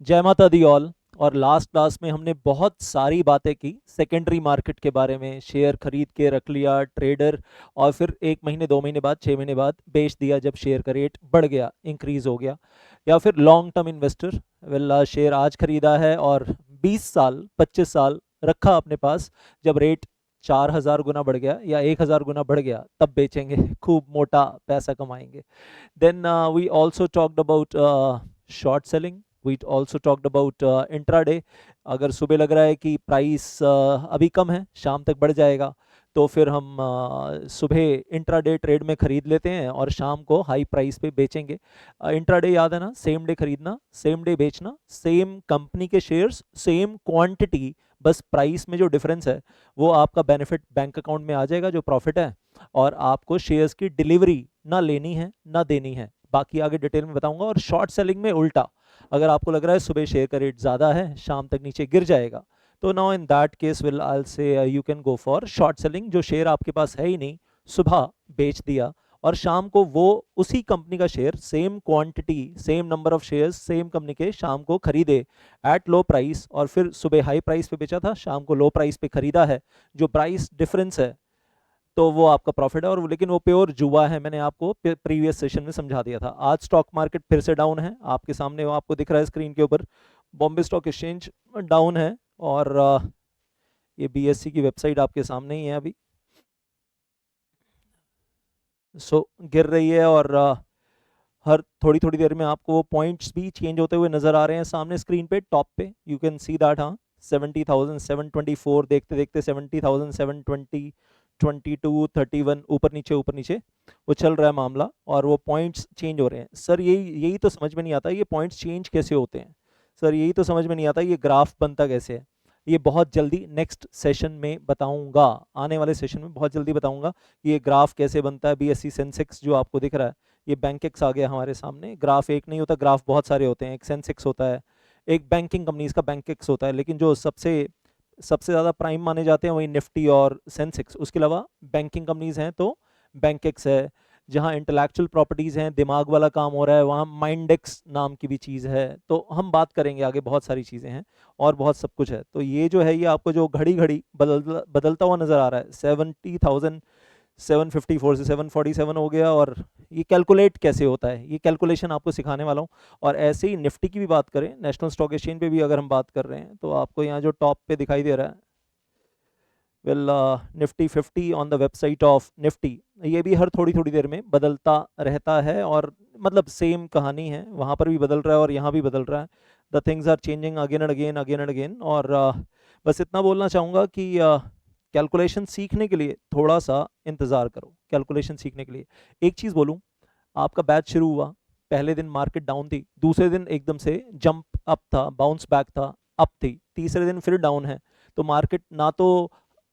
जय माता the all. और लास्ट क्लास में हमने बहुत सारी बातें की सेकेंडरी मार्केट के बारे में। शेयर खरीद के रख लिया ट्रेडर, और फिर 1 महीने 2 महीने बाद 6 महीने बाद बेच दिया जब शेयर का रेट बढ़ गया, इंक्रीज हो गया। या फिर long term investor, well share आज खरीदा है और 20 साल 25 साल रखा अपने पास, जब रेट 4000 गुना बढ़ गया या 1000 गुना बढ़ गया तब बेचेंगे, खूब मोटा पैसा कमाएंगे। Then we also talked about short selling. We also talked about intraday. अगर सुबह लग रहा है कि प्राइस अभी कम है, शाम तक बढ़ जाएगा, तो फिर हम सुबह इंट्राडे ट्रेड में खरीद लेते हैं और शाम को हाई प्राइस पे बेचेंगे। इंट्राडे याद है ना, सेम डे खरीदना सेम डे बेचना, सेम कंपनी के शेयर्स सेम क्वांटिटी, बस प्राइस में जो डिफरेंस है वो आपका बेनिफिट बैंक अकाउंट में आ जाएगा, जो प्रॉफिट है। और आपको शेयर्स की डिलीवरी ना लेनी है ना देनी है, बाकी आगे डिटेल में बताऊंगा। और शॉर्ट सेलिंग में उल्टा, अगर आपको लग रहा है सुबह शेयर का रेट ज़्यादा है, शाम तक नीचे गिर जाएगा, तो now in that case will I say you can go for short selling. जो शेयर आपके पास है ही नहीं, सुबह बेच दिया और शाम को वो उसी कंपनी का share, same quantity same number of shares same company के, शाम को खरीदे एट लो प्राइस, और फिर सुबह हाई प्राइस पे बेचा था, शाम को लो प्राइस पे खरीदा है। जो प्राइस डिफरेंस है तो वो आपका प्रॉफिट है। और लेकिन वो प्योर जुआ है, मैंने आपको प्रीवियस सेशन में समझा दिया था। आज स्टॉक मार्केट फिर से डाउन है, आपके सामने वो आपको दिख रहा है स्क्रीन के ऊपर। बॉम्बे स्टॉक एक्सचेंज डाउन है, और ये बीएससी की वेबसाइट आपके सामने ही है अभी। गिर रही है, और हर थोड़ी थोड़ी देर में आपको वो पॉइंट्स भी चेंज होते हुए नजर आ रहे हैं सामने स्क्रीन पे, टॉप पे यू कैन सी दैट। हाँ, 70,724 देखते देखते 70,720, 22, 31, ऊपर नीचे वो चल रहा है मामला, और वो पॉइंट्स चेंज हो रहे हैं। सर यही यही तो समझ में नहीं आता, ये पॉइंट्स चेंज कैसे होते हैं। सर यही तो समझ में नहीं आता, ये ग्राफ बनता कैसे है। ये बहुत जल्दी नेक्स्ट सेशन में बताऊंगा, आने वाले सेशन में बहुत जल्दी बताऊंगा कि ये ग्राफ कैसे बनता है। बीएससी सेंसेक्स जो आपको दिख रहा है, ये बैंकेक्स आ गया हमारे सामने। ग्राफ एक नहीं होता, ग्राफ बहुत सारे होते हैं। एक सेंसेक्स होता है, एक बैंकिंग कंपनीज का बैंकेक्स होता है, लेकिन जो सबसे सबसे ज़्यादा प्राइम माने जाते हैं वही निफ्टी और सेंसेक्स। उसके अलावा बैंकिंग कंपनीज हैं तो बैंकेक्स है। जहाँ इंटेलेक्चुअल प्रॉपर्टीज़ हैं, दिमाग वाला काम हो रहा है, वहाँ माइंडेक्स नाम की भी चीज़ है। तो हम बात करेंगे आगे, बहुत सारी चीज़ें हैं और बहुत सब कुछ है। तो ये जो है, ये आपको जो घड़ी घड़ी बदलता हुआ नज़र आ रहा है, 70,754 से 747 हो गया। और ये कैलकुलेट कैसे होता है, ये कैलकुलेशन आपको सिखाने वाला हूँ। और ऐसे ही निफ्टी की भी बात करें, नेशनल स्टॉक एक्सचेंज पे भी अगर हम बात कर रहे हैं, तो आपको यहाँ जो टॉप पे दिखाई दे रहा है, well Nifty 50 on the website of Nifty, ये भी हर थोड़ी थोड़ी देर में बदलता रहता है। और मतलब सेम कहानी है, वहाँ पर भी बदल रहा है और यहाँ भी बदल रहा है। The things are changing again and again again and again. और बस इतना बोलना चाहूँगा कि कैलकुलेशन सीखने के लिए थोड़ा सा इंतज़ार करो। कैलकुलेशन सीखने के लिए एक चीज़ बोलूँ, आपका बैच शुरू हुआ, पहले दिन मार्केट डाउन थी, दूसरे दिन एकदम से जंप अप था, बाउंस बैक था, अप थी, तीसरे दिन फिर डाउन है। तो मार्केट ना तो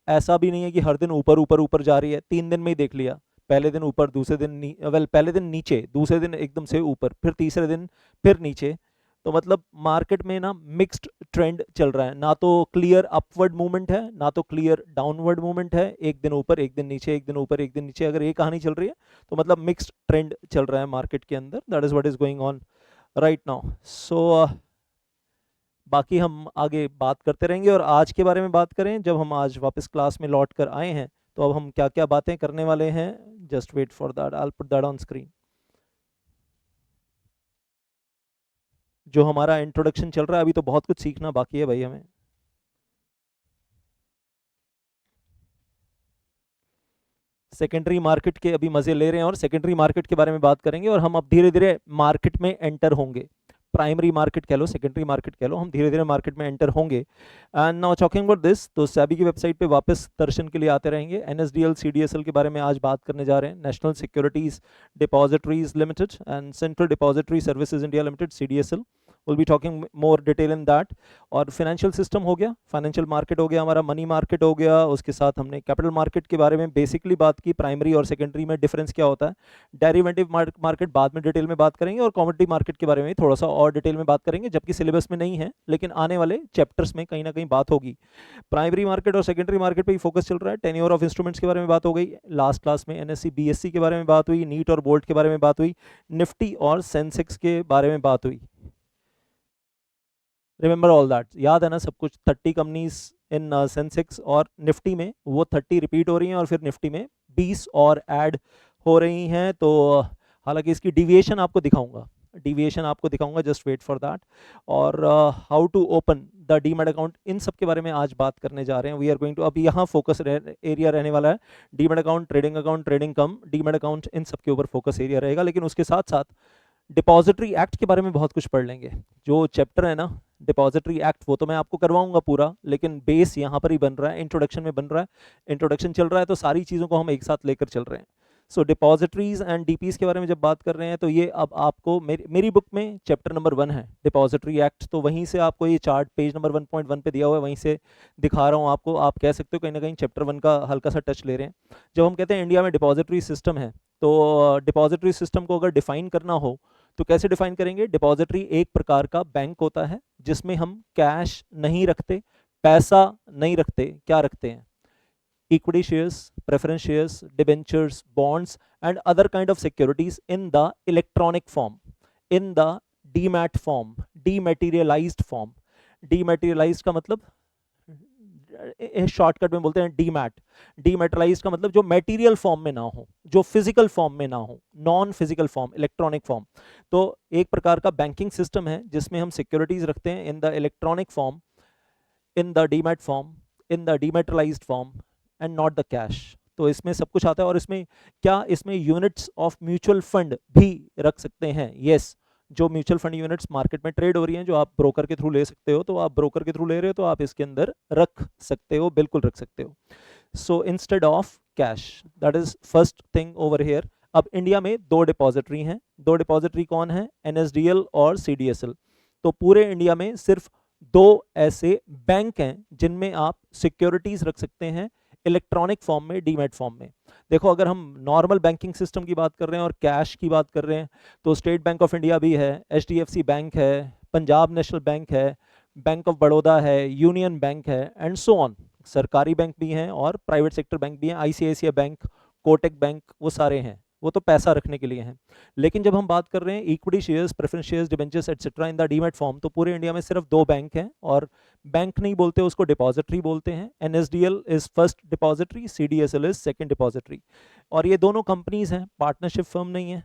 ऐसा भी नहीं है कि हर दिन ऊपर ऊपर ऊपर जा रही है, 3 दिन में ही देख लिया, पहले दिन ऊपर, दूसरे दिन पहले दिन नीचे, दूसरे दिन एकदम से ऊपर, फिर तीसरे दिन फिर नीचे। तो मतलब मार्केट में ना मिक्स्ड ट्रेंड चल रहा है, ना तो क्लियर अपवर्ड मूवमेंट है ना तो क्लियर डाउनवर्ड मूवमेंट है। एक दिन ऊपर एक दिन नीचे, एक दिन ऊपर एक दिन नीचे, अगर ये कहानी चल रही है तो मतलब मिक्स्ड ट्रेंड चल रहा है मार्केट के अंदर। That is what is going on right now. So बाकी हम आगे बात करते रहेंगे। और आज के बारे में बात करें, जब हम आज वापस क्लास में लौट कर आए हैं, तो अब हम क्या क्या बातें करने वाले हैं, just wait for that, I will put that on screen. जो हमारा इंट्रोडक्शन चल रहा है, अभी तो बहुत कुछ सीखना बाकी है भाई हमें। सेकेंडरी मार्केट के अभी मजे ले रहे हैं और सेकेंडरी मार्केट के बारे में बात करेंगे, और हम अब धीरे धीरे मार्केट में एंटर होंगे। प्राइमरी मार्केट कह लो, सेकेंडरी मार्केट कह लो, हम धीरे धीरे मार्केट में एंटर होंगे। And now talking about this, तो सेबी की वेबसाइट पे वापस दर्शन के लिए आते रहेंगे। एनएसडीएल सीडीएसएल के बारे में आज बात करने जा रहे हैं, national securities depositories limited and central depository services India limited, CDSL. Will be talking more detail in that. और फाइनेंशियल सिस्टम हो गया, फाइनेंशियल मार्केट हो गया, हमारा मनी मार्केट हो गया, उसके साथ हमने कैपिटल मार्केट के बारे में बेसिकली बात की, प्राइमरी और सेकेंडरी में डिफरेंस क्या होता है। डेरिवेटिव मार्केट बाद में डिटेल में बात करेंगे, और कमोडिटी मार्केट के बारे में थोड़ा सा और डिटेल में बात करेंगे, जबकि सिलेबस में नहीं है लेकिन आने वाले चैप्टर्स में कहीं ना कहीं बात होगी। प्राइमरी मार्केट और सेकेंडरी मार्केट पे ही फोकस चल रहा है। टेन्योर ऑफ इंस्ट्रूमेंट्स के बारे में बात हो गई, लास्ट क्लास में एनएससी बीएससी के बारे में बात हुई, नीट और बोल्ट के बारे में बात हुई, निफ्टी और सेंसेक्स के बारे में बात हुई। रिमेंबर ऑल दैट, याद है ना सब कुछ। 30 कंपनीज इन सेंसेक्स और निफ्टी में, वो 30 रिपीट हो रही हैं और फिर निफ्टी में 20 और ऐड हो रही हैं। तो हालांकि इसकी डिविएशन आपको दिखाऊंगा, डिविएशन आपको दिखाऊंगा, जस्ट वेट फॉर दैट। और how to open the demat account, इन सब के बारे में आज बात करने जा रहे हैं। वी आर गोइंग टू, अब यहाँ फोकस एरिया रहने वाला है demat account, trading cum demat account, इन सब के ऊपर फोकस एरिया रहेगा। लेकिन उसके साथ साथ डिपॉजिटरी एक्ट के बारे में बहुत कुछ पढ़ लेंगे। जो चैप्टर है ना डिपॉजिटरी एक्ट, वो तो मैं आपको करवाऊंगा पूरा, लेकिन बेस यहाँ पर ही बन रहा है, इंट्रोडक्शन में बन रहा है, इंट्रोडक्शन चल रहा है, तो सारी चीज़ों को हम एक साथ लेकर चल रहे हैं। सो डिपॉजिटरीज एंड डीपीज के बारे में जब बात कर रहे हैं, तो ये अब आपको मेरी बुक में चैप्टर नंबर 1 है डिपॉजिटरी एक्ट, तो वहीं से आपको ये चार्ट पेज नंबर 1.1 पे दिया हुआ है, वहीं से दिखा रहा हूँ आपको। आप कह सकते हो कहीं ना कहीं चैप्टर 1 का हल्का सा टच ले रहे हैं। जब हम कहते हैं इंडिया में डिपॉजिटरी सिस्टम है, तो डिपॉजिटरी सिस्टम को अगर डिफाइन करना हो तो कैसे डिफाइन करेंगे? डिपॉजिटरी एक प्रकार का बैंक होता है जिसमें हम कैश नहीं रखते, पैसा नहीं रखते, क्या रखते हैं? Equity shares, preference shares, debentures, bonds and other kind of securities in the electronic form, in the demat form, dematerialised form. Dematerialised का मतलब शॉर्टकट में बोलते हैं डीमैट। डीमेटलाइज का मतलब जो मेटीरियल फॉर्म में ना हो, जो फिजिकल फॉर्म में ना हो, non physical form, electronic form. तो एक प्रकार का बैंकिंग सिस्टम है जिसमें हम सिक्योरिटीज रखते हैं in the electronic form, in the demat form, in the dematerialised form and not the cash. तो इसमें सब कुछ आता है। और इसमें क्या, इसमें यूनिट्स ऑफ म्यूचुअल फंड भी रख सकते हैं। यस, जो म्यूचुअल फंड यूनिट्स मार्केट में ट्रेड हो रही हैं, जो आप ब्रोकर के थ्रू ले सकते हो, तो आप ब्रोकर के थ्रू ले रहे हो तो आप इसके अंदर रख सकते हो, बिल्कुल रख सकते हो। So instead of cash, that is first thing over here. अब इंडिया में दो डिपॉजिटरी हैं। दो डिपॉजिटरी कौन है? एनएसडीएल और सीडीएसएल। तो पूरे इंडिया में सिर्फ दो ऐसे बैंक हैं जिनमें आप सिक्योरिटीज रख सकते हैं इलेक्ट्रॉनिक फॉर्म में, डीमैट फॉर्म में। देखो, अगर हम नॉर्मल बैंकिंग सिस्टम की बात कर रहे हैं और कैश की बात कर रहे हैं, तो स्टेट बैंक ऑफ इंडिया भी है, एचडीएफसी बैंक है, पंजाब नेशनल बैंक है, बैंक ऑफ बड़ौदा है, यूनियन बैंक है, एंड सो ऑन। सरकारी बैंक भी हैं और प्राइवेट सेक्टर बैंक भी हैं, आईसीआईसीआई बैंक, कोटक बैंक, वो सारे हैं, वो तो पैसा रखने के लिए हैं। लेकिन जब हम बात कर रहे हैं equity shares, preference shares, debentures etcetera in the demat form, तो पूरे इंडिया में सिर्फ दो बैंक हैं, और बैंक नहीं बोलते उसको, डिपॉजिटरी बोलते हैं। NSDL is first depository, CDSL is second depository. और ये दोनों कंपनीज हैं, पार्टनरशिप फर्म नहीं है।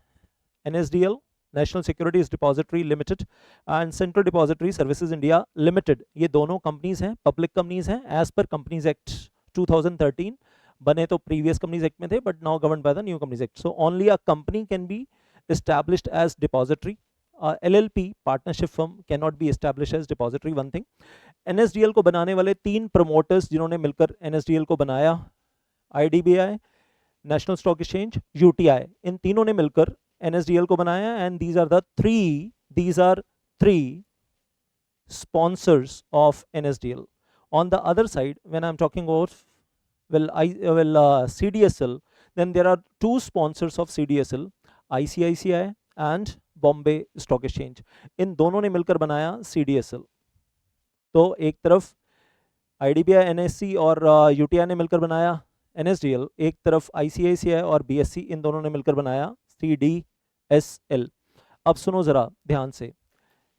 NSDL, national securities depository limited, and central depository services India limited, ये दोनों कंपनीज हैं, पब्लिक कंपनीज हैं एज पर कंपनीज एक्ट 2013। बने तो प्रीवियस कंपनीज एक्ट में थे, but now governed by the new companies act. So only a company can be established as depository. LLP, partnership firm, cannot be established as depository, one thing. NSDL को बनाने वाले तीन promoters जिन्होंने मिलकर NSDL को बनाया, IDBI, national stock exchange, UTI, इन तीनों ने मिलकर NSDL को बनाया। And these are three sponsors of NSDL. On the other side, when I'm talking about CDSL, then there are two sponsors of CDSL, ICICI and Bombay stock exchange. इन दोनों ने मिलकर बनाया CDSL। तो एक तरफ IDBI, NSE और UTI ने मिलकर बनाया NSDL, एक तरफ ICICI और BSE, इन दोनों ने मिलकर बनाया CDSL। अब सुनो जरा ध्यान से,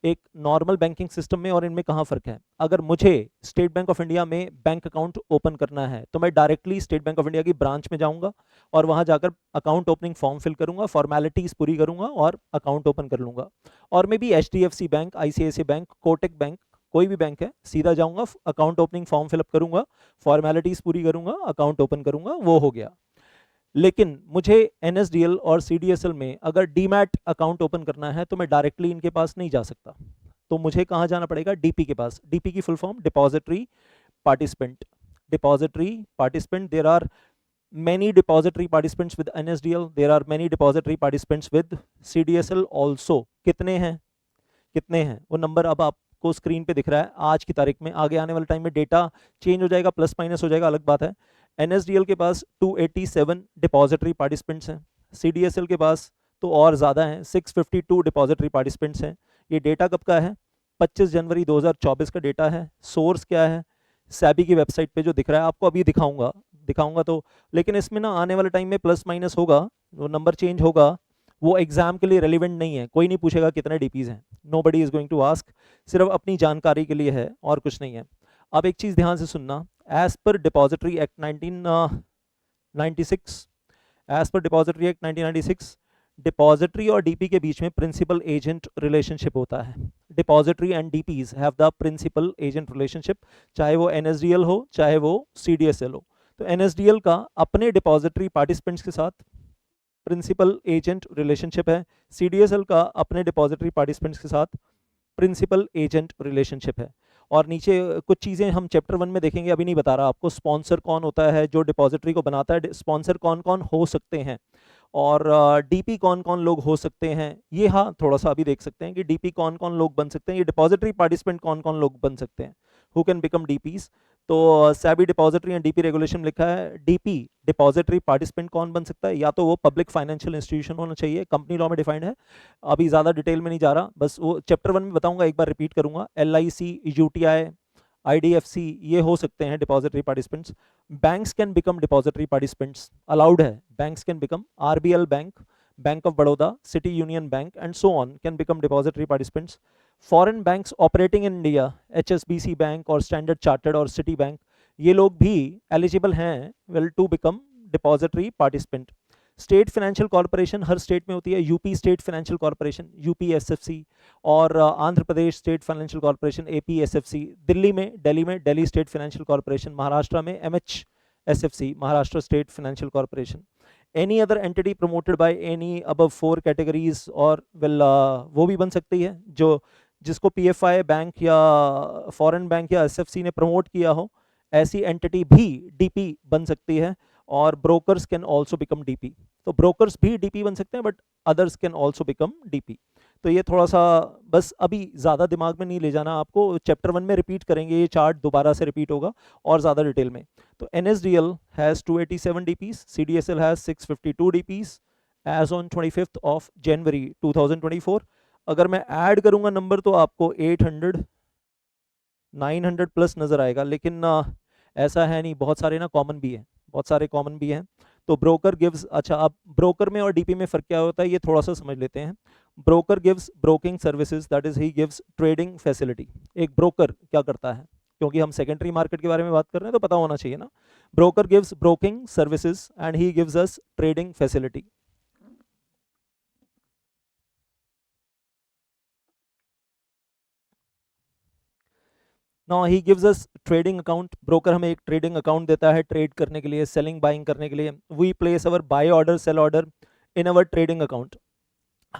एक नॉर्मल बैंकिंग सिस्टम में और इनमें कहाँ फर्क है? अगर मुझे स्टेट बैंक ऑफ इंडिया में बैंक अकाउंट ओपन करना है, तो मैं directly state bank of India की ब्रांच में जाऊंगा और वहां जाकर अकाउंट ओपनिंग फॉर्म फिल करूंगा, फॉर्मेलिटीज पूरी करूंगा और अकाउंट ओपन कर लूंगा। और मैं भी HDFC bank, ICICI bank, Kotak bank, कोई भी बैंक है, सीधा जाऊंगा, अकाउंट ओपनिंग फॉर्म फिलअप करूंगा, फॉर्मेलिटीज पूरी करूंगा, अकाउंट ओपन करूंगा, वो हो गया। लेकिन मुझे NSDL और CDSL में अगर डीमैट अकाउंट ओपन करना है, तो मैं डायरेक्टली इनके पास नहीं जा सकता, तो मुझे कहाँ जाना पड़ेगा? DP के पास। DP की full form depository participant. Depository participant, there are many depository participants with NSDL, there are many depository participants with CDSL also. कितने हैं? कितने हैं वो नंबर अब आपको स्क्रीन पे दिख रहा है आज की तारीख में। आगे आने वाले टाइम में डेटा चेंज हो जाएगा, प्लस माइनस हो जाएगा, अलग बात है। NSDL के पास 287 डिपॉजिटरी पार्टिसिपेंट्स हैं, CDSL के पास तो और ज़्यादा हैं, 652 डिपॉजिटरी पार्टिसिपेंट्स हैं। ये डेटा कब का है? 25 जनवरी 2024 का डेटा है। सोर्स क्या है? SEBI की वेबसाइट पे जो दिख रहा है, आपको अभी दिखाऊंगा तो, लेकिन इसमें ना आने वाले टाइम में प्लस माइनस होगा, वो नंबर चेंज होगा, वो एग्जाम के लिए रेलिवेंट नहीं है, कोई नहीं पूछेगा कितने डीपीज हैं, nobody is going to ask, सिर्फ अपनी जानकारी के लिए है और कुछ नहीं है। अब एक चीज़ ध्यान से सुनना, as per depository act 1996, as per depository act 1996 depository और डीपी के बीच में प्रिंसिपल एजेंट रिलेशनशिप होता है। Depository and DPs have the principal agent relationship, चाहे वो एनएसडीएल हो चाहे वो सीडीएसएल हो। तो एनएसडीएल का अपने डिपॉजिटरी पार्टिसिपेंट्स के साथ प्रिंसिपल एजेंट रिलेशनशिप है, सीडीएसएल का अपने डिपॉजिटरी पार्टिसिपेंट्स के साथ प्रिंसिपल एजेंट रिलेशनशिप है। और नीचे कुछ चीज़ें हम चैप्टर 1 में देखेंगे, अभी नहीं बता रहा आपको। स्पॉन्सर कौन होता है जो डिपॉजिटरी को बनाता है, स्पॉन्सर कौन कौन हो सकते हैं, और डीपी कौन कौन लोग हो सकते हैं, ये हाँ थोड़ा सा अभी देख सकते हैं कि डीपी कौन कौन लोग बन सकते हैं, ये डिपॉजिटरी पार्टिसिपेंट कौन कौन लोग बन सकते हैं, हु कैन बिकम डीपीज। तो SEBI depository and DP regulation लिखा है, डीपी डिपॉजिटरी पार्टिसिपेंट कौन बन सकता है, या तो वो पब्लिक फाइनेंशियल इंस्टीट्यूशन होना चाहिए, कंपनी लॉ में डिफाइंड है, अभी ज़्यादा डिटेल में नहीं जा रहा, बस वो चैप्टर 1 में बताऊंगा, एक बार रिपीट करूंगा। LIC, यूटीआई, IDFC, ये हो सकते हैं depository participants. Banks can become depository participants, allowed है, banks can become, RBL bank, Bank of Baroda, City union Bank and so on can become depository participants. Foreign banks operating in India, HSBC bank और Standard Chartered और Citi Bank, ये लोग भी eligible हैं well to become depository participant. State financial corporation हर state में होती है, UP state financial corporation, UPSFC, और Andhra Pradesh state financial corporation, APSFC, Delhi में Delhi state financial corporation, Maharashtra में MHSFC, Maharashtra state financial corporation. Any other entity promoted by any above 4 categories और well वो भी बन सकती है, जो जिसको PFI बैंक या फॉरेन बैंक या SFC ने प्रमोट किया हो, ऐसी एंटिटी भी DP बन सकती है। और brokers can also become DP, तो ब्रोकर्स भी DP बन सकते हैं, but others can also become DP। तो ये थोड़ा सा बस अभी ज़्यादा दिमाग में नहीं ले जाना आपको, चैप्टर 1 में रिपीट करेंगे, ये चार्ट दोबारा से रिपीट होगा और ज़्यादा डिटेल में। तो NSDL has 287 DPs, CDSL has 652 DPs as on 25th of January 2024। अगर मैं ऐड करूंगा नंबर तो आपको 800 900 प्लस नज़र आएगा, लेकिन ऐसा है नहीं, बहुत सारे ना कॉमन भी हैं, बहुत सारे कॉमन भी हैं। तो ब्रोकर गिव्स, अच्छा अब ब्रोकर में और डीपी में फ़र्क क्या होता है ये थोड़ा सा समझ लेते हैं। Broker gives broking services, that is he gives trading facility. एक ब्रोकर क्या करता है, क्योंकि हम सेकेंडरी मार्केट के बारे में बात कर रहे हैं तो पता होना चाहिए ना। Broker gives broking services and he gives us trading facility. Now he gives us trading account, broker हमें एक ट्रेडिंग अकाउंट देता है ट्रेड करने के लिए, सेलिंग बाइंग करने के लिए। We place our buy order sell order in our trading account,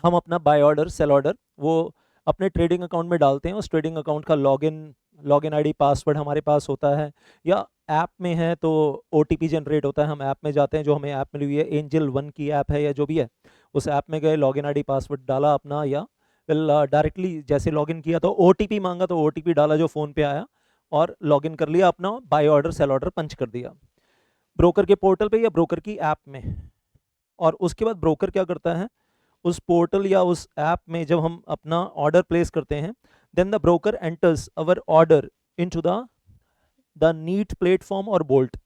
हम अपना बाय ऑर्डर सेल ऑर्डर वो अपने ट्रेडिंग अकाउंट में डालते हैं। उस ट्रेडिंग अकाउंट का लॉगिन आईडी पासवर्ड हमारे पास होता है, या ऐप में है तो OTP जनरेट होता है, हम ऐप में जाते हैं, जो हमें ऐप मिली हुई है एंजल 1 की ऐप है या जो भी है, उस ऐप में गए, लॉगिन आईडी पासवर्ड डाला अपना, या डायरेक्टली जैसे लॉगिन किया तो OTP मांगा तो OTP डाला जो फ़ोन पे आया और लॉगिन कर लिया, अपना बाय ऑर्डर सेल ऑर्डर पंच कर दिया ब्रोकर के पोर्टल पे या ब्रोकर की ऐप में। और उसके बाद ब्रोकर क्या करता है, उस पोर्टल या उस ऐप में जब हम अपना ऑर्डर प्लेस करते हैं, then the broker enters our order into the NEAT platform और बोल्ट।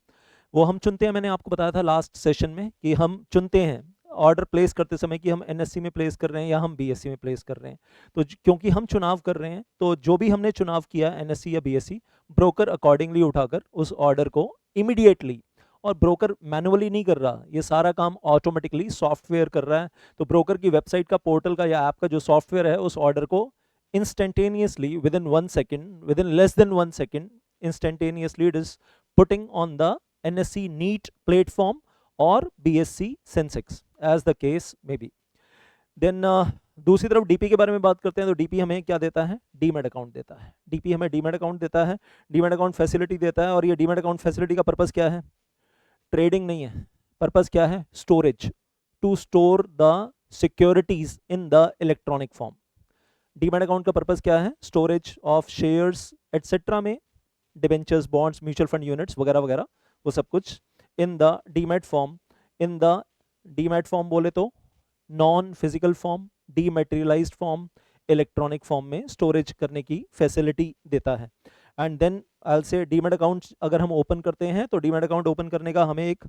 वो हम चुनते हैं, मैंने आपको बताया था लास्ट सेशन में कि हम चुनते हैं ऑर्डर प्लेस करते समय कि हम NSE में प्लेस कर रहे हैं या हम BSE में प्लेस कर रहे हैं। तो क्योंकि हम चुनाव कर रहे हैं तो जो भी हमने चुनाव किया NSE या BSE, ब्रोकर अकॉर्डिंगली उठाकर उस ऑर्डर को इमीडिएटली, और ब्रोकर मैनुअली नहीं कर रहा, ये सारा काम ऑटोमेटिकली सॉफ्टवेयर कर रहा है। तो ब्रोकर की वेबसाइट का, पोर्टल का या ऐप का जो सॉफ्टवेयर है, उस ऑर्डर को instantaneously within 1 second, within less than 1 second, instantaneously it is putting on the NSE NEAT platform और BSE Sensex as the case may be. Then दूसरी तरफ डीपी के बारे में बात करते हैं। तो डीपी हमें क्या देता है, डीमैट अकाउंट देता है। डीपी हमें डीमैट अकाउंट देता है, डीमैट अकाउंट फैसिलिटी देता है। और ये डीमैट अकाउंट फैसिलिटी का पर्पस क्या है, ट्रेडिंग नहीं है, पर्पस क्या है, storage, to store the securities in the electronic form. Demat account का पर्पस क्या है, स्टोरेज ऑफ शेयर्स एटसेट्रा में, debentures, bonds, mutual fund units वगैरह वगैरह, वो सब कुछ in the demat form. In the demat form बोले तो non physical form, dematerialised form, electronic form में स्टोरेज करने की फैसिलिटी देता है। एंड देन आई से डीमैट अकाउंट अगर हम ओपन करते हैं तो डीमैट अकाउंट ओपन करने का हमें एक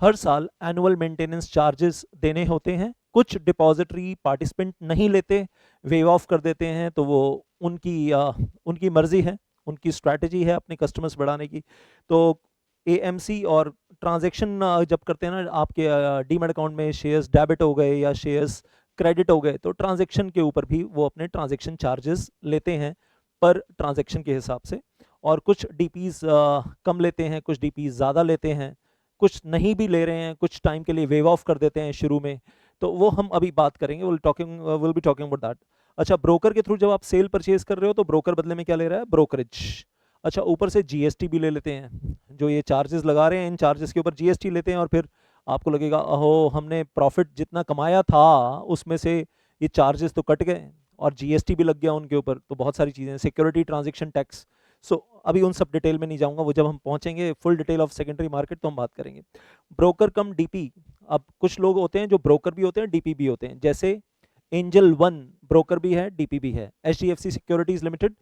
हर साल एनुअल मेंटेनेंस चार्जेस देने होते हैं। कुछ डिपॉजिटरी पार्टिसिपेंट नहीं लेते, वेव ऑफ कर देते हैं, तो वो उनकी मर्जी है, उनकी स्ट्रैटेजी है अपने कस्टमर्स बढ़ाने की। तो एएमसी और ट्रांजैक्शन जब करते हैं ना, आपके डीमैट अकाउंट में शेयर्स डेबिट हो गए या शेयर्स क्रेडिट हो गए, तो ट्रांजैक्शन के ऊपर भी वो अपने ट्रांजैक्शन चार्जेस लेते हैं पर ट्रांजैक्शन के हिसाब से। और कुछ डीपीज कम लेते हैं, कुछ डीपीज ज़्यादा लेते हैं, कुछ नहीं भी ले रहे हैं, कुछ टाइम के लिए वेव ऑफ कर देते हैं शुरू में। तो वो हम अभी बात करेंगे, will be talking about that. अच्छा, ब्रोकर के थ्रू जब आप सेल परचेज कर रहे हो तो ब्रोकर बदले में क्या ले रहा है? ब्रोकरेज। अच्छा, ऊपर से जीएसटी भी ले लेते हैं, जो ये चार्जेस लगा रहे हैं इन चार्जेस के ऊपर जीएसटी लेते हैं, और फिर आपको लगेगा अहो हमने प्रॉफिट जितना कमाया था उसमें से ये चार्जेस तो कट गए और जीएसटी भी लग गया उनके ऊपर। तो बहुत सारी चीज़ें, सिक्योरिटी ट्रांजेक्शन टैक्स। सो अभी उन सब डिटेल में नहीं जाऊंगा, वो जब हम पहुंचेंगे full detail of secondary market तो हम बात करेंगे। ब्रोकर कम डीपी। अब कुछ लोग होते हैं जो ब्रोकर भी होते हैं, डीपी भी होते हैं, जैसे एंजल वन ब्रोकर भी है, डीपी भी है। एचडीएफसी सिक्योरिटीज लिमिटेड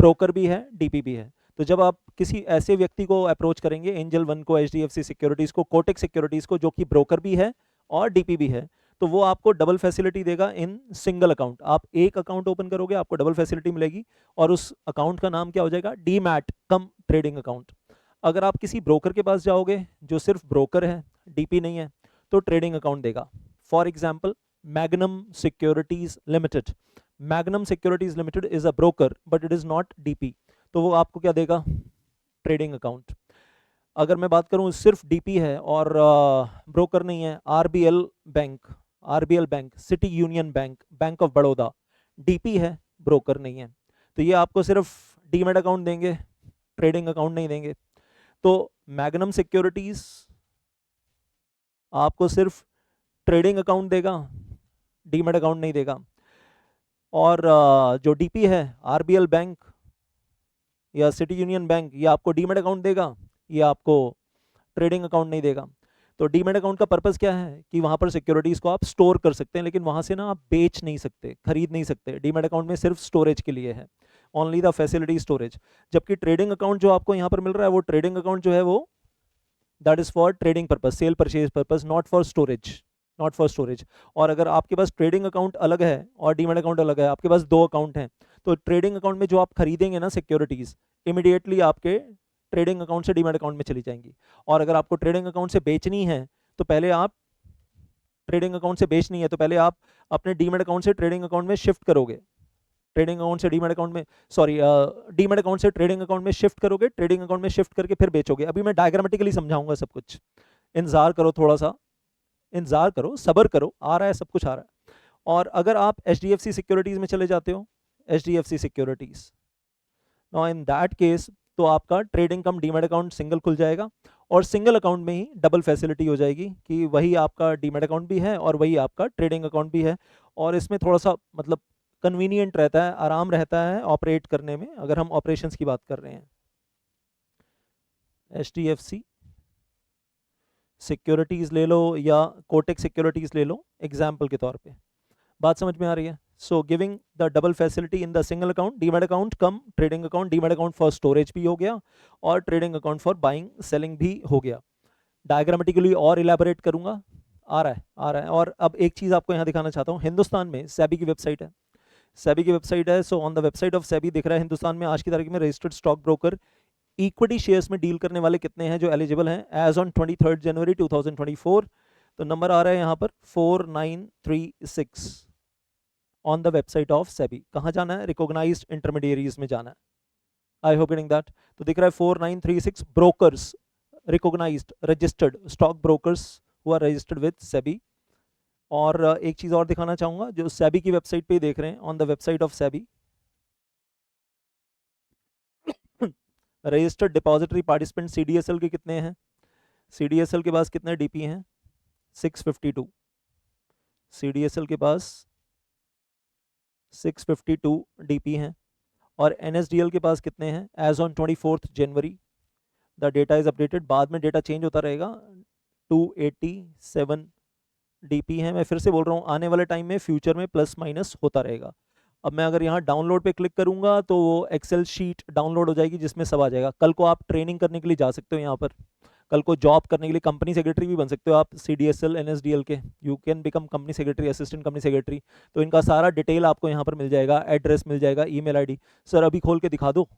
ब्रोकर भी है, डीपी भी है। तो जब आप किसी ऐसे व्यक्ति को अप्रोच करेंगे, एंजल वन को, एचडीएफसी सिक्योरिटीज को, कोटेक सिक्योरिटीज को, जो कि ब्रोकर भी है और डीपी भी है, तो वो आपको डबल फैसिलिटी देगा इन सिंगल अकाउंट। आप एक अकाउंट ओपन करोगे, आपको डबल फैसिलिटी मिलेगी, और उस अकाउंट का नाम क्या हो जाएगा? Demat cum trading account. अगर आप किसी ब्रोकर के पास जाओगे जो सिर्फ ब्रोकर है, डीपी नहीं है, तो ट्रेडिंग अकाउंट देगा। For example, magnum securities limited. Magnum securities limited is a broker but it is not DP, तो वो आपको क्या देगा? Trading account. अगर मैं बात करूं सिर्फ डीपी है और ब्रोकर नहीं है, RBL bank, RBL bank, city union bank, Bank of Baroda, DP है, ब्रोकर नहीं है, तो ये आपको सिर्फ डीमैट अकाउंट देंगे, ट्रेडिंग अकाउंट नहीं देंगे। तो मैग्नम सिक्योरिटीज आपको सिर्फ ट्रेडिंग अकाउंट देगा, डीमैट अकाउंट नहीं देगा। और जो डीपी है, आरबीएल बैंक या सिटी यूनियन बैंक, ये आपको डीमैट अकाउंट देगा, ये आपको ट्रेडिंग अकाउंट नहीं देगा। तो डीमैट अकाउंट का पर्पस क्या है? कि वहां पर सिक्योरिटीज को आप स्टोर कर सकते हैं, लेकिन वहां से ना आप बेच नहीं सकते, खरीद नहीं सकते। डीमैट अकाउंट में सिर्फ स्टोरेज के लिए है, ओनली द फैसिलिटी स्टोरेज। जबकि ट्रेडिंग अकाउंट जो आपको यहाँ पर मिल रहा है, वो ट्रेडिंग अकाउंट जो है वो that is for trading purpose, cell purchase purpose, not for storage, not for storage. और अगर आपके पास ट्रेडिंग अकाउंट अलग है और डीमैट अकाउंट अलग है, आपके पास दो अकाउंट हैं, तो ट्रेडिंग अकाउंट में जो आप खरीदेंगे ना सिक्योरिटीज, इमीडिएटली आपके ट्रेडिंग अकाउंट से डीमैट अकाउंट में चली जाएंगी। और अगर आपको ट्रेडिंग अकाउंट से बेचनी है तो पहले आप ट्रेडिंग अकाउंट से बेचनी है तो पहले आप अपने डीमैट अकाउंट से ट्रेडिंग अकाउंट में शिफ्ट करोगे, ट्रेडिंग अकाउंट से डीमैट अकाउंट में, सॉरी, डीमैट अकाउंट से ट्रेडिंग अकाउंट में शिफ्ट करोगे, ट्रेडिंग अकाउंट में शिफ्ट करके फिर बेचोगे। अभी मैं डायग्रामेटिकली समझाऊंगा सब कुछ, इंतजार करो, थोड़ा सा इंतजार करो, सब्र करो, आ रहा है, सब कुछ आ रहा है। और अगर आप एचडीएफसी सिक्योरिटीज में चले जाते हो, HDFC securities, now in that case, तो आपका trading cum demat account single खुल जाएगा, और सिंगल अकाउंट में ही डबल फैसिलिटी हो जाएगी कि वही आपका डीमैट अकाउंट भी है और वही आपका ट्रेडिंग अकाउंट भी है। और इसमें थोड़ा सा मतलब कन्वीनियंट रहता है, आराम रहता है ऑपरेट करने में, अगर हम ऑपरेशंस की बात कर रहे हैं। एचडीएफसी सिक्योरिटीज ले लो या कोटेक सिक्योरिटीज ले लो एग्जाम्पल के तौर पे, बात समझ में आ रही है? So giving the double facility in the single account, demat account come trading account, demat account for storage भी हो गया और trading account for buying selling भी हो गया। डायग्रामेटिकली और इलेबोरेट करूंगा, आ रहा है, आ रहा है। और अब एक चीज आपको यहाँ दिखाना चाहता हूँ, हिंदुस्तान में सेबी की वेबसाइट है, सेबी की वेबसाइट है। So on the website of SEBI दिख रहा है हिंदुस्तान में आज की तारीख में registered stock broker equity shares में डील करने वाले कितने हैं जो एलिजिबल हैं एज ऑन 23 जनवरी 2024। तो नंबर आ रहा है यहाँ पर 4936 on the website of SEBI. कहाँ जाना है? रिकॉग्नाइज्ड इंटरमीडियरीज में जाना है। I hope getting that. तो दिख रहा है 4936 brokers, recognised registered stock brokers who are registered with SEBI. और एक चीज और दिखाना चाहूंगा जो सेबी की वेबसाइट पे देख रहे हैं, on the website of SEBI registered depository participant CDSL के कितने हैं? सीडीएसएल के पास कितने डीपी हैं? 652। सीडीएसएल के पास 652 डीपी हैं। और एनएसडीएल के पास कितने हैं as on 24 January? The data is updated, बाद में डेटा चेंज होता रहेगा। 287 डीपी है। मैं फिर से बोल रहा हूँ, आने वाले टाइम में फ्यूचर में प्लस माइनस होता रहेगा। अब मैं अगर यहाँ डाउनलोड पे क्लिक करूंगा तो वो एक्सेल शीट डाउनलोड हो जाएगी जिसमें सब आ जाएगा। कल को आप ट्रेनिंग करने के लिए जा सकते हो यहाँ पर, कल को जॉब करने के लिए कंपनी सेक्रेटरी भी बन सकते हो आप, CDSL NSDL के, you can become company secretary, assistant company secretary. तो इनका सारा डिटेल आपको यहाँ पर मिल जाएगा, एड्रेस मिल जाएगा, ईमेल आईडी। सर अभी खोल के दिखा दो,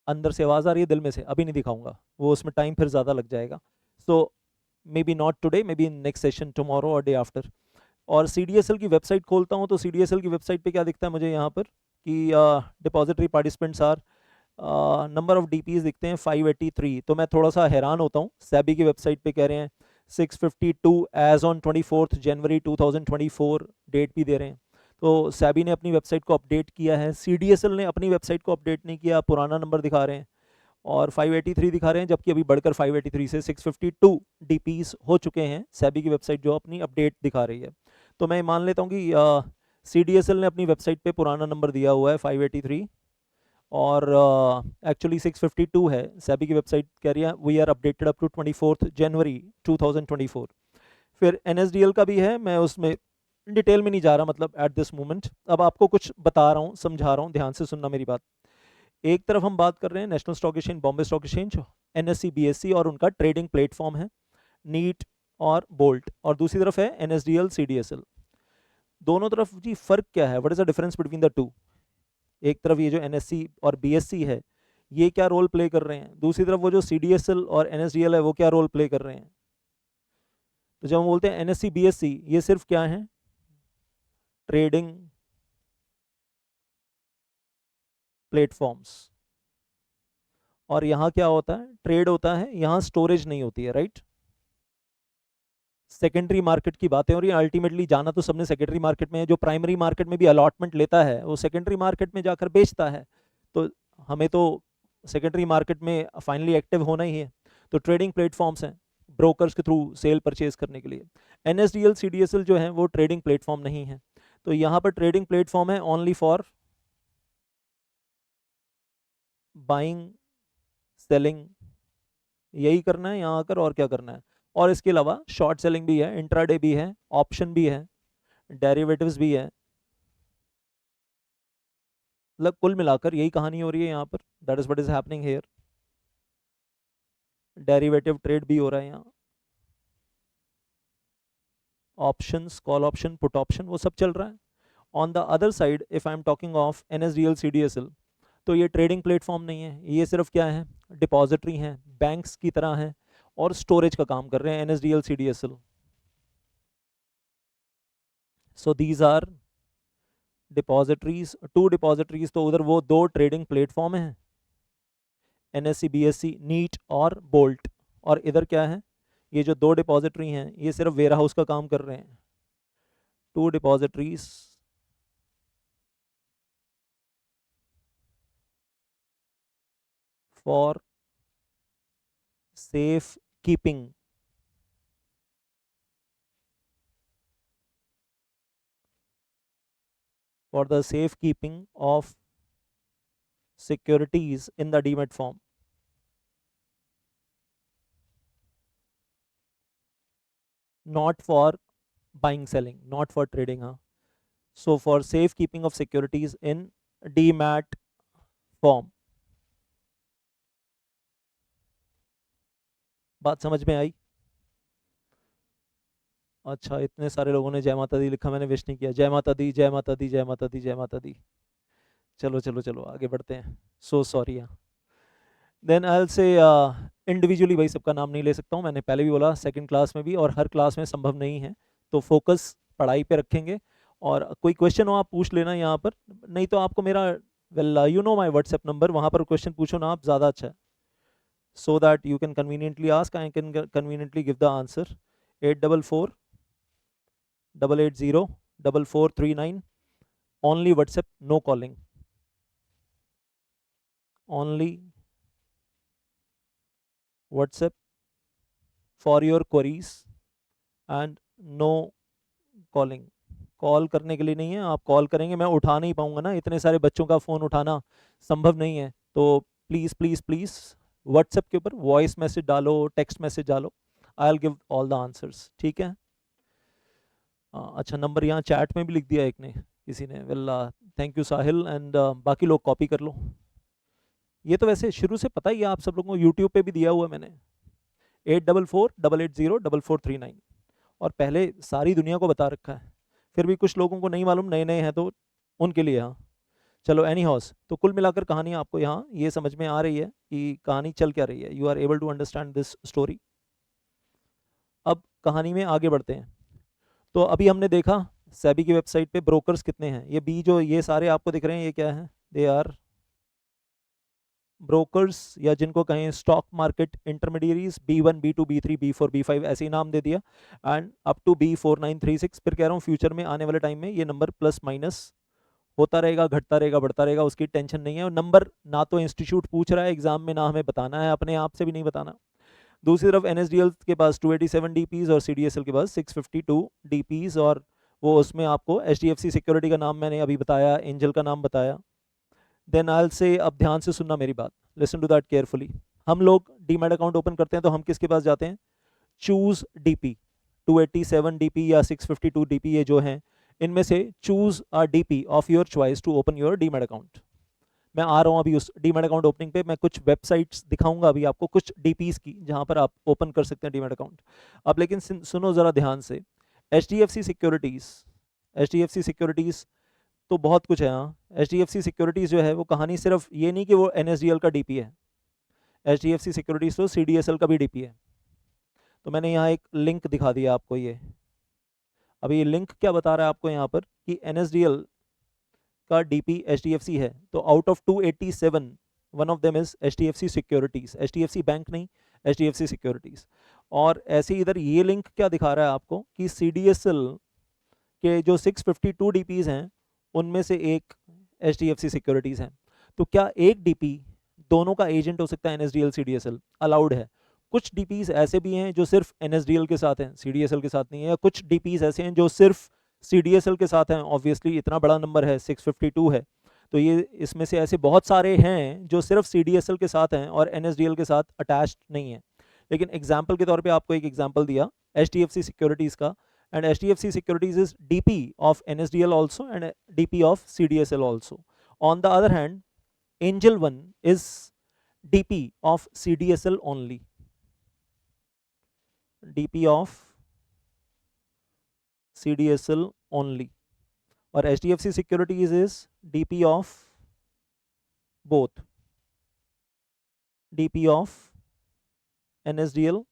अंदर से आवाज़ आ रही है, दिल में से अभी नहीं दिखाऊंगा, वो उसमें टाइम फिर ज़्यादा लग जाएगा। So maybe not today, maybe in next session tomorrow और डे आफ्टर। और CDSL की वेबसाइट खोलता हूँ तो CDSL की वेबसाइट पे क्या दिखता है मुझे यहाँ पर कि depository participants are, number of DPs दिखते हैं 583। तो मैं थोड़ा सा हैरान होता हूँ, SEBI की वेबसाइट पे कह रहे हैं 652 एज ऑन 24 जनवरी 2024, डेट भी दे रहे हैं। तो SEBI ने अपनी वेबसाइट को अपडेट किया है, CDSL ने अपनी वेबसाइट को अपडेट नहीं किया, पुराना नंबर दिखा रहे हैं और 583 दिखा रहे हैं, जबकि अभी बढ़कर 583 से 652 DPs हो चुके हैं, SEBI की वेबसाइट जो अपनी अपडेट दिखा रही है। तो मैं मान लेता हूँ कि CDSL ने अपनी वेबसाइट पे पुराना नंबर दिया हुआ है 583 और एक्चुअली 652 है। SEBI की वेबसाइट कह रही है we are updated up to 24 January 2024। फिर NSDL का भी है, मैं उसमें डिटेल में नहीं जा रहा मतलब एट दिस मोमेंट। अब आपको कुछ बता रहा हूँ, समझा रहा हूँ, ध्यान से सुनना मेरी बात। एक तरफ हम बात कर रहे हैं national stock exchange, Bombay stock exchange, NSE BSE और उनका ट्रेडिंग प्लेटफॉर्म है नीट और बोल्ट, और दूसरी तरफ है NSDL CDSL। दोनों तरफ जी फर्क क्या है, what is the difference between the two? एक तरफ ये जो NSE और BSE है ये क्या रोल प्ले कर रहे हैं, दूसरी तरफ वो जो CDSL और NSDL है वो क्या रोल प्ले कर रहे हैं। तो जब हम बोलते हैं NSE BSE ये सिर्फ क्या है, ट्रेडिंग प्लेटफॉर्म्स, और यहाँ क्या होता है, ट्रेड होता है, यहाँ स्टोरेज नहीं होती है, राइट। सेकेंडरी मार्केट की बातें हो रही है, अल्टीमेटली जाना तो सबने सेकेंडरी मार्केट में है, जो प्राइमरी मार्केट में भी अलॉटमेंट लेता है वो सेकेंडरी मार्केट में जाकर बेचता है। तो हमें तो सेकेंडरी मार्केट में फाइनली एक्टिव होना ही है। तो ट्रेडिंग प्लेटफॉर्म्स हैं ब्रोकर्स के थ्रू सेल परचेज करने के लिए। NSDL CDSL जो है वो ट्रेडिंग प्लेटफॉर्म नहीं है। तो यहाँ पर ट्रेडिंग प्लेटफॉर्म है ओनली फॉर बाइंग सेलिंग, यही करना है यहाँ आकर, और क्या करना है। और इसके अलावा शॉर्ट सेलिंग भी है, इंट्राडे भी है, ऑप्शन भी है, डेरिवेटिव्स भी है। मतलब कुल मिलाकर यही कहानी हो रही है यहाँ पर, that is what is happening here. Derivative trade भी हो रहा है यहाँ, options, call option, put option, वो सब चल रहा है। On the other side if I am talking of NSDL CDSL, तो ये ट्रेडिंग प्लेटफॉर्म नहीं है, ये सिर्फ क्या है, डिपॉजिटरी हैं, बैंक्स की तरह हैं और स्टोरेज का काम कर रहे हैं NSDL CDSL। So these are depositories, two depositories, तो उधर वो दो ट्रेडिंग प्लेटफॉर्म हैं NSE BSE नीट और बोल्ट, और इधर क्या है, ये जो दो डिपॉजिटरी हैं ये सिर्फ वेयर हाउस का काम कर रहे हैं। Two depositories for safekeeping, for the safekeeping of securities in the demat form. Not for buying selling, not for trading, हाँ। So for safekeeping of securities in demat form। बात समझ में आई? अच्छा, इतने सारे लोगों ने जय माता दी लिखा, मैंने विश नहीं किया। जय माता दी, जय माता दी, जय माता दी, जय माता दी। चलो चलो चलो आगे बढ़ते हैं, so sorry. Then I will say individually भाई सबका नाम नहीं ले सकता हूँ, मैंने पहले भी बोला, सेकंड क्लास में भी और हर क्लास में संभव नहीं है, तो फोकस पढ़ाई पे रखेंगे। और कोई क्वेश्चन हो आप पूछ लेना यहाँ पर, नहीं तो आपको मेरा well you know my WhatsApp number, वहाँ पर क्वेश्चन पूछो ना आप, ज़्यादा अच्छा है, so that you can conveniently ask, I can conveniently give the answer. 8448804439, only WhatsApp, no calling, only WhatsApp for your queries and no calling। Call करने के लिए नहीं है, आप कॉल करेंगे मैं उठा नहीं पाऊंगा ना, इतने सारे बच्चों का फ़ोन उठाना संभव नहीं है। तो प्लीज़ प्लीज़ प्लीज़ व्हाट्सएप के ऊपर वॉइस मैसेज डालो, टेक्स्ट मैसेज डालो, I will give all the answers, ठीक है। अच्छा, नंबर यहाँ चैट में भी लिख दिया एक ने, किसी ने, well thank you Sahil, and बाकी लोग कॉपी कर लो। ये तो वैसे शुरू से पता ही है आप सब लोगों को, यूट्यूब पे भी दिया हुआ मैंने, 8448804439। और पहले सारी दुनिया को बता रखा है, फिर भी कुछ लोगों को नहीं मालूम, नए नए हैं तो उनके लिए। हाँ चलो, एनी हाउस, तो कुल मिलाकर कहानी आपको यहाँ ये समझ में आ रही है कि कहानी चल क्या रही है। You are able to understand this story. अब कहानी में आगे बढ़ते हैं। तो अभी हमने देखा सेबी की वेबसाइट पे ब्रोकर्स कितने हैं। ये बी जो ये सारे आपको दिख रहे हैं, ये क्या है? दे आर ब्रोकर्स, या जिनको कहें stock market intermediaries, B1 B2 B3 B4 B5 ऐसे ही नाम दे दिया, एंड अप टू B4936। फिर कह रहा हूँ फ्यूचर में आने वाले टाइम में ये नंबर प्लस माइनस होता रहेगा, घटता रहेगा, बढ़ता रहेगा, उसकी टेंशन नहीं है। और नंबर ना तो इंस्टीट्यूट पूछ रहा है एग्जाम में, ना हमें बताना है, अपने आप से भी नहीं बताना। दूसरी तरफ NSDL के पास 287 DPs और CDSL के पास 652 DPs, और वो उसमें आपको HDFC सिक्योरिटी का नाम मैंने अभी बताया, एंजल का नाम बताया। देन आई विल से, अब ध्यान से सुनना मेरी बात, लिसन टू दैट केयरफुली। हम लोग डीमैट अकाउंट ओपन करते हैं तो हम किसके पास जाते हैं? Choose DP। 287 DP या 652 DP ये जो हैं, इनमें से choose a DP of your choice to open your demat account. मैं आ रहा हूँ अभी उस डीमैट अकाउंट ओपनिंग पे। मैं कुछ वेबसाइट्स दिखाऊंगा अभी आपको, कुछ DPs की, जहां पर आप ओपन कर सकते हैं डीमैट अकाउंट। अब लेकिन सुनो जरा ध्यान से। HDFC सिक्योरिटीज, HDFC सिक्योरिटीज तो बहुत कुछ है। हाँ, HDFC सिक्योरिटीज जो है वो कहानी सिर्फ ये नहीं कि वो NSDL का DP है। HDFC सिक्योरिटीज तो CDSL का भी DP है। तो मैंने यहाँ एक लिंक दिखा दिया आपको। ये अभी ये लिंक क्या बता रहा है आपको यहाँ पर कि NSDL का DP HDFC है, तो out of 287 one of them is HDFC securities. HDFC bank नहीं, HDFC सिक्योरिटीज। और ऐसे इधर ये लिंक क्या दिखा रहा है आपको कि CDSL के जो 652 DPs हैं उनमें से एक HDFC सिक्योरिटीज हैं। तो क्या एक DP दोनों का एजेंट हो सकता है? NSDL CDSL अलाउड है। कुछ DPs ऐसे भी हैं जो सिर्फ NSDL के साथ हैं, CDSL के साथ नहीं है। या कुछ DPs ऐसे हैं जो सिर्फ CDSL के साथ हैं। ऑब्वियसली इतना बड़ा नंबर है, 652 है, तो ये इसमें से ऐसे बहुत सारे हैं जो सिर्फ CDSL के साथ हैं और NSDL के साथ अटैच्ड नहीं है। लेकिन एग्जाम्पल के तौर पे आपको एक एग्जाम्पल दिया HDFC सिक्योरिटीज का, and HDFC Securities is DP of NSDL also and DP of CDSL also. On the other hand, Angel One is DP of CDSL only. DP of CDSL only. और HDFC Securities is DP of both. DP of NSDL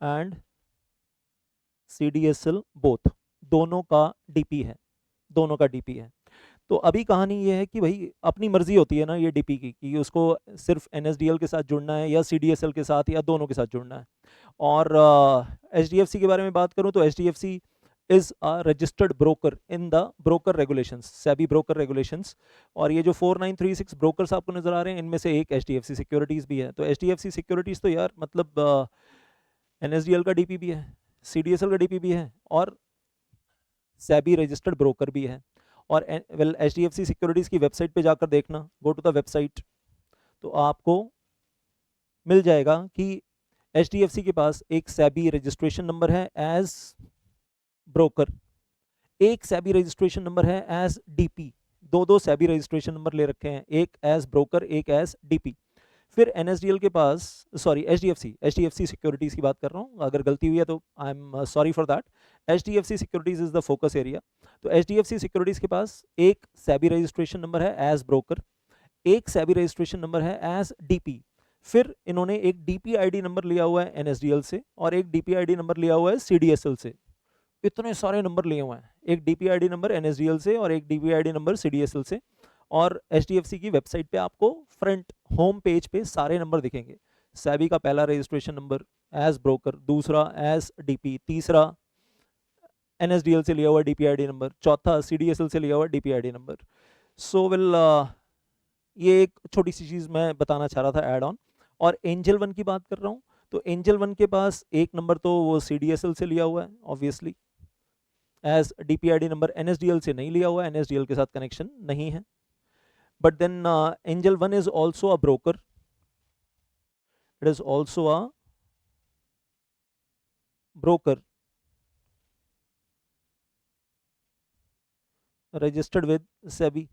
and CDSL both. दोनों का DP है, दोनों का DP है। तो अभी कहानी ये है कि भाई अपनी मर्जी होती है ना ये DP की, कि उसको सिर्फ NSDL के साथ जुड़ना है या CDSL के साथ या दोनों के साथ जुड़ना है। और HDFC के बारे में बात करूं तो HDFC is a registered broker in the broker regulations, SEBI broker regulations. और ये जो 4936 ब्रोकर्स आपको नजर आ रहे हैं, इनमें से एक HDFC सिक्योरिटीज भी है। तो HDFC सिक्योरिटीज तो यार मतलब NSDL का DP भी है, CDSL का DP भी है, और सेबी रजिस्टर्ड ब्रोकर भी है। और वेल HDFC सिक्योरिटीज की वेबसाइट पे जाकर देखना, गो टू द वेबसाइट, तो आपको मिल जाएगा कि HDFC के पास एक सेबी रजिस्ट्रेशन नंबर है एज ब्रोकर, एक सेबी रजिस्ट्रेशन नंबर है एज DP। दो दो सेबी रजिस्ट्रेशन नंबर ले रखे हैं, एक एज ब्रोकर, एक एज DP। फिर NSDL के पास, सॉरी HDFC सिक्योरिटीज की बात कर रहा हूँ, अगर गलती हुई है तो I am sorry for that. HDFC securities is the focus area. तो HDFC सिक्योरिटीज के पास एक सेबी रजिस्ट्रेशन नंबर है एज ब्रोकर, एक सेबी रजिस्ट्रेशन नंबर है एज DP। फिर इन्होंने एक DP ID नंबर लिया हुआ है NSDL से और एक DP ID नंबर लिया हुआ है CDSL से। इतने सारे नंबर लिए हुए हैं, एक DP ID नंबर NSDL से और एक DP ID नंबर CDSL से। और HDFC की वेबसाइट पे आपको फ्रंट होम पेज पे सारे नंबर दिखेंगे। सेबी का पहला रजिस्ट्रेशन नंबर एज ब्रोकर, दूसरा एज DP, तीसरा NSDL से लिया हुआ DP ID नंबर, चौथा CDSL से लिया हुआ DP ID number. So well ये एक छोटी सी चीज मैं बताना चाह रहा था ऐड ऑन। और एंजल वन की बात कर रहा हूँ, तो एंजल वन के पास एक नंबर तो वो CDSL से लिया हुआ है obviously, as DP ID number NSDL से नहीं लिया हुआ है, NSDL के साथ कनेक्शन नहीं है। But then Angel One is also a broker. It is also a broker registered with SEBI.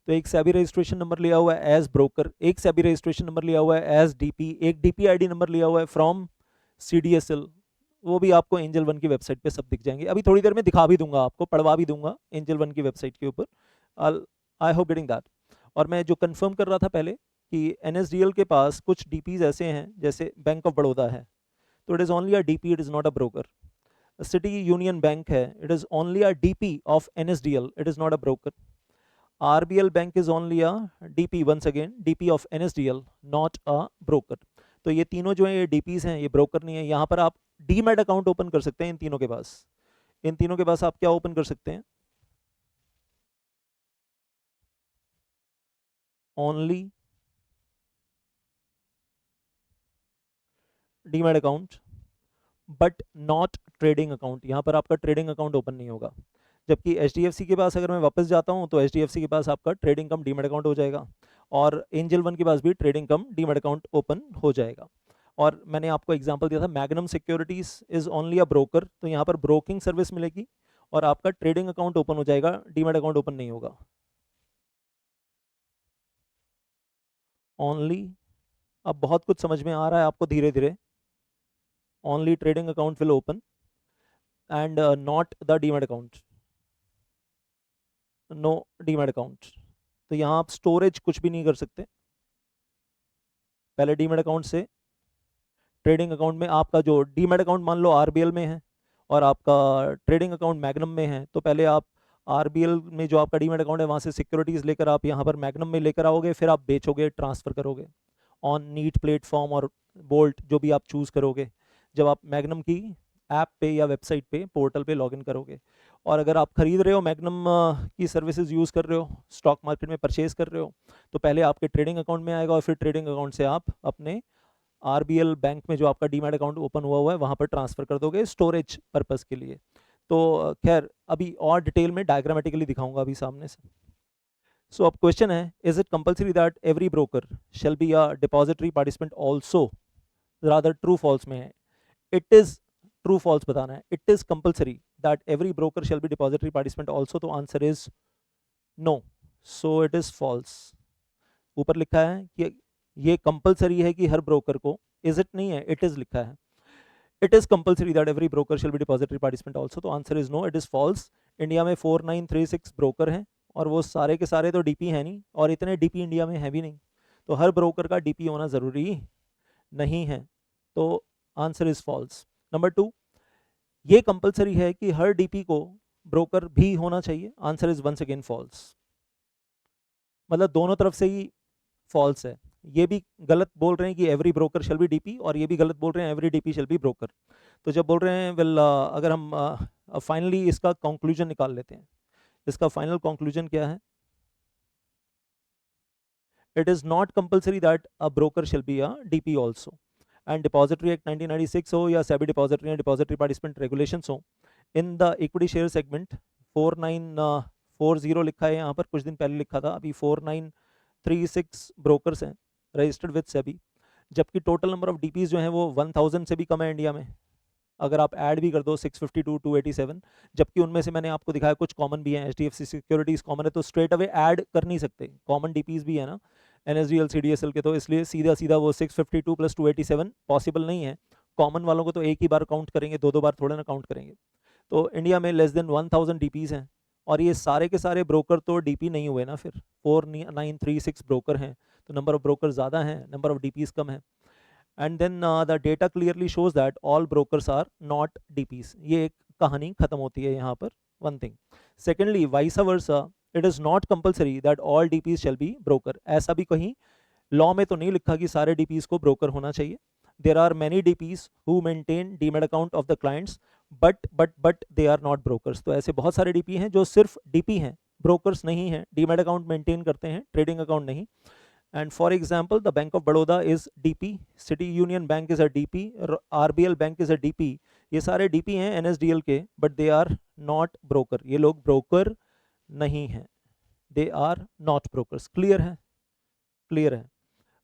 तो एक सेबी रजिस्ट्रेशन नंबर लिया हुआ है एज ब्रोकर, एक सेबी रजिस्ट्रेशन नंबर लिया हुआ है एज डीपी, एक डीपी आईडी नंबर लिया हुआ है फ्रॉम सीडीएसएल। वो भी आपको एंजल वन की वेबसाइट पे सब दिख जाएंगे। अभी थोड़ी देर में दिखा भी दूंगा, आपको पढ़वा भी दूंगा एंजल वन की वेबसाइट के ऊपर। आई होप गेटिंग दैट। और मैं जो कंफर्म कर रहा था पहले कि एनएसडीएल के पास कुछ डीपीज ऐसे हैं, जैसे बैंक ऑफ बड़ौदा है तो it is only a DP, it is not a broker. City union bank है, it is only a DP of NSDL, it is not a broker. RBL bank is only a DP, once again DP of NSDL, not a broker. तो ये तीनों जो है ये DPs हैं, ये broker नहीं है। यहाँ पर आप डीमैट अकाउंट ओपन कर सकते हैं इन तीनों के पास। इन तीनों के पास आप क्या ओपन कर सकते हैं? Only demat account but not trading account. यहाँ पर आपका ट्रेडिंग अकाउंट ओपन नहीं होगा। जबकि एचडीएफसी के पास अगर मैं वापस जाता हूँ तो एचडीएफसी के पास आपका ट्रेडिंग कम डीमैट अकाउंट हो जाएगा, और एंजल वन के पास भी trading cum demat account open हो जाएगा। और मैंने आपको एग्जांपल दिया था magnum securities is only a broker, तो यहाँ पर ब्रोकिंग सर्विस मिलेगी और आपका ट्रेडिंग अकाउंट ओपन हो जाएगा, डीमैट अकाउंट ओपन नहीं होगा। ओनली, अब बहुत कुछ समझ में आ रहा है आपको धीरे धीरे। Only trading account will open and not the demat account, no demat account. तो यहाँ आप स्टोरेज कुछ भी नहीं कर सकते। पहले डीमैट अकाउंट से ट्रेडिंग अकाउंट में, आपका जो डीमैट अकाउंट मान लो आरबीएल में है और आपका ट्रेडिंग अकाउंट मैग्नम में है, तो पहले आप आरबीएल में जो आपका डीमैट अकाउंट है वहाँ से सिक्योरिटीज़ लेकर आप यहाँ पर मैग्नम में लेकर आओगे, फिर आप बेचोगे, ट्रांसफ़र करोगे ऑन नीट प्लेटफॉर्म और बोल्ट, जो भी आप चूज़ करोगे जब आप मैग्नम की ऐप पे या वेबसाइट पे पोर्टल पे लॉगिन करोगे। और अगर आप खरीद रहे हो मैग्नम की सर्विसेज यूज़ कर रहे हो, स्टॉक मार्केट में परचेज कर रहे हो, तो पहले आपके ट्रेडिंग अकाउंट में आएगा और फिर ट्रेडिंग अकाउंट से आप अपने आरबीएल बैंक में जो आपका डीमैट अकाउंट ओपन हुआ है वहाँ पर ट्रांसफ़र कर दोगे स्टोरेज पर्पस के लिए। तो खैर अभी और डिटेल में डायग्रामेटिकली दिखाऊंगा अभी सामने से। सो अब क्वेश्चन है, is it compulsory that every broker shall be a depository participant also? Rather true false में है। इट इज ट्रू फॉल्स बताना है। It is compulsory that every broker shall be depository participant also, तो answer is no, so it is false. ऊपर लिखा है कि ये कंपलसरी है कि हर ब्रोकर को, इज इट नहीं है, इट इज लिखा है। It is compulsory that every broker shall be depository participant also, तो answer is no, it is false. India में 4936 ब्रोकर हैं और वो सारे के सारे तो डीपी है नहीं, और इतने डीपी इंडिया में है भी नहीं, तो हर ब्रोकर का डीपी होना जरूरी नहीं है, तो आंसर इज फॉल्स। नंबर 2, ये कंपलसरी है कि हर डीपी को ब्रोकर भी होना चाहिए, answer is once again false. मतलब दोनों तरफ से ही फॉल्स है। ये भी गलत बोल रहे हैं कि every broker shall B DP, और ये भी गलत बोल रहे हैं every DP shell be broker. तो जब बोल रहे हैं वेल, अगर हम फाइनली इसका कंक्लूजन निकाल लेते हैं, इसका फाइनल कंक्लूजन क्या है? It is not compulsory that a broker shall be a DP also. And depository act 1996 हो या सेबी डिपॉजिटरी या डिपॉजिटरी पार्टिसिपेंट रेगुलेशंस हो, in the equity share segment 4940 लिखा है यहाँ पर, कुछ दिन पहले लिखा था, अभी 4936 ब्रोकर्स हैं रजिस्टर्ड विद सेबी, जबकि टोटल नंबर ऑफ डीपीज जो हैं वो 1000 से भी कम है इंडिया में। अगर आप ऐड भी कर दो 652 287, जबकि उनमें से मैंने आपको दिखाया कुछ कॉमन भी हैं, एचडीएफसी सिक्योरिटीज कॉमन है तो स्ट्रेट अवे ऐड कर नहीं सकते, कॉमन डीपीज भी है ना एनएसडीएल सीडीएसएल के, तो इसलिए सीधा सीधा वो 652 + 287 पॉसिबल नहीं है। कॉमन वालों को तो एक ही बार काउंट करेंगे, दो दो बार थोड़ा ना काउंट करेंगे। तो इंडिया में लेस देन 1000 डीपीज हैं, और ये सारे के सारे ब्रोकर तो डीपी नहीं हुए ना, फिर 4936 ब्रोकर हैं, तो नंबर ऑफ ब्रोकर ज़्यादा हैं, नंबर ऑफ डीपीज कम है। And then the data clearly shows that all brokers are not DPs. ये एक कहानी खत्म होती है यहाँ पर, one thing. Secondly, vice versa, it is not compulsory that all DPs shall be broker. ऐसा भी कहीं लॉ में तो नहीं लिखा कि सारे डीपीज को ब्रोकर होना चाहिए। There are many DPs who maintain demat account of the clients but they are not brokers. तो ऐसे बहुत सारे डीपी हैं जो सिर्फ डीपी हैं, ब्रोकर्स नहीं हैं, डीमैट अकाउंट मेंटेन करते हैं, ट्रेडिंग अकाउंट नहीं। And for example, the Bank of Baroda is DP, City Union Bank is a DP, RBL Bank is a DP। ये सारे DP हैं NSDL के, but they are not broker। ये लोग broker नहीं हैं, they are not brokers। Clear है? Clear है।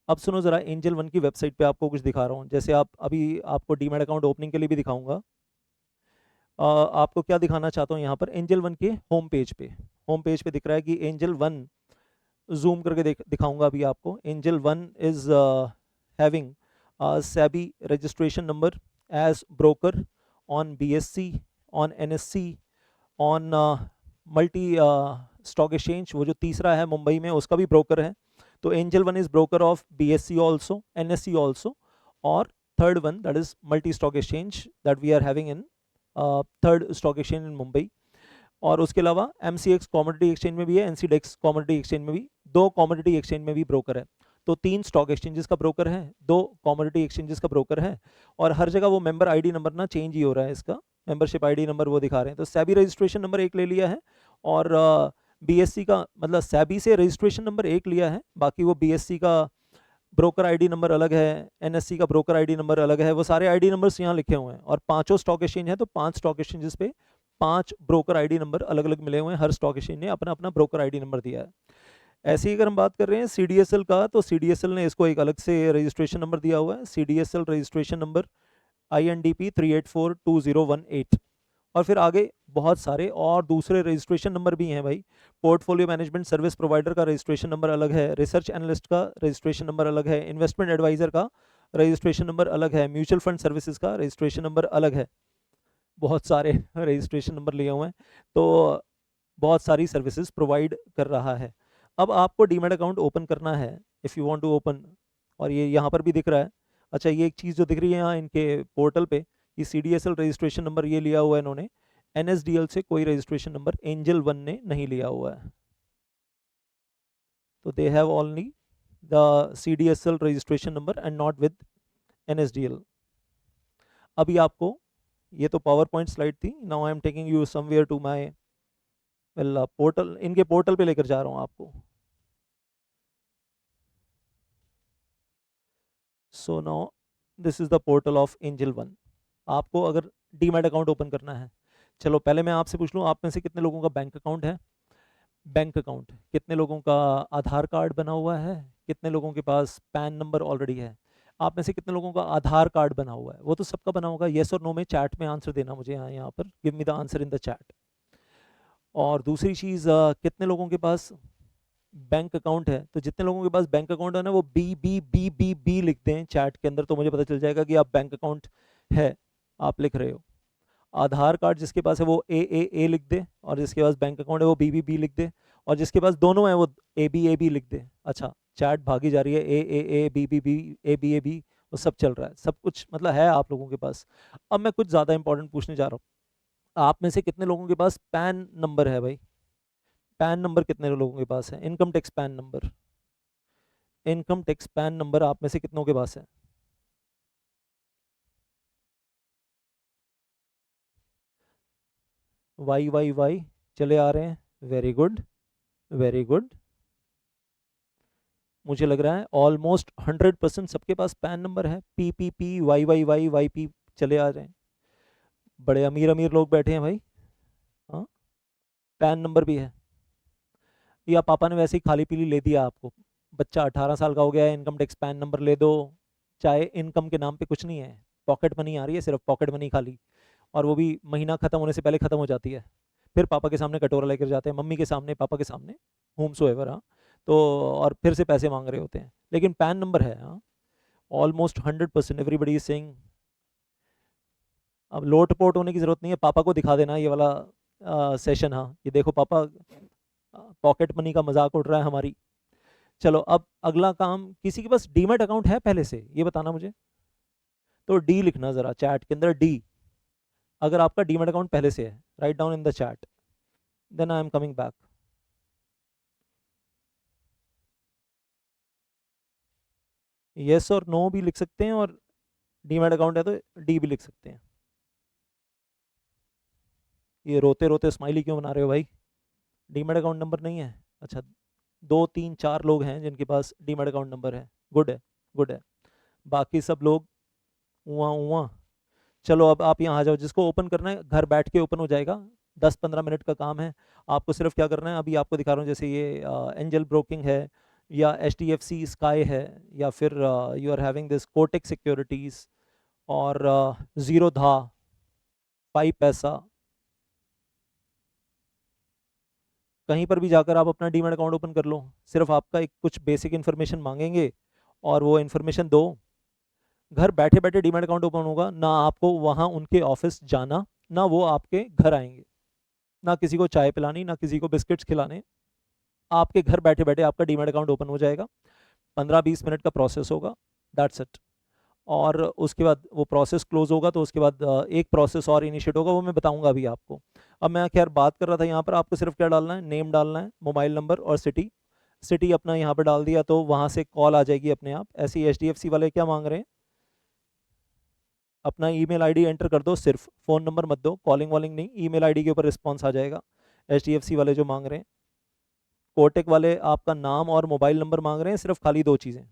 अब सुनो जरा, एंजल वन की वेबसाइट पे आपको कुछ दिखा रहा हूँ, जैसे आप अभी आपको डीमैट अकाउंट ओपनिंग के लिए भी दिखाऊंगा। आपको क्या दिखाना चाहता हूँ यहाँ पर, एंजल वन के होम पेज पे, होम पेज पे दिख रहा है कि एंजल वन जूम करके दिखाऊंगा अभी आपको। Angel One is having SEBI registration number as broker on BSC, on NSC, on multi stock exchange। वो जो तीसरा है मुंबई में उसका भी ब्रोकर है। तो Angel One is broker of BSC also, NSC also, और third one that is multi stock exchange that we are having in third stock exchange in Mumbai. और उसके अलावा MCX कॉमोडिटी एक्सचेंज में भी है, NCDEX कॉमोडिटी एक्सचेंज में भी, 2 commodity exchange में भी ब्रोकर है। तो 3 स्टॉक एक्सचेंजेस का ब्रोकर है, 2 कॉमोडिटी एक्सचेंजेस का ब्रोकर है, और हर जगह वो मेंबर आईडी नंबर ना चेंज ही हो रहा है, इसका मेंबरशिप आईडी नंबर वो दिखा रहे हैं। तो SEBI रजिस्ट्रेशन नंबर 1 ले लिया है, और BSC का मतलब SEBI से रजिस्ट्रेशन नंबर 1 लिया है, बाकी वो BSC का ब्रोकर आईडी नंबर अलग है, NSC का ब्रोकर आईडी नंबर अलग है, वो सारे आईडी नंबर्स यहाँ लिखे हुए हैं। और 5 स्टॉक एक्सचेंज है, तो 5 स्टॉक एक्सचेंजेस पे 5 ब्रोकर आईडी नंबर अलग अलग मिले हुए हैं। हर स्टॉक एक्सचेंज ने अपना अपना ब्रोकर आईडी नंबर दिया है। ऐसे ही अगर हम बात कर रहे हैं CDSL का, तो CDSL ने इसको एक अलग से रजिस्ट्रेशन नंबर दिया हुआ है, CDSL रजिस्ट्रेशन नंबर INDP 3842018। और फिर आगे बहुत सारे और दूसरे रजिस्ट्रेशन नंबर भी हैं भाई। पोर्टफोलियो मैनेजमेंट सर्विस प्रोवाइडर का रजिस्ट्रेशन नंबर अलग है, रिसर्च एनालिस्ट का रजिस्ट्रेशन नंबर अलग है, इन्वेस्टमेंट एडवाइजर का रजिस्ट्रेशन नंबर अलग है, म्यूचुअल फंड सर्विसेज का रजिस्ट्रेशन नंबर अलग है। बहुत सारे रजिस्ट्रेशन नंबर लिए हुए हैं, तो बहुत सारी सर्विसेज प्रोवाइड कर रहा है। अब आपको डीमैट अकाउंट ओपन करना है, if you want to open, और ये यहाँ पर भी दिख रहा है। अच्छा, ये एक चीज़ जो दिख रही है यहाँ इनके पोर्टल पे, ये CDSL रजिस्ट्रेशन नंबर ये लिया हुआ है इन्होंने, NSDL से कोई रजिस्ट्रेशन नंबर एंजल वन ने नहीं लिया हुआ है। तो they have only the CDSL registration number and not with NSDL। अभी आपको, ये तो पावर पॉइंट स्लाइड थी, now I am taking you somewhere to my portal, इनके पोर्टल पे लेकर जा रहा हूँ आपको। So now this is the portal of Angel One. आपको अगर डीमैट अकाउंट ओपन करना है, चलो पहले मैं आपसे पूछ लूँ, आप में से कितने लोगों का बैंक अकाउंट है? बैंक अकाउंट कितने लोगों का आधार कार्ड बना हुआ है? कितने लोगों के पास पैन नंबर ऑलरेडी है? आप में से कितने लोगों का आधार कार्ड बना हुआ है? वो तो सबका बना होगा। येस और नो में चैट में आंसर देना मुझे, यहाँ पर give me the answer in the chat. और दूसरी चीज़, कितने लोगों के पास बैंक अकाउंट है? तो जितने लोगों के पास बैंक अकाउंट है ना, वो बी लिख दें चैट के अंदर, तो मुझे पता चल जाएगा कि आप बैंक अकाउंट है आप लिख रहे हो। आधार कार्ड जिसके पास है वो ए लिख दे, और जिसके पास बैंक अकाउंट है वो बी लिख दे, और जिसके पास दोनों है वो ए बी लिख दे। अच्छा, चैट भागी जा रही है, ए बी ए बी, वो सब चल रहा है, सब कुछ मतलब है आप लोगों के पास। अब मैं कुछ ज़्यादा इंपॉर्टेंट पूछने जा रहा हूँ, आप में से कितने लोगों के पास पैन नंबर है भाई? पैन नंबर कितने लोगों के पास है? Income tax pan number, income tax pan number आप में से कितनों के पास है? वाई चले आ रहे हैं, वेरी गुड वेरी गुड। मुझे लग रहा है ऑलमोस्ट 100% सबके पास पैन नंबर है। पी वाई पी चले आ रहे हैं। बड़े अमीर अमीर लोग बैठे हैं भाई। हाँ, पैन नंबर भी है, या पापा ने वैसे ही खाली पीली ले दिया आपको? बच्चा 18 साल का हो गया है, इनकम टैक्स पैन नंबर ले दो। चाहे इनकम के नाम पे कुछ नहीं है, पॉकेट मनी आ रही है, सिर्फ पॉकेट मनी खाली, और वो भी महीना खत्म होने से पहले खत्म हो जाती है। फिर पापा के सामने कटोरा लेकर जाते हैं, मम्मी के सामने, पापा के सामने, होम सो एवर। हाँ, तो और फिर से पैसे मांग रहे होते हैं, लेकिन पैन नंबर है। हाँ, ऑलमोस्ट 100% एवरीबडी इज सेइंग। अब लोट पोट होने की जरूरत नहीं है, पापा को दिखा देना ये वाला सेशन। हाँ, ये देखो पापा, पॉकेट मनी का मजाक उड़ रहा है हमारी। चलो, अब अगला काम, किसी के पास डीमैट अकाउंट है पहले से, ये बताना मुझे। तो डी लिखना जरा चैट के अंदर, डी। अगर आपका डीमैट अकाउंट पहले से है, write down in the chat, then I am coming back. Yes और नो भी लिख सकते हैं, और डीमैट अकाउंट है तो डी भी लिख सकते हैं। ये रोते रोते स्माइली क्यों बना रहे हो भाई? डीमैट अकाउंट नंबर नहीं है? अच्छा, 2 3 4 लोग हैं जिनके पास डीमैट अकाउंट नंबर है, गुड है गुड है। बाकी सब लोग उआ उआ। चलो, अब आप यहाँ आ जाओ, जिसको ओपन करना है घर बैठ के ओपन हो जाएगा, 10 15 मिनट का काम है। आपको सिर्फ क्या करना है, अभी आपको दिखा रहा हूँ, जैसे ये एंजल ब्रोकिंग है, या HDFC स्काई है, या फिर you are having this Kotak securities, और ज़ीरो धा, 5 पैसा, कहीं पर भी जाकर आप अपना डीमैट अकाउंट ओपन कर लो, सिर्फ आपका एक कुछ बेसिक इन्फॉर्मेशन मांगेंगे और वो इन्फॉर्मेशन दो, घर बैठे बैठे डीमैट अकाउंट ओपन होगा। ना आपको वहाँ उनके ऑफिस जाना, ना वो आपके घर आएंगे, ना किसी को चाय पिलानी, ना किसी को बिस्किट्स खिलाने, आपके घर बैठे बैठे आपका डीमैट अकाउंट ओपन हो जाएगा। 15-20 मिनट का प्रोसेस होगा, दैट्स इट। और उसके बाद वो प्रोसेस क्लोज होगा तो उसके बाद एक प्रोसेस और इनिशिएट होगा, वो मैं बताऊंगा अभी आपको। अब मैं खैर बात कर रहा था यहाँ पर, आपको सिर्फ क्या डालना है, नेम डालना है, मोबाइल नंबर और सिटी। सिटी अपना यहाँ पर डाल दिया तो वहाँ से कॉल आ जाएगी अपने आप। ऐसे ही HDFC वाले क्या मांग रहे हैं, अपना ईमेल आईडी एंटर कर दो, सिर्फ फ़ोन नंबर मत दो, कॉलिंग वॉलिंग नहीं, ईमेल आईडी के ऊपर रिस्पॉन्स आ जाएगा। HDFC वाले जो मांग रहे हैं। कोटेक वाले आपका नाम और मोबाइल नंबर मांग रहे हैं, सिर्फ खाली 2 चीज़ें,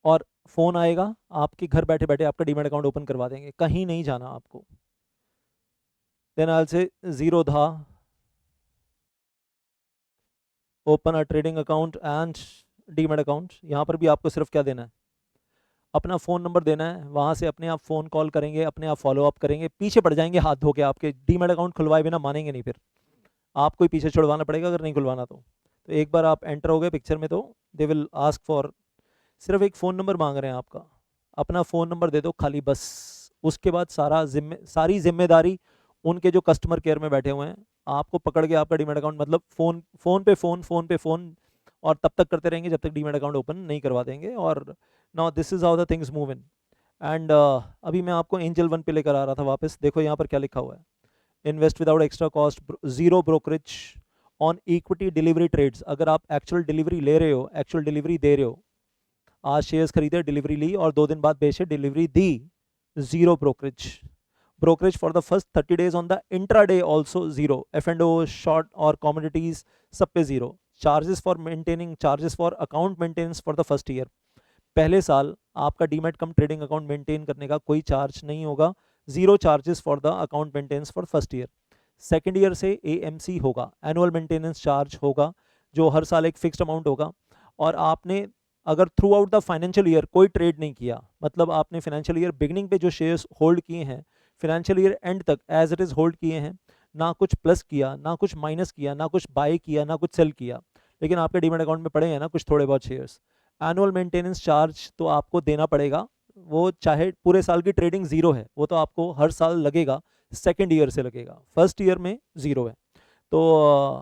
और फ़ोन आएगा, आपके घर बैठे बैठे आपका डीमैट अकाउंट ओपन करवा देंगे, कहीं नहीं जाना आपको। देन आई से Zerodha open a trading account and demat account. यहाँ पर भी आपको सिर्फ क्या देना है, अपना फ़ोन नंबर देना है, वहाँ से अपने आप फ़ोन कॉल करेंगे, अपने आप फॉलो अप करेंगे, पीछे पड़ जाएंगे हाथ धो के, आपके डीमैट अकाउंट खुलवाए बिना मानेंगे नहीं, फिर आपको ही पीछे छुड़वाना पड़ेगा अगर नहीं खुलवाना तो एक बार आप एंटर हो गए पिक्चर में तो दे विल आस्क फॉर, सिर्फ एक फ़ोन नंबर मांग रहे हैं आपका, अपना फ़ोन नंबर दे दो खाली बस। उसके बाद सारी जिम्मेदारी उनके जो कस्टमर केयर में बैठे हुए हैं, आपको पकड़ के आपका डीमैट अकाउंट, मतलब फ़ोन पे फ़ोन और तब तक करते रहेंगे जब तक डीमैट अकाउंट ओपन नहीं करवा देंगे। और now this is how the things move in. And अभी मैं आपको एंजल वन पे लेकर आ रहा था वापस, देखो यहाँ पर क्या लिखा हुआ है, invest without extra cost, zero brokerage on equity delivery trades. अगर आप एक्चुअल डिलीवरी ले रहे हो, एक्चुअल डिलीवरी दे रहे हो, आज शेयर्स खरीदे, डिलीवरी ली और 2 दिन बाद बेचे, delivery the, zero brokerage. Brokerage for the first 30 days on the intraday also zero. F&O, short और कॉमोडिटीज सब पे zero. Charges for maintaining, charges for account maintenance for the first year, पहले साल आपका demat cum trading account maintain करने का कोई charge नहीं होगा, zero charges for the account maintenance for first year. Second year से AMC होगा, एनुअल मेंटेनेंस चार्ज होगा, जो हर साल एक फिक्स्ड अमाउंट होगा। और आपने अगर through out the financial year कोई ट्रेड नहीं किया, मतलब आपने फाइनेंशियल ईयर बिगनिंग पे जो शेयर्स होल्ड किए हैं, फाइनेंशियल ईयर एंड तक एज इट इज़ होल्ड किए हैं, ना कुछ प्लस किया, ना कुछ माइनस किया, ना कुछ बाय किया, ना कुछ सेल किया, लेकिन आपके डीमैट अकाउंट में पड़े हैं ना कुछ थोड़े बहुत शेयर्स, एनुअल मेंटेनेंस चार्ज तो आपको देना पड़ेगा। वो चाहे पूरे साल की ट्रेडिंग जीरो है, वो तो आपको हर साल लगेगा, सेकेंड ईयर से लगेगा, फर्स्ट ईयर में जीरो है। तो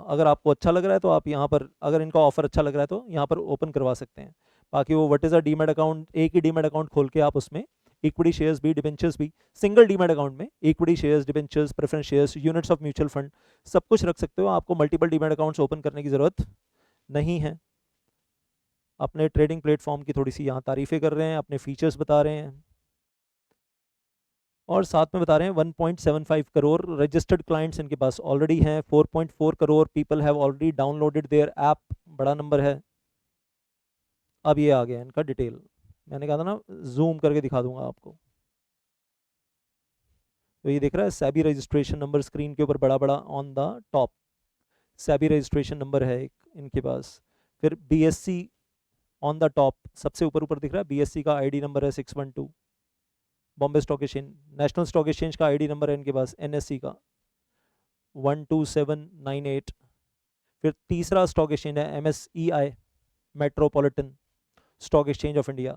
अगर आपको अच्छा लग रहा है तो आप यहाँ पर, अगर इनका ऑफर अच्छा लग रहा है तो यहाँ पर ओपन करवा सकते हैं। बाकी वो what is a demat account, एक ही डीमैट अकाउंट खोल के आप उसमें इक्विटी शेयर्स भी, डिबेंचर्स भी, सिंगल डीमैट अकाउंट में equity shares, debentures, preference shares, units of mutual fund, सब कुछ रख सकते हो। आपको मल्टीपल डीमैट अकाउंट्स ओपन करने की ज़रूरत नहीं है। अपने ट्रेडिंग प्लेटफॉर्म की थोड़ी सी यहाँ तारीफ़ें कर रहे हैं, अपने फीचर्स बता रहे हैं और साथ में बता रहे हैं 1.75 करोड़ रजिस्टर्ड क्लाइंट्स इनके पास ऑलरेडी हैं, 4.4 crore people have already downloaded their app, बड़ा नंबर है। अब ये आ गया इनका डिटेल, मैंने कहा था ना जूम करके दिखा दूंगा आपको। तो ये दिख रहा है सेबी रजिस्ट्रेशन नंबर स्क्रीन के ऊपर बड़ा बड़ा on the top, SEBI registration number है एक इनके पास। फिर BSC ऑन द टॉप सबसे ऊपर ऊपर दिख रहा है, BSC का ID नंबर है 612, Bombay stock exchange, national stock exchange का ID नंबर है इनके पास, NSE का 12798। फिर तीसरा स्टॉक एक्सचेंज है MSEI, metropolitan stock exchange of India.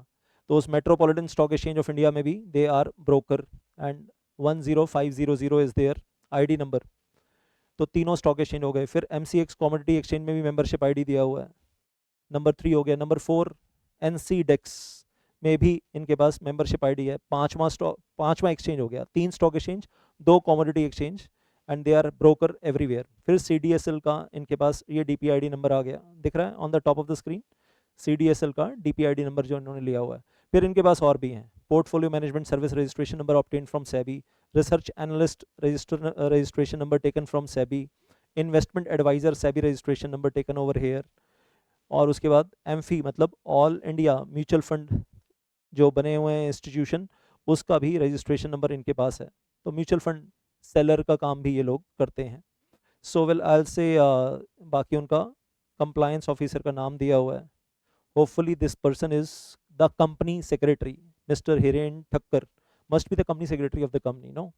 तो उस metropolitan stock exchange of India में भी they are broker and 10500 is their ID number. तो तीनों स्टॉक एक्सचेंज हो गए। फिर MCX कॉमोडिटी एक्सचेंज में भी मेंबरशिप ID दिया हुआ है, नंबर 3 हो गया। नंबर 4 NCDEX में भी इनके पास मेंबरशिप ID है। पांचवा एक्सचेंज हो गया, 3 stock exchange, 2 commodity exchange and they are broker everywhere. फिर CDSL का इनके पास ये DPID नंबर आ गया, दिख रहा है on the top of the screen, CDSL का DPID नंबर जो इन्होंने लिया हुआ है। फिर इनके पास और भी हैं, portfolio management service registration number obtain from SEBI, research analyst registration number taken from SEBI, investment adviser SEBI registration number taken over here. और उसके बाद एमफी मतलब ऑल इंडिया म्यूचुअल फंड जो बने हुए हैं इंस्टीट्यूशन, उसका भी रजिस्ट्रेशन नंबर इनके पास है। तो म्यूचुअल फंड सेलर का काम भी ये लोग करते हैं। सो वेल आई से बाकी उनका कंप्लायंस ऑफिसर का नाम दिया हुआ है, hopefully this person is the company secretary, mister Hiren Thakkar must be the company secretary of the company, no,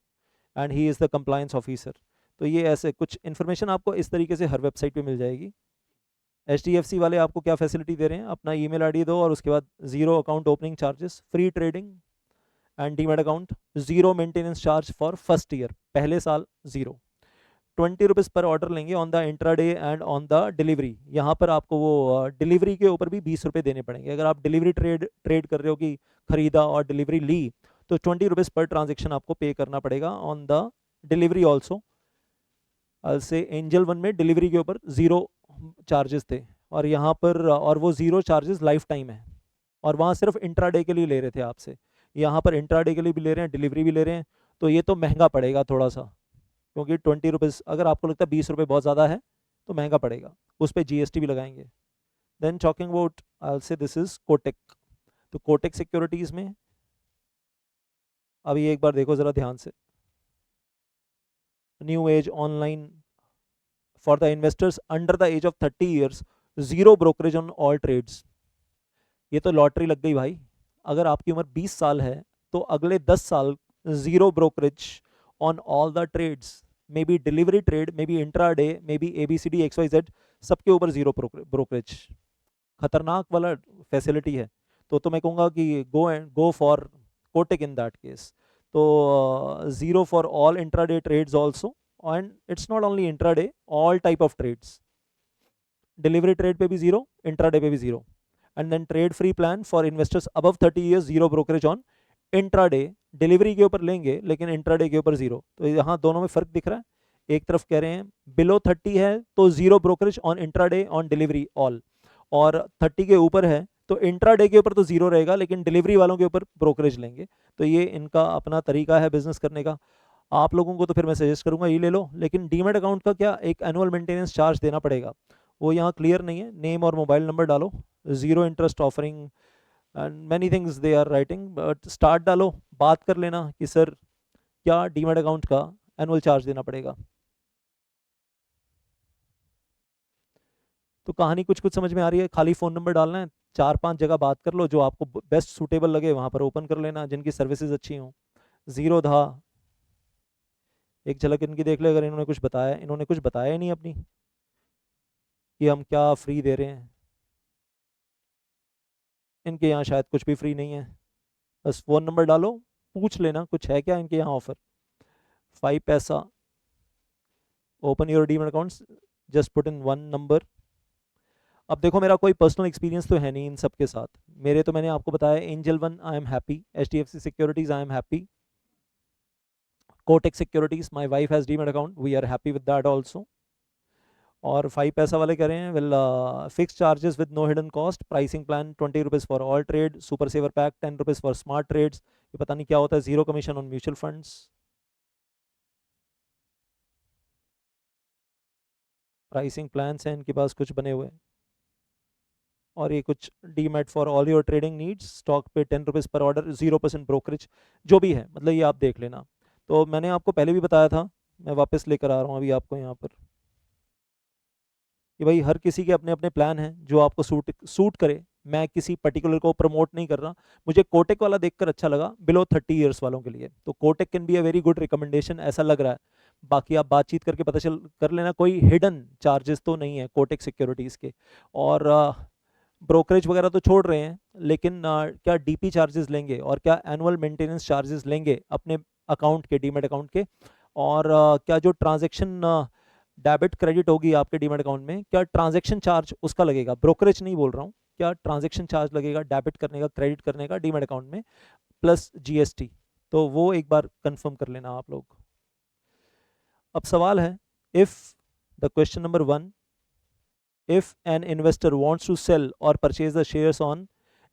and he is the compliance officer. तो ये ऐसे कुछ इन्फॉर्मेशन आपको इस तरीके से हर वेबसाइट पे मिल जाएगी। HDFC वाले आपको क्या फैसिलिटी दे रहे हैं, अपना ईमेल आईडी दो और उसके बाद zero account opening charges, free trading and demat account, zero maintenance charge for first year, पहले साल ज़ीरो, 20 रुपीज़ पर ऑर्डर लेंगे on the intraday and on the delivery. यहाँ पर आपको वो डिलीवरी के ऊपर भी 20 रुपये देने पड़ेंगे। अगर आप डिलीवरी ट्रेड कर रहे हो कि खरीदा और डिलीवरी ली तो 20 रुपीज़ पर ट्रांजेक्शन आपको पे करना पड़ेगा ऑन द डिलीवरी ऑल्सो। से एंजल वन में डिलीवरी के ऊपर ज़ीरो चार्जेस थे और यहाँ पर और वो ज़ीरो चार्जेस लाइफ टाइम है, और वहाँ सिर्फ इंट्राडे के लिए ले रहे थे आपसे, यहाँ पर इंट्राडे के लिए भी ले रहे हैं, डिलीवरी भी ले रहे हैं। तो ये तो महंगा पड़ेगा थोड़ा सा, क्योंकि 20 रुपीज़, अगर आपको लगता है 20 रुपये बहुत ज़्यादा है तो महंगा पड़ेगा, उस पर GST भी लगाएंगे। देन टॉकिंग अबाउट आई से दिस इज कोटेक। तो कोटेक सिक्योरिटीज़ में अभी एक बार देखो ज़रा ध्यान से, new age online for the investors under the age of 30 years, zero brokerage on all trades. ये तो लॉटरी लग गई भाई। अगर आपकी उम्र 20 साल है तो अगले 10 साल zero brokerage on all the trades, maybe delivery trade, maybe intraday, maybe ABCD XYZ, सबके ऊपर ज़ीरो ब्रोकरेज। खतरनाक वाला फैसिलिटी है। तो मैं कहूँगा कि go for Kotak in that case. तो zero for all intraday trades also, and it's not only intraday, all type of trades, delivery trade पे भी ज़ीरो, इंट्राडे पे भी zero. And then trade free plan for investors above 30 years, zero brokerage on intraday, delivery के ऊपर लेंगे लेकिन intraday के ऊपर ज़ीरो। तो यहाँ दोनों में फ़र्क दिख रहा है। एक तरफ कह रहे हैं बिलो 30 है तो zero brokerage on intraday on delivery all, और 30 के ऊपर है तो इंट्राडे के ऊपर तो ज़ीरो रहेगा लेकिन डिलीवरी वालों के ऊपर ब्रोकरेज लेंगे। तो ये इनका अपना तरीका है बिजनेस करने का। आप लोगों को तो फिर मैं सजेस्ट करूंगा ये ले लो, लेकिन डीमैट अकाउंट का क्या, एक एनुअल मेंटेनेंस चार्ज देना पड़ेगा, वो यहाँ क्लियर नहीं है। नेम और मोबाइल नंबर डालो, zero interest offering and many things they are writing, but start डालो, बात कर लेना कि सर क्या डीमैट अकाउंट का एनुअल चार्ज देना पड़ेगा। तो कहानी कुछ कुछ समझ में आ रही है। खाली फ़ोन नंबर डालना है, 4-5 जगह बात कर लो, जो आपको बेस्ट सूटेबल लगे वहाँ पर ओपन कर लेना, जिनकी सर्विसेज अच्छी हों। ज़ीरो था, एक झलक इनकी देख ले, अगर इन्होंने कुछ बताया, इन्होंने कुछ बताया ही नहीं अपनी कि हम क्या फ्री दे रहे हैं। इनके यहाँ शायद कुछ भी फ्री नहीं है, बस फ़ोन नंबर डालो, पूछ लेना कुछ है क्या इनके यहाँ ऑफर। 5 पैसा, open your demat accounts, just put in 1 number. अब देखो मेरा कोई पर्सनल एक्सपीरियंस तो है नहीं इन सब के साथ, मेरे तो मैंने आपको बताया Angel One I am happy, HDFC securities I am happy, Kotak securities my wife has demat account, we are happy with that also. और 5 पैसा वाले कह रहे हैं well fix charges with no hidden cost, pricing plan 20 rupees for all trade, super saver pack 10 rupees for smart trades, ये पता नहीं क्या होता है, zero commission on mutual funds, pricing plans हैं इनके पास कुछ बने हुए, और ये कुछ demat for all your trading needs, stock पे 10 रुपीज़ पर ऑर्डर, 0% ब्रोकरेज, जो भी है मतलब ये आप देख लेना। तो मैंने आपको पहले भी बताया था, मैं वापस लेकर आ रहा हूँ अभी आपको यहाँ पर, कि भाई हर किसी के अपने अपने प्लान हैं जो आपको सूट करे। मैं किसी पर्टिकुलर को प्रमोट नहीं कर रहा, मुझे कोटेक वाला देखकर अच्छा लगा बिलो 30 ईयर्स वालों के लिए, तो Kotak can be a very good recommendation ऐसा लग रहा है। बाकी आप बातचीत करके पता चल कर लेना, कोई हिडन चार्जेस तो नहीं है कोटेक सिक्योरिटीज़ के। और ब्रोकरेज वगैरह तो छोड़ रहे हैं, लेकिन क्या DP चार्जेस लेंगे और क्या एनुअल मेंटेनेंस चार्जेस लेंगे अपने अकाउंट के, डीमैट अकाउंट के, और क्या जो ट्रांजैक्शन डेबिट क्रेडिट होगी आपके डीमैट अकाउंट में, क्या ट्रांजैक्शन चार्ज उसका लगेगा, ब्रोकरेज नहीं बोल रहा हूँ, क्या ट्रांजैक्शन चार्ज लगेगा डेबिट करने का, क्रेडिट करने का डीमैट अकाउंट में, प्लस GST। तो वो एक बार कंफर्म कर लेना आप लोग। अब सवाल है, if the question number 1, if an investor wants to sell or purchase the shares on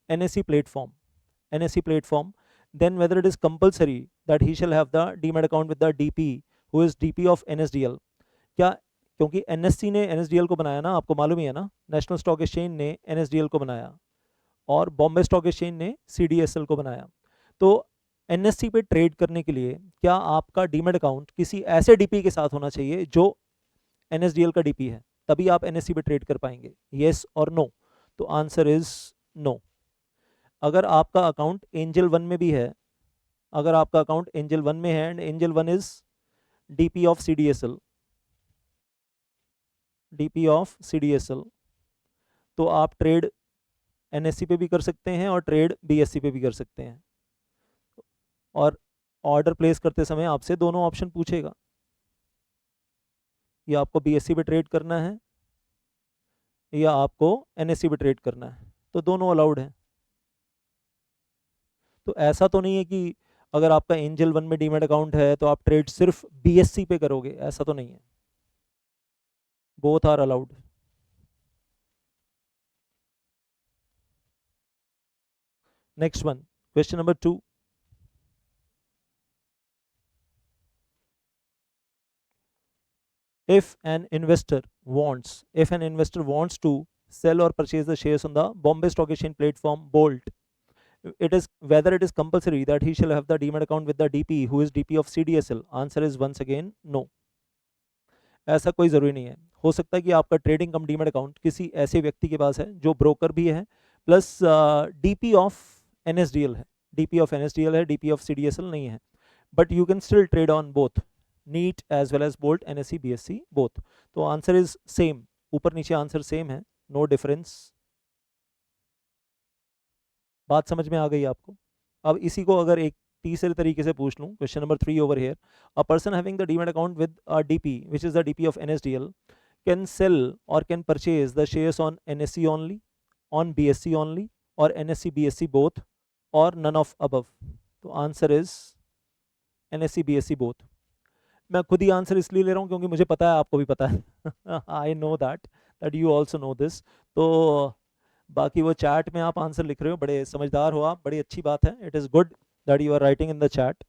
NSE platform, then whether it is compulsory that he shall have the demat account with the DP who is DP of NSDL। क्या, क्योंकि NSE ने NSDL को बनाया ना, आपको मालूम ही है ना, नेशनल स्टॉक एक्सचेंज ने NSDL को बनाया और बॉम्बे स्टॉक एक्सचेंज ने CDSL को बनाया। तो NSE पे ट्रेड करने के लिए क्या आपका डीमैट अकाउंट किसी ऐसे DP के साथ होना चाहिए जो NSDL का DP है, तभी आप NSE पे ट्रेड कर पाएंगे, येस और नो? तो आंसर इज नो। अगर आपका अकाउंट एंजल वन में भी है, अगर आपका अकाउंट एंजल वन में है and angel One is DP of CDSL, DP of CDSL, तो आप ट्रेड NSE पे भी कर सकते हैं और ट्रेड BSE पे भी कर सकते हैं। और ऑर्डर प्लेस करते समय आपसे दोनों ऑप्शन पूछेगा, या आपको BSE पे ट्रेड करना है या आपको NSE पे ट्रेड करना है, तो दोनों अलाउड है। तो ऐसा तो नहीं है कि अगर आपका एंजल वन में डीमैट अकाउंट है तो आप ट्रेड सिर्फ BSE पे करोगे, ऐसा तो नहीं है, both are allowed. Next one, question number 2, if an investor wants to sell or purchase the shares on the Bombay Stock Exchange platform Bolt, it is whether it is compulsory that he shall have the demat account with the DP who is DP of CDSL. Answer is once again no. ऐसा कोई ज़रूरी नहीं है। हो सकता है कि आपका ट्रेडिंग कम डीमेट अकाउंट किसी ऐसे व्यक्ति के पास है जो ब्रोकर भी है प्लस DP ऑफ NSDL है, DP ऑफ NSDL है, DP ऑफ CDSL नहीं है, but you can still trade on both NEAT as well as BOLT, NSE BSE both. तो आंसर इज सेम, ऊपर नीचे आंसर सेम है, नो डिफरेंस। बात समझ में आ गई आपको? अब इसी को अगर एक तीसरे तरीके से पूछ लूं, question number 3 over here, a person having the demat account with a DP which is the DP of NSDL can sell or can purchase the shares on NSE only, on BSE only, or NSE BSE both, or none of above. तो answer is NSE BSE both. मैं खुद ही answer इसलिए ले रहा हूँ क्योंकि मुझे पता है आपको भी पता है I know that you also know this. तो बाकी वो चैट में आप आंसर लिख रहे हो, बड़े समझदार हो आप, बड़ी अच्छी बात है, it is good that you are writing in the chat.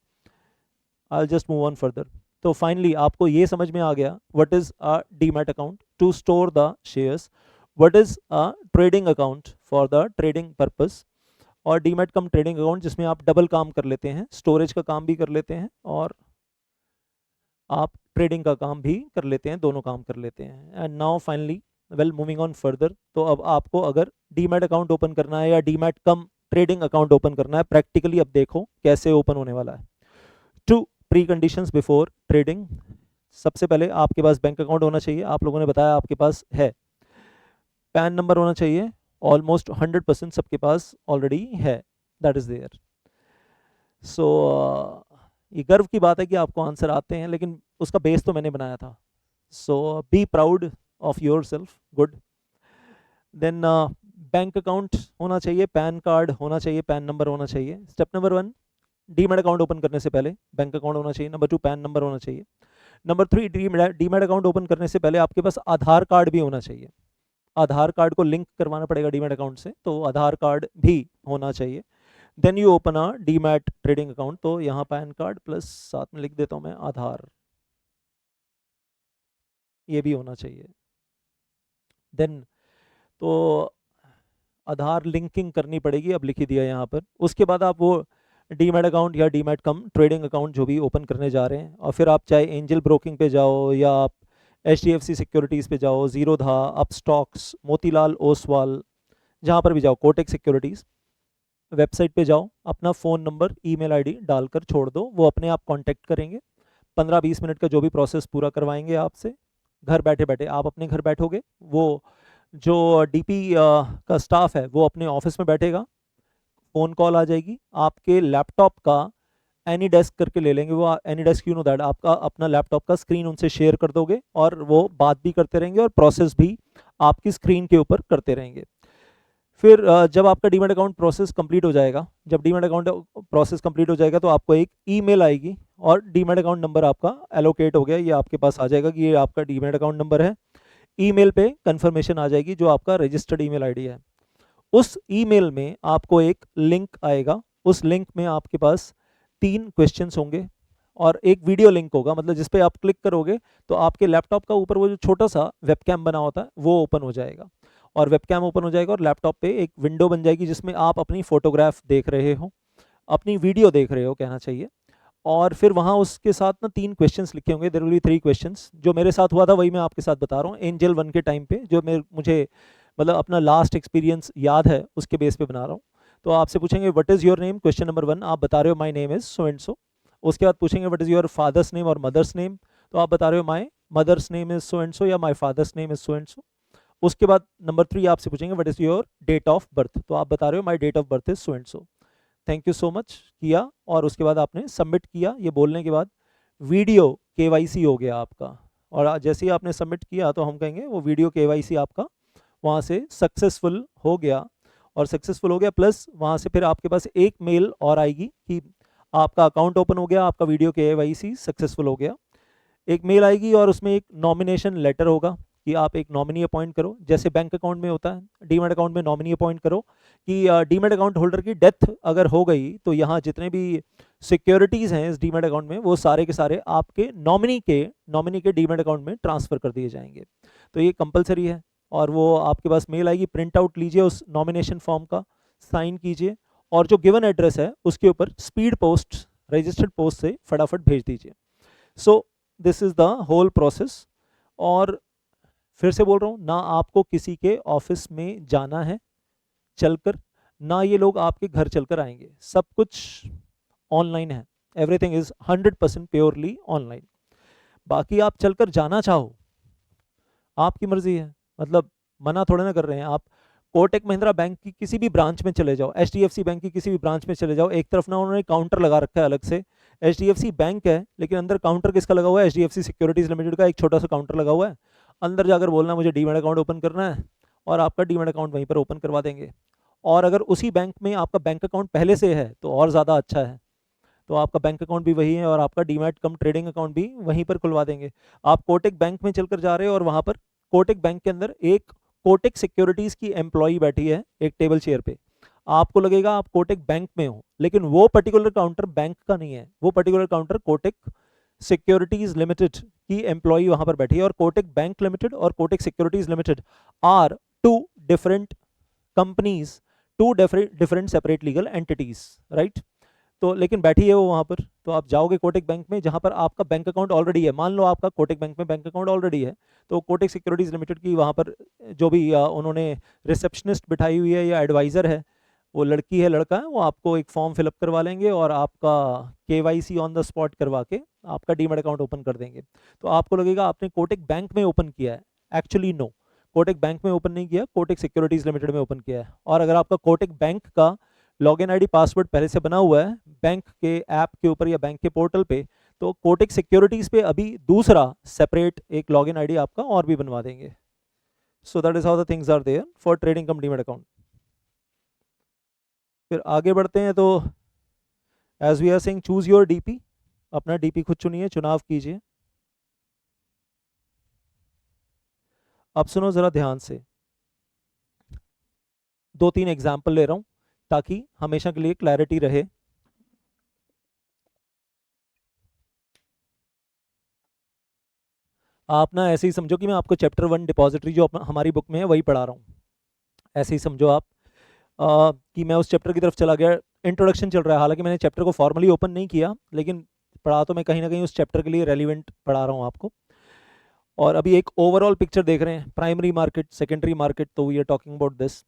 I just move on further. तो फाइनली आपको ये समझ में आ गया what is a demat account to store the shares, what is a trading account for the trading purpose, और demat cum trading account जिसमें आप डबल काम कर लेते हैं, स्टोरेज का काम भी कर लेते हैं और आप ट्रेडिंग का काम भी कर लेते हैं, दोनों काम कर लेते हैं। And now finally well moving on further, तो अब आपको अगर डीमैट अकाउंट ओपन करना है या demat cum trading account open करना है, प्रैक्टिकली अब देखो कैसे ओपन होने वाला है। Two preconditions before trading, सबसे पहले आपके पास बैंक अकाउंट होना चाहिए, आप लोगों ने बताया आपके पास है। पैन नंबर होना चाहिए, ऑलमोस्ट 100% सबके पास ऑलरेडी है, दैट इज देयर। सो ये गर्व की बात है कि आपको आंसर आते हैं, लेकिन उसका बेस तो मैंने बनाया था। So be proud of yourself, good. Then bank account होना चाहिए, पैन कार्ड होना चाहिए, पैन नंबर होना चाहिए। Step number 1, demat account open करने से पहले बैंक अकाउंट होना चाहिए। नंबर 2, पैन नंबर होना चाहिए। नंबर 3, डीमैट अकाउंट ओपन करने से पहले आपके पास आधार कार्ड भी होना चाहिए। आधार कार्ड को लिंक करवाना पड़ेगा डीमैट अकाउंट से, तो आधार कार्ड भी होना चाहिए। Then you open a demat trading account, तो यहाँ पैन कार्ड प्लस साथ में लिख देता हूँ मैं आधार, ये भी होना चाहिए। देन तो आधार लिंकिंग करनी पड़ेगी, अब लिख ही दिया यहाँ पर। उसके बाद आप वो डीमैट अकाउंट या डीमैट कम ट्रेडिंग अकाउंट जो भी ओपन करने जा रहे हैं, और फिर आप चाहे एंजल ब्रोकिंग पे जाओ या आप HDFC सिक्योरिटीज़ पे जाओ, जीरोधा, अपस्टॉक्स, मोतीलाल ओसवाल, जहाँ पर भी जाओ, कोटेक सिक्योरिटीज़, वेबसाइट पे जाओ, अपना फ़ोन नंबर, ईमेल आईडी डालकर छोड़ दो, वो अपने आप कांटेक्ट करेंगे। 15-20 मिनट का जो भी प्रोसेस पूरा करवाएंगे आपसे, घर बैठे बैठे आप अपने घर बैठोगे, वो जो DP का स्टाफ है वो अपने ऑफिस में बैठेगा, फ़ोन कॉल आ जाएगी, आपके लैपटॉप का एनी डेस्क करके ले लेंगे वो, any desk you know that, आपका अपना लैपटॉप का स्क्रीन उनसे शेयर कर दोगे और वो बात भी करते रहेंगे और प्रोसेस भी आपकी स्क्रीन के ऊपर करते रहेंगे। फिर जब आपका डीमैट अकाउंट प्रोसेस कंप्लीट हो जाएगा, जब डीमैट अकाउंट प्रोसेस कंप्लीट हो जाएगा तो आपको एक ईमेल आएगी और डीमैट अकाउंट नंबर आपका एलोकेट हो गया, ये आपके पास आ जाएगा कि ये आपका डीमैट अकाउंट नंबर है। ईमेल पे कंफर्मेशन आ जाएगी जो आपका रजिस्टर्ड ईमेल आईडी है। उस ईमेल में आपको एक लिंक आएगा, उस लिंक में आपके पास 3 क्वेश्चंस होंगे और एक वीडियो लिंक होगा, मतलब जिस पे आप क्लिक करोगे तो आपके लैपटॉप का ऊपर वो जो छोटा सा वेबकैम बना होता है वो ओपन हो जाएगा, और वेबकैम ओपन हो जाएगा और लैपटॉप पे एक विंडो बन जाएगी जिसमें आप अपनी फोटोग्राफ देख रहे हो, अपनी वीडियो देख रहे हो कहना चाहिए। और फिर वहाँ उसके साथ ना 3 क्वेश्चंस लिखे होंगे, देयर विल बी 3 क्वेश्चंस। जो मेरे साथ हुआ था वही मैं आपके साथ बता रहा हूँ, एंजल वन के टाइम पे, जो मुझे मतलब अपना लास्ट एक्सपीरियंस याद है उसके बेस पे बना रहा हूँ। तो आपसे पूछेंगे what is your name, question number 1 आप बता रहे हो my name is so and so. उसके बाद पूछेंगे what is your father's name और मदर्स नेम, तो आप बता रहे हो my mother's name is so and so या my father's name is so and so. उसके बाद नंबर 3 आपसे पूछेंगे what is your date of birth, तो आप बता रहे हो my date of birth is so and so. Thank you so much किया, और उसके बाद आपने सबमिट किया। ये बोलने के बाद वीडियो केवाईसी हो गया आपका, और जैसे ही आपने सबमिट किया तो हम कहेंगे वो वीडियो केवाईसी आपका वहाँ से सक्सेसफुल हो गया। और सक्सेसफुल हो गया प्लस वहाँ से फिर आपके पास एक मेल और आएगी कि आपका अकाउंट ओपन हो गया, आपका वीडियो केवाईसी सक्सेसफुल हो गया। एक मेल आएगी और उसमें एक नॉमिनेशन लेटर होगा कि आप एक नॉमिनी अपॉइंट करो, जैसे बैंक अकाउंट में होता है डीमैट अकाउंट में नॉमिनी अपॉइंट करो कि डीमैट अकाउंट होल्डर की डेथ अगर हो गई तो यहाँ जितने भी सिक्योरिटीज़ हैं इस डीमैट अकाउंट में वो सारे के सारे आपके नॉमिनी के डीमैट अकाउंट में ट्रांसफ़र कर दिए जाएंगे। तो ये कंपलसरी है, और वो आपके पास मेल आएगी, प्रिंट आउट लीजिए उस नॉमिनेशन फॉर्म का, साइन कीजिए, और जो गिवन एड्रेस है उसके ऊपर स्पीड पोस्ट रजिस्टर्ड पोस्ट से फटाफट भेज दीजिए। So this is the whole process. और फिर से बोल रहा हूँ, ना आपको किसी के ऑफिस में जाना है चलकर, ना ये लोग आपके घर चलकर आएंगे, सब कुछ ऑनलाइन है। Everything is 100% purely online. बाकी आप चलकर जाना चाहो आपकी मर्जी है, मतलब मना थोड़े ना कर रहे हैं। आप कोटक महिंद्रा बैंक की किसी भी ब्रांच में चले जाओ, HDFC बैंक की किसी भी ब्रांच में चले जाओ, एक तरफ ना उन्होंने काउंटर लगा रखा है अलग से, HDFC बैंक है लेकिन अंदर काउंटर किसका लगा हुआ है, HDFC सिक्योरिटीज लिमिटेड का एक छोटा सा काउंटर लगा हुआ है। अंदर जाकर बोलना मुझे डीमैट अकाउंट ओपन करना है, और आपका डीमैट अकाउंट वहीं पर ओपन करवा देंगे। और अगर उसी बैंक में आपका बैंक अकाउंट पहले से है तो और ज़्यादा अच्छा है, तो आपका बैंक अकाउंट भी वही है और आपका डीमैट कम ट्रेडिंग अकाउंट भी वहीं पर खुलवा देंगे। आप कोटक बैंक में चलकर जा रहे हो और वहाँ पर कोटक बैंक के अंदर एक कोटक सिक्योरिटीज़ की एम्प्लॉई बैठी है एक टेबल चेयर पे, आपको लगेगा आप कोटक बैंक में हो, लेकिन वो पर्टिकुलर काउंटर बैंक का नहीं है, वो particular counter Kotak securities limited की एम्प्लॉई वहां पर बैठी है। और कोटक बैंक लिमिटेड और Kotak securities limited are two different companies, two different separate legal entities, right. तो लेकिन बैठी है वो वहाँ पर, तो आप जाओगे कोटक बैंक में जहाँ पर आपका बैंक अकाउंट ऑलरेडी है। मान लो आपका कोटक बैंक में बैंक अकाउंट ऑलरेडी है, तो कोटक सिक्योरिटीज़ लिमिटेड की वहाँ पर जो भी उन्होंने रिसेप्शनिस्ट बिठाई हुई है या एडवाइज़र है, वो लड़की है लड़का है, वो आपको एक फॉर्म फिलअप करवा लेंगे और आपका KYC ऑन द स्पॉट करवा के आपका डीमैट अकाउंट ओपन कर देंगे। तो आपको लगेगा आपने कोटक बैंक में ओपन किया है, एक्चुअली नो, कोटक बैंक में ओपन नहीं किया, कोटक सिक्योरिटीज़ लिमिटेड में ओपन किया है। और अगर आपका कोटक बैंक का लॉगिन आईडी पासवर्ड पहले से बना हुआ है बैंक के ऐप के ऊपर या बैंक के पोर्टल पे, तो कोटक सिक्योरिटीज पे अभी दूसरा सेपरेट एक लॉगिन आईडी आपका और भी बनवा देंगे। So that is how the things are there for trading cum demat account. फिर आगे बढ़ते हैं, तो as we are saying choose your DP, अपना डीपी खुद चुनिए, चुनाव कीजिए। अब सुनो जरा ध्यान से, 2-3 एग्जाम्पल ले रहा हूं ताकि हमेशा के लिए क्लैरिटी रहे। आप ना ऐसे ही समझो कि मैं आपको चैप्टर 1 डिपॉजिटरी जो हमारी बुक में है वही पढ़ा रहा हूँ, ऐसे ही समझो आप कि मैं उस चैप्टर की तरफ चला गया। इंट्रोडक्शन चल रहा है, हालांकि मैंने चैप्टर को फॉर्मली ओपन नहीं किया, लेकिन पढ़ा तो मैं कहीं ना कहीं उस चैप्टर के लिए रेलिवेंट पढ़ा रहा हूँ आपको। और अभी एक ओवरऑल पिक्चर देख रहे हैं, प्राइमरी मार्केट, सेकेंडरी मार्केट, तो we are talking about this.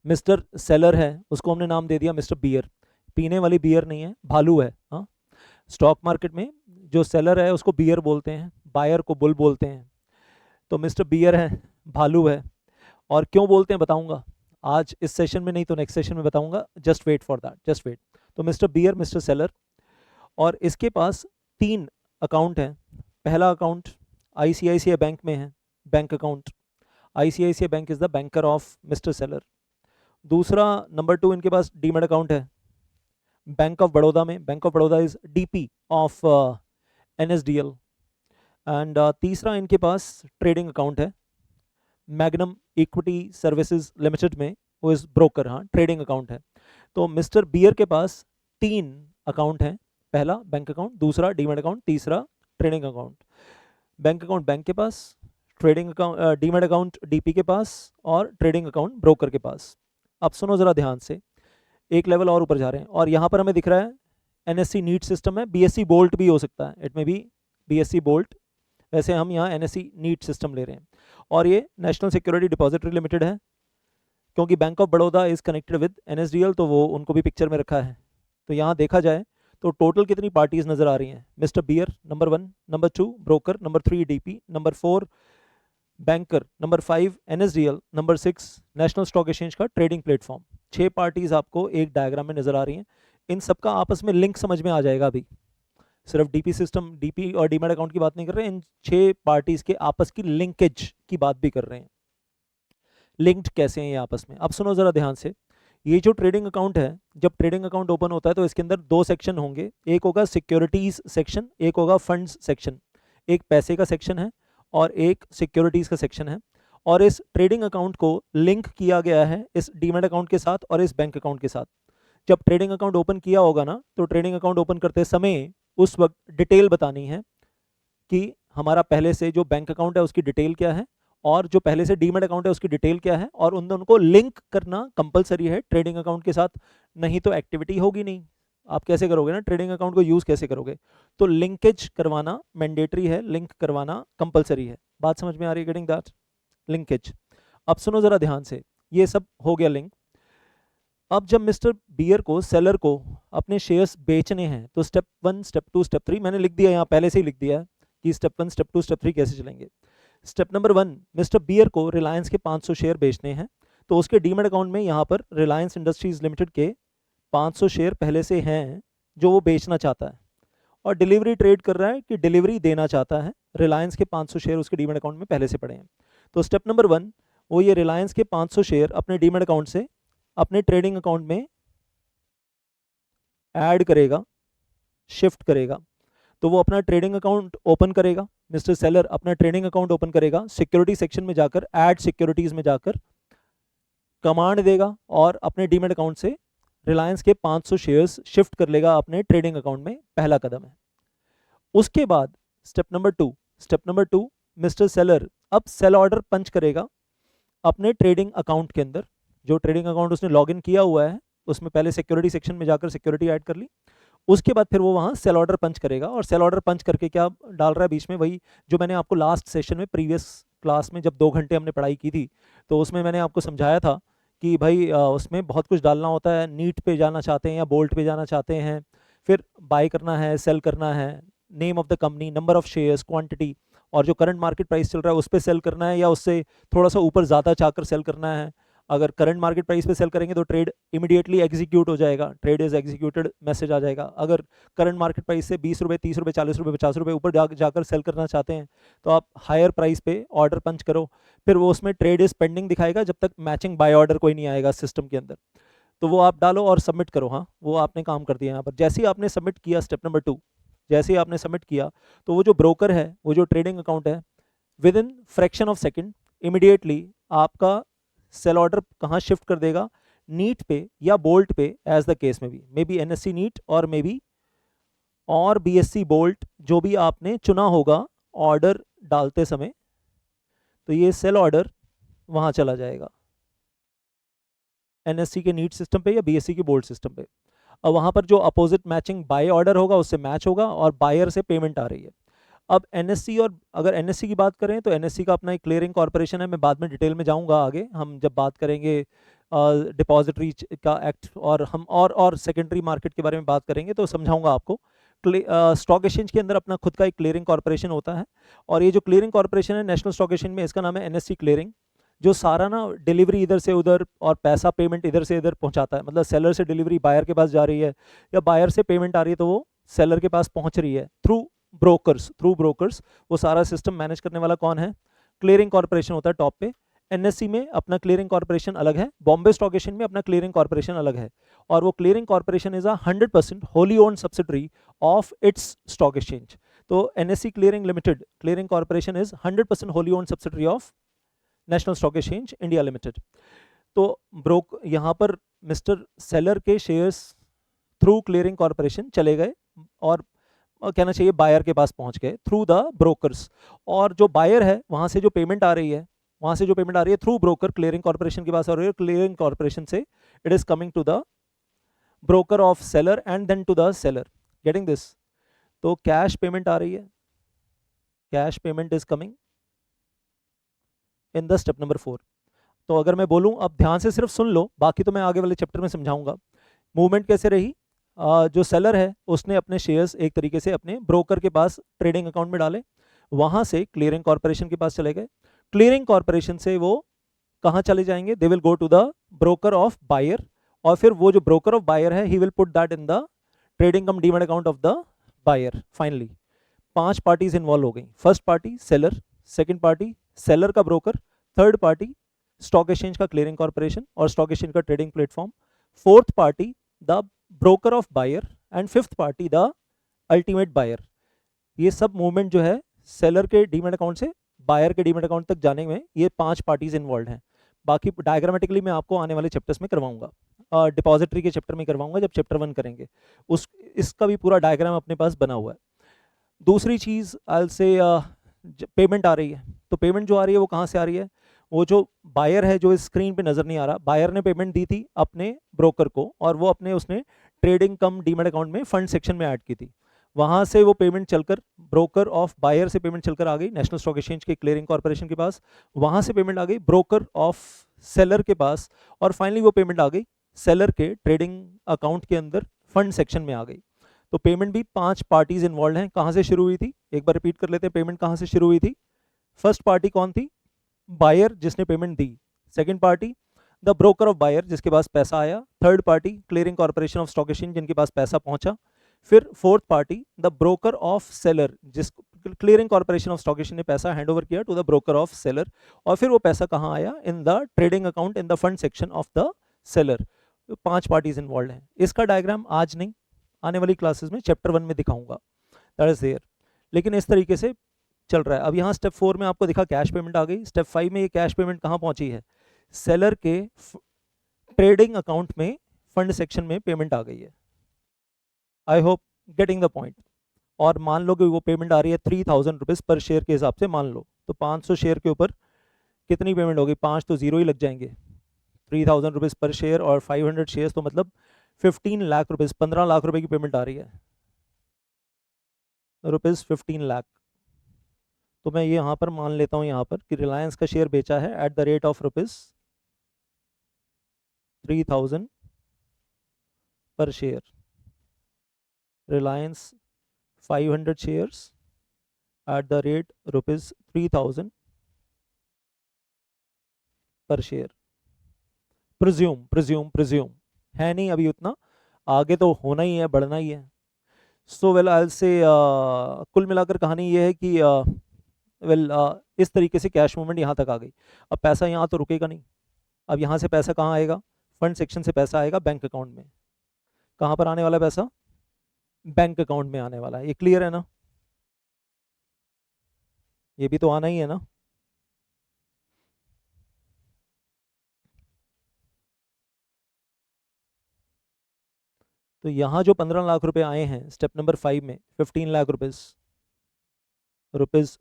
Mister seller है, उसको हमने नाम दे दिया मिस्टर बियर, पीने वाली बियर नहीं है, भालू है। हाँ, स्टॉक मार्केट में जो सेलर है उसको बियर बोलते हैं, बायर को बुल बोलते हैं। तो मिस्टर बियर है, भालू है। और क्यों बोलते हैं बताऊंगा आज इस सेशन में, नहीं तो नेक्स्ट सेशन में बताऊंगा, just wait for that, just wait. तो मिस्टर बियर, मिस्टर सेलर, और इसके पास 3 अकाउंट हैं। पहला अकाउंट ICICI बैंक में है, bank account, ICICI bank is the banker of mister seller. दूसरा नंबर 2 इनके पास डीमैट अकाउंट है बैंक ऑफ बड़ौदा में, bank of Baroda is DP of NSDL। And तीसरा इनके पास ट्रेडिंग अकाउंट है मैग्नम इक्विटी सर्विसेज लिमिटेड में, वो इज ब्रोकर, हाँ ट्रेडिंग अकाउंट है। तो मिस्टर बियर के पास 3 अकाउंट हैं, पहला बैंक अकाउंट, दूसरा डीमैट अकाउंट, तीसरा trading account. Bank account bank के पास, trading account demat account DP के पास, और ट्रेडिंग अकाउंट ब्रोकर के पास। अब सुनो ज़रा ध्यान से, एक लेवल और ऊपर जा रहे हैं, और यहाँ पर हमें दिख रहा है NSE नीट सिस्टम है, BSE बोल्ट भी हो सकता है, इट में भी BSE बोल्ट, वैसे हम यहाँ NSE नीट सिस्टम ले रहे हैं। और ये नेशनल सिक्योरिटी डिपॉजिटरी लिमिटेड है, क्योंकि bank of Baroda is connected with NSDL, तो वो उनको भी पिक्चर में रखा है। तो यहाँ देखा जाए तो टोटल कितनी पार्टीज नजर आ रही हैं? Mister buyer number 1, number 2 broker, number 3 DP, number 4 banker, number 5 NSDL, number 6 national stock exchange का ट्रेडिंग प्लेटफॉर्म। 6 पार्टीज आपको एक डायग्राम में नजर आ रही हैं। इन सबका आपस में लिंक समझ में आ जाएगा। अभी सिर्फ डीपी सिस्टम, डीपी और डीमैट अकाउंट की बात नहीं कर रहे हैं, इन 6 पार्टीज के आपस की लिंकेज की बात भी कर रहे हैं। लिंक्ड कैसे हैं ये आपस में? अब सुनो जरा ध्यान से। ये जो ट्रेडिंग अकाउंट है, जब ट्रेडिंग अकाउंट ओपन होता है तो इसके अंदर 2 सेक्शन होंगे। एक होगा सिक्योरिटीज सेक्शन, एक होगा फंड्स सेक्शन। एक पैसे का सेक्शन है और एक सिक्योरिटीज का सेक्शन है। और इस ट्रेडिंग अकाउंट को लिंक किया गया है इस डीमैट अकाउंट के साथ और इस बैंक अकाउंट के साथ। जब ट्रेडिंग अकाउंट ओपन किया होगा ना, तो ट्रेडिंग अकाउंट ओपन करते समय उस वक्त डिटेल बतानी है कि हमारा पहले से जो बैंक अकाउंट है उसकी डिटेल क्या है और जो पहले से डीमैट अकाउंट है उसकी डिटेल क्या है, और उन दोनों को लिंक करना कंपलसरी है ट्रेडिंग अकाउंट के साथ, नहीं तो एक्टिविटी होगी नहीं। आप कैसे करोगे ना, ट्रेडिंग अकाउंट को यूज कैसे करोगे? तो लिंकेज करवाना मैंडेटरी है, लिंक करवाना कंपलसरी है। बात समझ में आ रही है? Getting that? लिंकेज। अब सुनो जरा ध्यान से, ये सब हो गया लिंक। अब जब मिस्टर बियर को, सेलर को अपने शेयर्स बेचने हैं, तो स्टेप 1, स्टेप 2, स्टेप 3 मैंने लिख दिया, यहाँ पहले से ही लिख दिया है कि स्टेप 1, स्टेप 2, स्टेप 3 कैसे चलेंगे। स्टेप नंबर 1, मिस्टर बियर को रिलायंस के 500 शेयर बेचने हैं, तो उसके डीमैट अकाउंट में यहाँ पर रिलायंस इंडस्ट्रीज लिमिटेड के 500 शेयर पहले से हैं जो वो बेचना चाहता है, और डिलीवरी ट्रेड कर रहा है कि डिलीवरी देना चाहता है। रिलायंस के 500 शेयर उसके डीमैट अकाउंट में पहले से पड़े हैं। तो स्टेप नंबर 1, वो ये रिलायंस के 500 शेयर अपने डीमैट अकाउंट से अपने ट्रेडिंग अकाउंट में ऐड करेगा, शिफ्ट करेगा। तो वो अपना ट्रेडिंग अकाउंट ओपन करेगा, मिस्टर सेलर अपना ट्रेडिंग अकाउंट ओपन करेगा, सिक्योरिटी सेक्शन में जाकर, ऐड सिक्योरिटीज में जाकर कमांड देगा और अपने डीमैट अकाउंट से रिलायंस के 500 शेयर्स शिफ्ट कर लेगा अपने ट्रेडिंग अकाउंट में। पहला कदम है। उसके बाद step number two, mister seller अब सेल ऑर्डर पंच करेगा अपने ट्रेडिंग अकाउंट के अंदर। जो ट्रेडिंग अकाउंट उसने लॉगिन किया हुआ है उसमें पहले सिक्योरिटी सेक्शन में जाकर सिक्योरिटी ऐड कर ली। उसके बाद फिर वो वहाँ सेल ऑर्डर पंच करेगा, और सेल ऑर्डर पंच करके क्या डाल रहा है बीच में? वही जो मैंने आपको लास्ट सेशन में, प्रीवियस क्लास में जब 2 घंटे हमने पढ़ाई की थी, तो उसमें मैंने आपको समझाया था कि भाई उसमें बहुत कुछ डालना होता है। नीट पे जाना चाहते हैं या बोल्ट पे जाना चाहते हैं, फिर बाय करना है, सेल करना है, name of the company, number of shares, quantity, और जो करंट मार्केट प्राइस चल रहा है उस पर सेल करना है या उससे थोड़ा सा ऊपर ज़्यादा चाहकर सेल करना है। अगर करंट मार्केट प्राइस पे सेल करेंगे तो ट्रेड इमीडिएटली एग्जीक्यूट हो जाएगा, ट्रेड इज एग्जीक्यूटेड मैसेज आ जाएगा। अगर करंट मार्केट प्राइस से 20 रुपये, 30 रुपये, 40 रुपये, 50 रुपये ऊपर जाकर सेल करना चाहते हैं तो आप हायर प्राइस पे ऑर्डर पंच करो। फिर वो उसमें ट्रेड इज पेंडिंग दिखाएगा जब तक मैचिंग बाय ऑर्डर कोई नहीं आएगा सिस्टम के अंदर। तो वो आप डालो और सबमिट करो। हाँ, वो आपने काम कर दिया यहाँ पर। जैसे ही आपने सबमिट किया स्टेप नंबर 2, जैसे ही आपने सबमिट किया तो वो जो ब्रोकर है, वो जो ट्रेडिंग अकाउंट है, with in fraction of second immediately आपका सेल ऑर्डर कहाँ शिफ्ट कर देगा? नीट पे या बोल्ट पे, एज द केस में भी, मे बी एनएससी नीट और मे बी और बीएससी बोल्ट, जो भी आपने चुना होगा ऑर्डर डालते समय, तो ये सेल ऑर्डर वहां चला जाएगा एनएससी के नीट सिस्टम पे या बीएससी के बोल्ट सिस्टम पे। अब वहां पर जो अपोजिट मैचिंग बाय ऑर्डर होगा उससे मैच होगा और बायर से पेमेंट आ रही है। अब एनएससी, और अगर एनएससी की बात करें तो एनएससी का अपना एक क्लियरिंग कॉर्पोरेशन है। मैं बाद में डिटेल में जाऊंगा आगे, हम जब बात करेंगे डिपॉजिटरी का एक्ट और हम और सेकेंडरी मार्केट के बारे में बात करेंगे तो समझाऊंगा आपको। स्टॉक एक्सचेंज के अंदर अपना खुद का एक क्लियरिंग कॉर्पोरेशन होता है, और ये जो क्लियरिंग कॉर्पोरेशन है नेशनल स्टॉक एक्सचेंज में, इसका नाम है एनएससी क्लियरिंग। जो सारा ना डिलीवरी इधर से उधर और पैसा पेमेंट इधर से इधर पहुंचाता है, मतलब सेलर से डिलीवरी बायर के पास जा रही है या बायर से पेमेंट आ रही है तो वो सेलर के पास पहुंच रही है थ्रू ब्रोकर्स। वो सारा सिस्टम मैनेज करने वाला कौन है? क्लियरिंग कॉर्पोरेशन होता है टॉप पे। एनएससी में अपना क्लियरिंग कॉर्पोरेशन अलग है, बॉम्बे स्टॉक एक्सचेंज में अपना क्लियरिंग कॉर्पोरेशन अलग है, और वो clearing corporation is 100% wholly owned subsidiary of its stock exchange. तो NSC clearing limited clearing corporation is 100% wholly owned subsidiary of national stock exchange India limited. तो यहाँ पर मिस्टर सेलर के शेयर्स थ्रू क्लियरिंग कॉर्पोरेशन चले गए और कहना चाहिए बायर के पास पहुंच गए थ्रू द ब्रोकर्स। और जो बायर है वहां से जो पेमेंट आ रही है थ्रू ब्रोकर क्लियरिंग कॉर्पोरेशन के पास आ रही है। क्लियरिंग कॉर्पोरेशन से it is coming to the broker of seller and then to the seller. Getting this? तो कैश पेमेंट आ रही है, cash payment is coming in the step number 4। तो अगर मैं बोलूं, अब ध्यान से सिर्फ सुन लो, बाकी तो मैं आगे वाले चैप्टर में समझाऊंगा। मूवमेंट कैसे रही? जो सेलर है उसने अपने शेयर्स एक तरीके से अपने ब्रोकर के पास ट्रेडिंग अकाउंट में डाले, वहां से क्लियरिंग कॉर्पोरेशन के पास चले गए, क्लियरिंग कॉर्पोरेशन से वो कहाँ चले जाएंगे, they will go to the broker of buyer, और फिर वो जो ब्रोकर ऑफ बायर है he will put that in the trading cum demat account of the buyer. Finally 5 parties involve हो गई, first party seller, second party seller का broker, third party stock exchange का clearing corporation और stock exchange का trading platform, fourth party the broker of buyer and fifth party the ultimate buyer. ये सब movement जो है सेलर के demat account से बायर के डीमैट अकाउंट तक जाने में ये 5 पार्टीज इन्वॉल्व हैं। बाकी डायग्रामेटिकली मैं आपको आने वाले चैप्टर्स में करवाऊंगा, डिपॉजिटरी के चैप्टर में करवाऊंगा जब चैप्टर 1 करेंगे, उस इसका भी पूरा डायग्राम अपने पास बना हुआ है। दूसरी चीज़ आई से पेमेंट आ रही है, तो पेमेंट जो आ रही है वो कहाँ से आ रही है, वो जो बायर है जो इस स्क्रीन पे नज़र नहीं आ रहा, बायर ने पेमेंट दी थी अपने ब्रोकर को और वो अपने उसने ट्रेडिंग कम डीमैट अकाउंट में फंड सेक्शन में ऐड की थी, वहाँ से वो पेमेंट चलकर ब्रोकर ऑफ बायर से पेमेंट चलकर आ गई नेशनल स्टॉक एक्सचेंज के क्लियरिंग कॉर्पोरेशन के पास, वहाँ से पेमेंट आ गई ब्रोकर ऑफ सेलर के पास, और फाइनली वो पेमेंट आ गई सेलर के ट्रेडिंग अकाउंट के अंदर फंड सेक्शन में आ गई। तो पेमेंट भी 5 पार्टीज इन्वॉल्व हैं। कहाँ से शुरू हुई थी, एक बार रिपीट कर लेते हैं, पेमेंट कहाँ से शुरू हुई थी। फर्स्ट पार्टी कौन थी, बायर जिसने पेमेंट दी, second party the broker of buyer जिसके पास पैसा आया, third party clearing corporation of stock exchange जिनके पास पैसा पहुंचा, फिर fourth party the broker of seller जिस clearing corporation of stock exchange ने पैसा हैंड ओवर किया to the broker of seller, और फिर वो पैसा कहाँ आया, in the trading account in the fund section of the seller. 5 parties involve हैं। इसका डायग्राम आज नहीं, आने वाली क्लासेस में चैप्टर 1 में दिखाऊंगा, दैट इज देयर, लेकिन इस तरीके से चल रहा है। अब यहाँ स्टेप 4 में आपको दिखा कैश पेमेंट आ गई, स्टेप 5 में ये कैश पेमेंट कहाँ पहुंची है, सेलर के ट्रेडिंग अकाउंट में फंड सेक्शन में पेमेंट आ गई है। I hope getting the point. और मान लो कि वो पेमेंट आ रही है 3000 रुपीज़ पर शेयर के हिसाब से, मान लो तो 500 शेयर के ऊपर कितनी पेमेंट होगी, 5 तो जीरो ही लग जाएंगे, 3000 रुपीज़ पर शेयर और 500 शेयर्स तो मतलब 15 लाख रुपीज़, 15 लाख रुपए की पेमेंट आ रही है, रुपीज़ 15 लाख। तो मैं ये यहाँ पर मान लेता हूँ यहाँ पर कि रिलायंस का शेयर बेचा है एट द रेट ऑफ ₹3000 पर share, Reliance 500 shares at the rate ₹3000 पर शेयर। प्रिज्यूम है नहीं अभी उतना, आगे तो होना ही है, बढ़ना ही है। सो वेल आई से कुल मिलाकर कहानी ये है कि इस तरीके से कैश मूवमेंट यहाँ तक आ गई। अब पैसा यहाँ तो रुकेगा नहीं, अब यहाँ से पैसा कहाँ आएगा, फंड सेक्शन से पैसा आएगा बैंक अकाउंट में। कहाँ पर आने वाला पैसा, बैंक अकाउंट में आने वाला है। ये क्लियर है ना, ये भी तो आना ही है ना। तो यहाँ जो 15 लाख रुपए आए हैं स्टेप नंबर 5 में, 15 लाख रुपीज़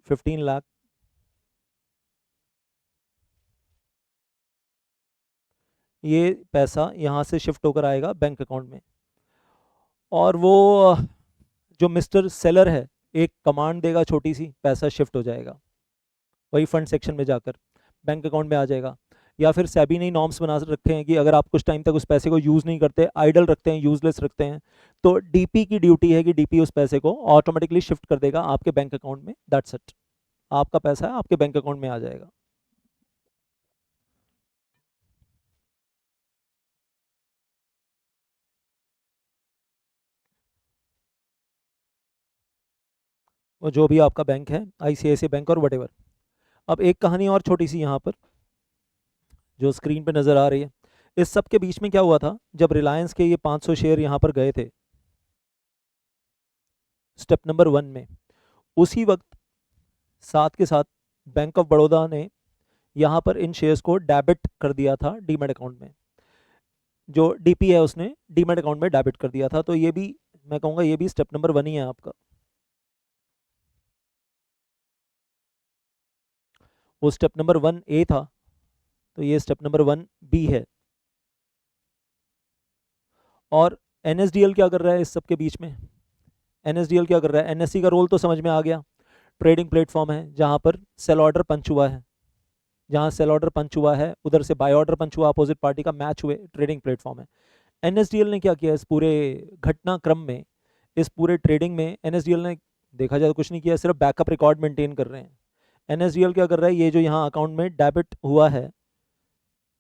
15 लाख, ये पैसा यहाँ से शिफ्ट होकर आएगा बैंक अकाउंट में, और वो जो मिस्टर सेलर है एक कमांड देगा छोटी सी, पैसा शिफ्ट हो जाएगा वही फंड सेक्शन में जाकर बैंक अकाउंट में आ जाएगा। या फिर सेबी ने नॉर्म्स बना रखे हैं कि अगर आप कुछ टाइम तक उस पैसे को यूज़ नहीं करते, आइडल रखते हैं, यूजलेस रखते हैं, तो डीपी की ड्यूटी है कि डीपी उस पैसे को ऑटोमेटिकली शिफ्ट कर देगा आपके बैंक अकाउंट में, दैट्स इट, आपका पैसा है आपके बैंक अकाउंट में आ जाएगा। वो जो भी आपका बैंक है, आईसीआईसीआई बैंक और वटेवर। अब एक कहानी और छोटी सी यहाँ पर जो स्क्रीन पे नज़र आ रही है, इस सब के बीच में क्या हुआ था, जब रिलायंस के ये 500 शेयर यहाँ पर गए थे स्टेप नंबर 1 में, उसी वक्त साथ के साथ बैंक ऑफ बड़ौदा ने यहाँ पर इन शेयर्स को डेबिट कर दिया था डीमैट अकाउंट में, जो डीपी है उसने डीमैट अकाउंट में डेबिट कर दिया था। तो ये भी मैं कहूँगा ये भी स्टेप नंबर 1 ही है आपका। वो स्टेप नंबर 1A था, तो ये स्टेप नंबर 1B है। और एनएसडीएल क्या कर रहा है इस सब के बीच में, एनएसडीएल क्या कर रहा है, एनएससी का रोल तो समझ में आ गया, ट्रेडिंग प्लेटफॉर्म है जहाँ पर सेल ऑर्डर पंच हुआ है, जहाँ सेल ऑर्डर पंच हुआ है उधर से बाय ऑर्डर पंच हुआ, अपोजिट पार्टी का मैच हुए, ट्रेडिंग प्लेटफॉर्म है। एनएसडीएल ने क्या किया इस पूरे घटनाक्रम में, इस पूरे ट्रेडिंग में एनएसडीएल ने देखा जाए तो कुछ नहीं किया, सिर्फ बैकअप रिकॉर्ड मेंटेन कर रहे हैं। एनएसडीएल क्या कर रहा है, ये जो यहाँ अकाउंट में डेबिट हुआ है,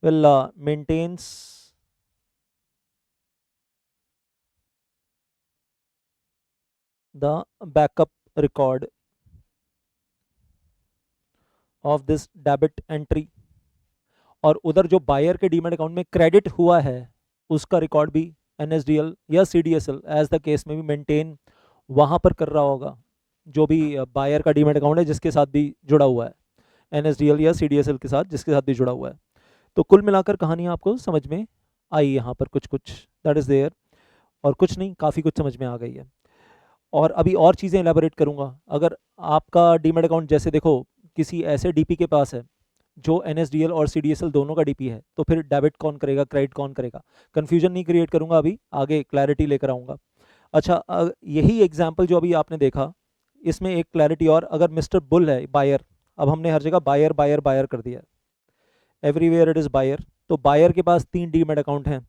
well maintains the backup record of this debit entry, और उधर जो बायर के डीमैट अकाउंट में क्रेडिट हुआ है उसका रिकॉर्ड भी एनएसडीएल या सीडीएसएल एज द केस में भी मेंटेन वहाँ पर कर रहा होगा, जो भी बायर का डीमैट अकाउंट है जिसके साथ भी जुड़ा हुआ है, एनएसडीएल या सीडीएसएल के साथ जिसके साथ भी जुड़ा हुआ है। तो कुल मिलाकर कहानी आपको समझ में आई यहाँ पर, कुछ कुछ दैट इज़ देयर, और कुछ नहीं काफ़ी कुछ समझ में आ गई है। और अभी और चीज़ें एलैबोरेट करूँगा। अगर आपका डीमैट अकाउंट जैसे देखो किसी ऐसे डीपी के पास है जो एनएसडीएल और सीडीएसएल दोनों का डीपी है, तो फिर डेबिट कौन करेगा, क्रेडिट कौन करेगा, कन्फ्यूजन नहीं क्रिएट करूँगा, अभी आगे क्लैरिटी लेकर आऊँगा। अच्छा, यही एग्जाम्पल जो अभी आपने देखा, इसमें एक क्लैरिटी और, अगर मिस्टर बुल है बायर, अब हमने हर जगह बायर बायर बायर कर दिया, एवरीवेयर इट इज़ बायर, तो बायर के पास 3 डीमैट अकाउंट हैं।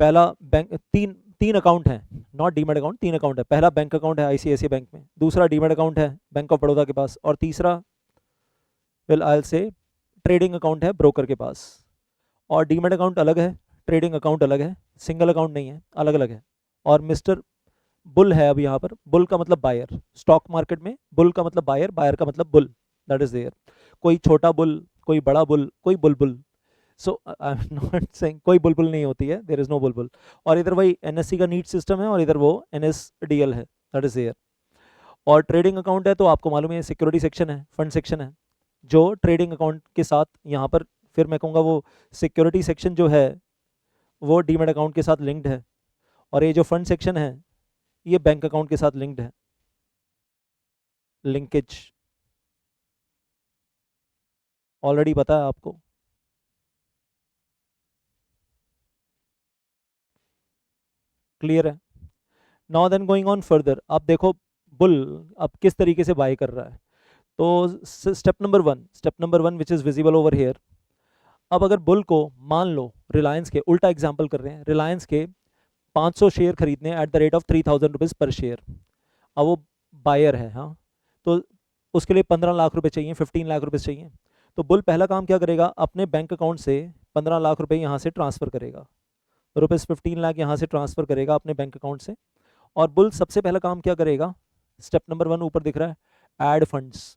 पहला बैंक, तीन तीन अकाउंट हैं, नॉट डीमैट अकाउंट, 3 अकाउंट है। पहला बैंक अकाउंट है आईसीआईसीआई बैंक में, दूसरा डीमैट अकाउंट है बैंक ऑफ बड़ौदा के पास, और तीसरा वेल आई से ट्रेडिंग अकाउंट है ब्रोकर के पास। और डीमैट अकाउंट अलग है, ट्रेडिंग अकाउंट अलग है, सिंगल अकाउंट नहीं है, अलग अलग है। और मिस्टर बुल है अब यहाँ पर, बुल का मतलब बायर, स्टॉक मार्केट में बुल का मतलब बायर, बायर का मतलब बुल, दैट इज देयर। कोई छोटा बुल, कोई बड़ा बुल, कोई बुलबुल, सो आई एम नॉट सेइंग कोई बुलबुल नहीं होती है, देयर इज नो बुलबुल। और इधर वही एनएससी का नीट सिस्टम है और इधर वो एनएसडीएल है, दैट इज देयर। और ट्रेडिंग अकाउंट है तो आपको मालूम है सिक्योरिटी सेक्शन है, फंड सेक्शन है, जो ट्रेडिंग अकाउंट के साथ यहाँ पर, फिर मैं कहूँगा वो सिक्योरिटी सेक्शन जो है वो डीमैट अकाउंट के साथ लिंक्ड है, और ये जो फंड सेक्शन है ये बैंक अकाउंट के साथ लिंक्ड है, लिंकेज ऑलरेडी पता है आपको। क्लियर है? Now then going on further, अब देखो बुल अब किस तरीके से बाय कर रहा है। तो step number one which is visible over here, अब अगर बुल को मान लो रिलायंस के, उल्टा एग्जाम्पल कर रहे हैं, रिलायंस के 500 शेयर खरीदने at the rate of 3000 rupees पर शेयर, अब वो बायर है, हाँ, तो उसके लिए 15 लाख रुपए चाहिए, 15 लाख रुपए चाहिए। तो बुल पहला काम क्या करेगा, अपने बैंक अकाउंट से 15 लाख रुपए यहाँ से ट्रांसफ़र करेगा, रुपीज़ 15 लाख यहाँ से ट्रांसफ़र करेगा अपने बैंक अकाउंट से। और बुल सबसे पहला काम क्या करेगा, स्टेप नंबर 1 ऊपर दिख रहा है, ऐड फंड्स,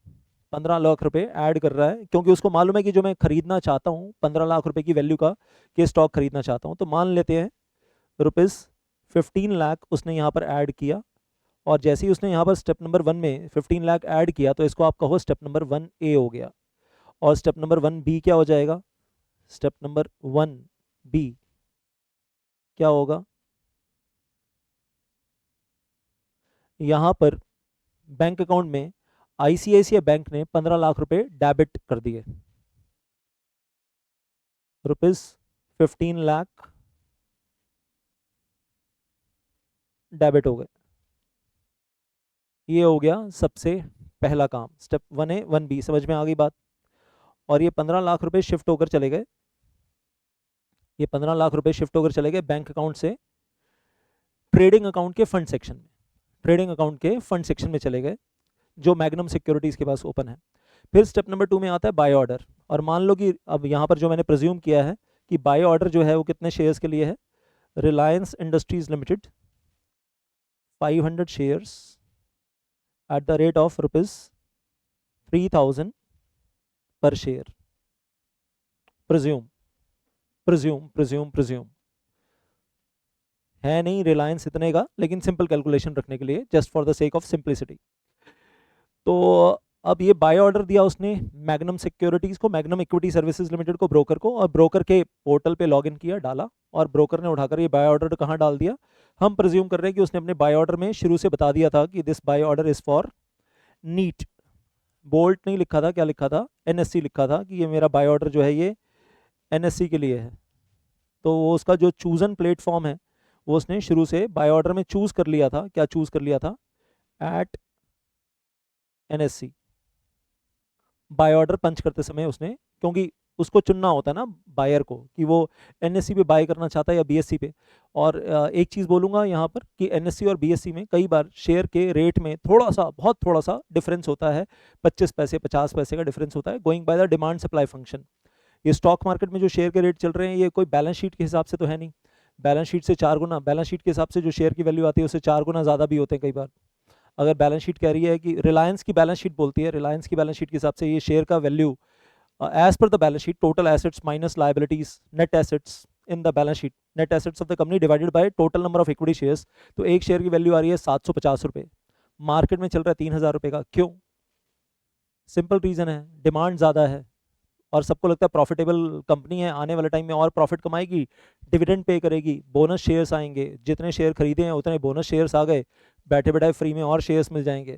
15 लाख रुपए ऐड कर रहा है, क्योंकि उसको मालूम है कि जो मैं खरीदना चाहता हूँ 15 लाख रुपए की वैल्यू का के स्टॉक खरीदना चाहता हूँ। तो मान लेते हैं रुपीज़ 15 लाख उसने यहाँ पर ऐड किया, और जैसे ही उसने यहाँ पर स्टेप नंबर 1 में 15 लाख ऐड किया, तो इसको आप कहो स्टेप नंबर 1A हो गया। और स्टेप नंबर 1B क्या हो जाएगा, स्टेप नंबर 1B क्या होगा, यहाँ पर बैंक अकाउंट में आईसीआईसीआई बैंक ने 15 लाख रुपए डेबिट कर दिए, रुपीज़ 15 लाख डेबिट हो गए। ये हो गया सबसे पहला काम, स्टेप 1A 1B, समझ में आ गई बात। और ये 15 लाख रुपए शिफ्ट होकर चले गए, ये 15 लाख रुपए शिफ्ट होकर चले गए बैंक अकाउंट से ट्रेडिंग अकाउंट के फंड सेक्शन में, ट्रेडिंग अकाउंट के फंड सेक्शन में चले गए जो मैग्नम सिक्योरिटीज़ के पास ओपन है। फिर स्टेप नंबर 2 में आता है बाय ऑर्डर, और मान लो कि अब यहाँ पर जो मैंने प्रिज्यूम किया है कि बाय ऑर्डर जो है वो कितने शेयर्स के लिए है, Reliance industries limited 500 shares at the rate of rupees 3000 पर share, presume presume presume presume है नहीं रिलायंस इतने का, लेकिन सिंपल कैलकुलेशन रखने के लिए, just for the sake of simplicity. तो अब ये बाय ऑर्डर दिया उसने मैग्नम सिक्योरिटीज़ को, मैग्नम इक्विटी सर्विसेज लिमिटेड को, ब्रोकर को, और ब्रोकर के पोर्टल पे लॉगिन किया, डाला, और ब्रोकर ने उठाकर ये बाय ऑर्डर कहाँ डाल दिया, हम प्रिज्यूम कर रहे हैं कि उसने अपने बाय ऑर्डर में शुरू से बता दिया था कि this buy order is for NEAT, BOLT नहीं लिखा था, क्या लिखा था, एनएससी लिखा था कि ये मेरा बाय ऑर्डर जो है ये एनएससी के लिए है। तो वो उसका जो चूजन प्लेटफॉर्म है वो उसने शुरू से बाय ऑर्डर में चूज कर लिया था, क्या चूज कर लिया था, एट एनएससी। बाय ऑर्डर पंच करते समय उसने, क्योंकि उसको चुनना होता है ना बायर को कि वो एनएससी पे बाय करना चाहता है या बीएससी पे। और एक चीज़ बोलूँगा यहाँ पर कि एनएससी और बीएससी में कई बार शेयर के रेट में थोड़ा सा, बहुत थोड़ा सा डिफरेंस होता है, 25 पैसे 50 पैसे का डिफरेंस होता है, going by the demand supply function. ये स्टॉक मार्केट में जो शेयर के रेट चल रहे हैं ये कोई बैलेंस शीट के हिसाब से तो है नहीं, बैलेंस शीट से 4 गुना, बैलेंस शीट के हिसाब से जो शेयर की वैल्यू आती है उससे 4 गुना ज़्यादा भी होते हैं कई बार। अगर बैलेंस शीट कह रही है कि रिलायंस की बैलेंस शीट बोलती है, रिलायंस की बैलेंस शीट के हिसाब से ये शेयर का value as per the balance sheet, total assets minus liabilities, net assets in the balance sheet, net assets of the company divided by total number of equity shares, तो एक share की value आ रही है 750 रुपये, market में चल रहा है 3000 रुपये का। क्यों? सिंपल रीज़न है, डिमांड ज़्यादा है और सबको लगता है प्रॉफिटेबल कंपनी है, आने वाले टाइम में और प्रॉफिट कमाएगी, डिविडेंड पे करेगी, बोनस शेयर्स आएंगे, जितने शेयर खरीदे हैं उतने बोनस शेयर्स आ गए, बैठे बैठे फ्री में और शेयर्स मिल जाएंगे।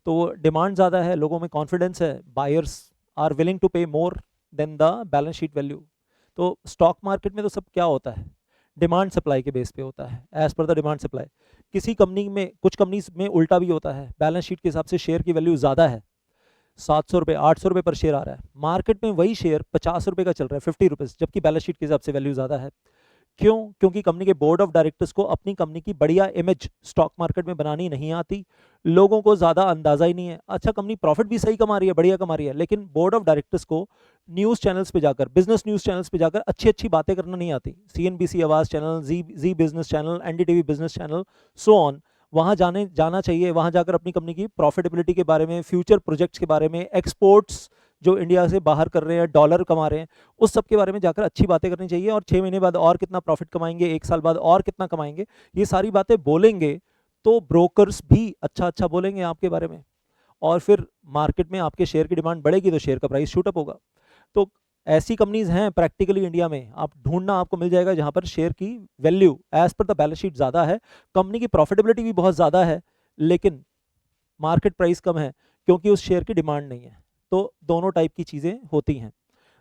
तो वो डिमांड ज़्यादा है, लोगों में कॉन्फिडेंस है, बायर्स आर विलिंग टू पे more than the balance sheet value. तो स्टॉक मार्केट में तो सब क्या होता है, डिमांड सप्लाई के बेस पे होता है, as per the demand supply. किसी कंपनी में, कुछ कंपनीज में उल्टा भी होता है, बैलेंस शीट के हिसाब से शेयर की वैल्यू ज़्यादा है, 700 रुपये 800 रुपये पर शेयर आ रहा है, मार्केट में वही शेयर 50 रुपये का चल रहा है, 50 रुपीज़, जबकि बैलेंस शीट के हिसाब से वैल्यू ज़्यादा है। क्यों? क्योंकि कंपनी के बोर्ड ऑफ डायरेक्टर्स को अपनी कंपनी की बढ़िया इमेज स्टॉक मार्केट में बनानी नहीं आती, लोगों को ज़्यादा अंदाजा ही नहीं है। अच्छा, कंपनी प्रॉफिट भी सही कमा रही है, बढ़िया कमा रही है, लेकिन बोर्ड ऑफ डायरेक्टर्स को न्यूज़ चैनल्स पे जाकर, बिजनेस न्यूज़ चैनल्स पे जाकर अच्छी अच्छी बातें करना नहीं आती, CNBC Awaaz channel, Zee business channel, NDTV business channel, so on, वहाँ जाना चाहिए, वहाँ जाकर अपनी कंपनी की प्रॉफिटेबिलिटी के बारे में, फ्यूचर प्रोजेक्ट्स के बारे में, एक्सपोर्ट्स जो इंडिया से बाहर कर रहे हैं, डॉलर कमा रहे हैं, उस सब के बारे में जाकर अच्छी बातें करनी चाहिए। और 6 महीने बाद और कितना प्रॉफिट कमाएंगे, 1 साल बाद और कितना कमाएंगे, ये सारी बातें बोलेंगे तो ब्रोकर्स भी अच्छा अच्छा बोलेंगे आपके बारे में, और फिर मार्केट में आपके शेयर की डिमांड बढ़ेगी तो शेयर का प्राइस शूट अप होगा। तो ऐसी कंपनीज हैं प्रैक्टिकली इंडिया में, आप ढूंढना, आपको मिल जाएगा जहां पर शेयर की value as per the balance sheet ज़्यादा है, कंपनी की प्रॉफिटेबिलिटी भी बहुत ज़्यादा है, लेकिन मार्केट प्राइस कम है क्योंकि उस शेयर की डिमांड नहीं है। तो दोनों टाइप की चीज़ें होती हैं,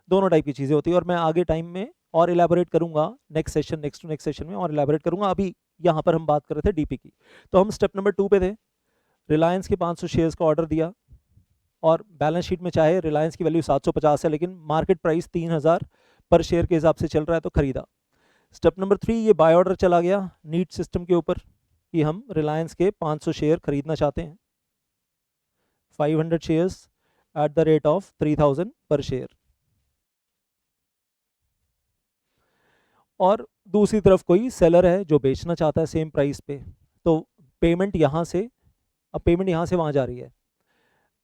दोनों टाइप की चीज़ें होती हैं, और मैं आगे टाइम में और इलेबोरेट करूंगा, next session, next to next session में और इलेबोरेट करूंगा। अभी यहाँ पर हम बात कर रहे थे डीपी की। तो हम स्टेप नंबर 2 पे थे, रिलायंस के 500 शेयर्स का ऑर्डर दिया और बैलेंस शीट में चाहे रिलायंस की वैल्यू 750 है, लेकिन मार्केट प्राइस 3000 पर शेयर के हिसाब से चल रहा है, तो खरीदा। स्टेप नंबर 3, ये बाय ऑर्डर चला गया नीट सिस्टम के ऊपर कि हम रिलायंस के 500 शेयर खरीदना चाहते हैं, 500 shares at the rate of 3000 पर शेयर। और दूसरी तरफ कोई सेलर है जो बेचना चाहता है सेम प्राइस पे, तो पेमेंट यहाँ से, अब पेमेंट यहाँ से वहाँ जा रही है,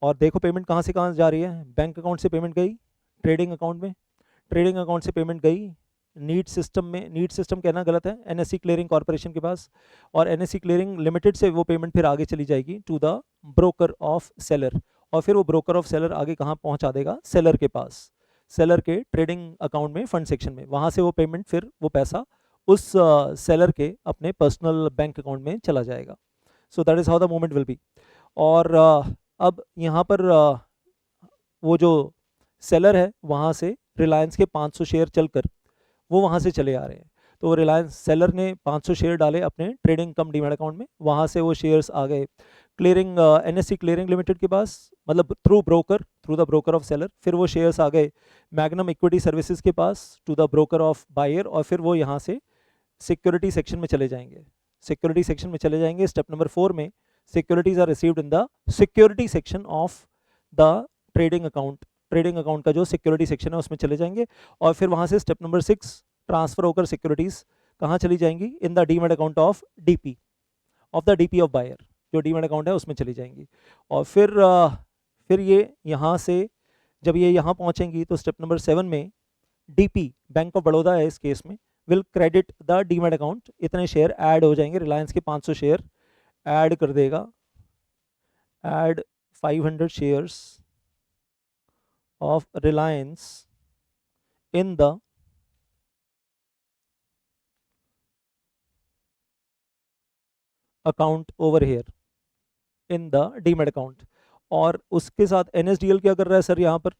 और देखो पेमेंट कहाँ से कहाँ जा रही है, बैंक अकाउंट से पेमेंट गई ट्रेडिंग अकाउंट में, ट्रेडिंग अकाउंट से पेमेंट गई नीट सिस्टम में, नीट सिस्टम कहना गलत है, एनएससी क्लियरिंग कॉर्पोरेशन के पास, और एनएससी क्लियरिंग लिमिटेड से वो पेमेंट फिर आगे चली जाएगी to the broker of seller, और फिर वो ब्रोकर ऑफ सेलर आगे कहाँ पहुँचा देगा, सेलर के पास, सेलर के ट्रेडिंग अकाउंट में, फंड सेक्शन में, वहाँ से वो पेमेंट, फिर वो पैसा उस सेलर के अपने पर्सनल बैंक अकाउंट में चला जाएगा। So that is how the movement will be. और अब यहाँ पर वो जो सेलर है वहाँ से रिलायंस के 500 शेयर चलकर वो वहाँ से चले आ रहे हैं, तो रिलायंस सेलर ने 500 शेयर डाले अपने ट्रेडिंग कम डीमैट अकाउंट में, वहाँ से वो शेयर्स आ गए क्लियरिंग, एनएससी क्लियरिंग लिमिटेड के पास, मतलब through broker, through the broker of seller, फिर वो शेयर्स आ गए मैग्नम इक्विटी सर्विसेज के पास to the broker of buyer, और फिर वो यहाँ से सिक्योरिटी सेक्शन में चले जाएंगे, सिक्योरिटी सेक्शन में चले जाएंगे। स्टेप नंबर 4 में securities are received in the security section of the trading account, trading account का जो सिक्योरिटी सेक्शन है उसमें चले जाएंगे, और फिर वहाँ से स्टेप नंबर 6 ट्रांसफर होकर सिक्योरिटीज कहाँ चली जाएंगी, in the demat account of DP, of the DP of buyer, जो डीमैट अकाउंट है उसमें चली जाएंगी। और फिर ये यहाँ से जब ये यहाँ पहुँचेंगी तो स्टेप नंबर 7 में डीपी, बैंक ऑफ बड़ौदा है इस केस में, will credit the demat account, इतने शेयर ऐड हो जाएंगे, रिलायंस के 500 शेयर ऐड कर देगा, add 500 shares of Reliance in the account over here in the demat account. और उसके साथ एनएसडीएल क्या कर रहा है सर यहाँ पर,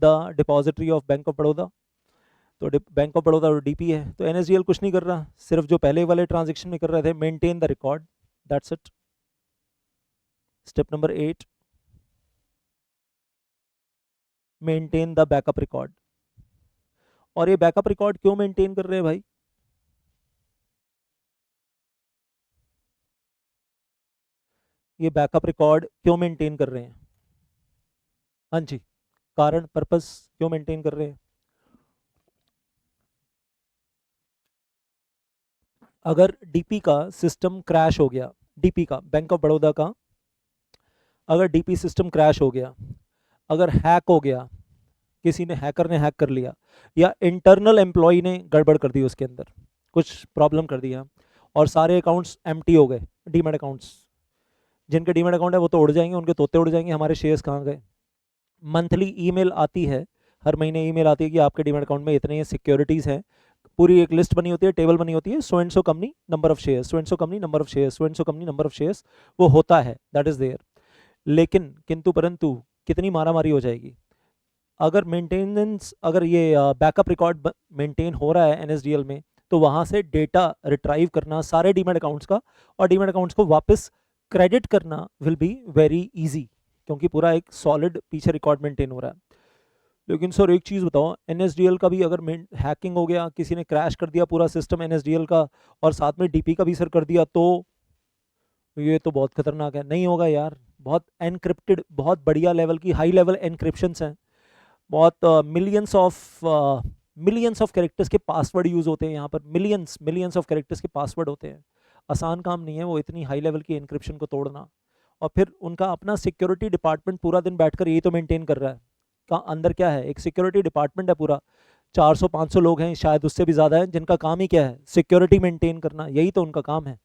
the depository of bank of Baroda, तो बैंक ऑफ बड़ौदा और डीपी है, तो एनएसडीएल कुछ नहीं कर रहा, सिर्फ जो पहले वाले ट्रांजेक्शन में कर रहे थे, maintain the record, that's it. Step number 8, maintain the backup record, और ये बैकअप रिकॉर्ड क्यों मेंटेन कर रहे हैं भाई? ये बैकअप रिकॉर्ड क्यों मेंटेन कर रहे हैं? हाँ जी, कारण पर्पस क्यों मेंटेन कर रहे हैं? अगर डीपी का सिस्टम क्रैश हो गया, डीपी का, बैंक ऑफ बड़ौदा का, अगर डीपी सिस्टम क्रैश हो गया, अगर हैक हो गया, किसी ने, हैकर ने हैक कर लिया, या इंटरनल एम्प्लॉय ने गड़बड़ कर दी, उसके अंदर कुछ प्रॉब्लम कर दिया, और सारे अकाउंट्स एम्प्टी हो गए, डीमैट अकाउंट्स, जिनके डीमैट अकाउंट है वो तो उड़ जाएंगे, उनके तोते उड़ जाएंगे, हमारे शेयर्स कहाँ गए? मंथली ईमेल आती है, हर महीने ईमेल आती है कि आपके डीमैट अकाउंट में इतने सिक्योरिटीज़ हैं, पूरी एक लिस्ट बनी होती है, टेबल बनी होती है, सो and so company number of shares, so and so company number of shares, so and so company number of shares, वो होता है, दैट इज़ देयर। लेकिन किंतु परंतु कितनी मारामारी हो जाएगी अगर मेंटेनेंस, अगर ये बैकअप रिकॉर्ड मेंटेन हो रहा है एनएसडीएल में, तो वहाँ से डेटा रिट्राइव करना सारे डीमैट अकाउंट्स का, और डीमैट अकाउंट्स को वापस क्रेडिट करना विल बी वेरी इजी, क्योंकि पूरा एक सॉलिड पीछे रिकॉर्ड मेंटेन हो रहा है। लेकिन सर एक चीज़ बताओ, एनएसडीएल का भी अगर हैकिंग हो गया, किसी ने क्रैश कर दिया पूरा सिस्टम एनएसडीएल का, और साथ में डीपी का भी सर कर दिया, तो ये तो बहुत खतरनाक है। नहीं होगा यार, बहुत एनक्रिप्टेड, बहुत बढ़िया लेवल की, हाई लेवल एनक्रिप्शंस हैं, बहुत मिलियंस ऑफ कैरेक्टर्स के पासवर्ड यूज़ होते हैं यहाँ पर, मिलियंस ऑफ कैरेक्टर्स के पासवर्ड होते हैं। आसान काम नहीं है वो इतनी हाई लेवल की एनक्रिप्शन को तोड़ना। और फिर उनका अपना सिक्योरिटी डिपार्टमेंट पूरा दिन बैठकर यही तो मेंटेन कर रहा है। का अंदर क्या है, एक सिक्योरिटी डिपार्टमेंट है पूरा, 400-500 लोग हैं, शायद उससे भी ज़्यादा है, जिनका काम ही क्या है, सिक्योरिटी मेंटेन करना, यही तो उनका काम है।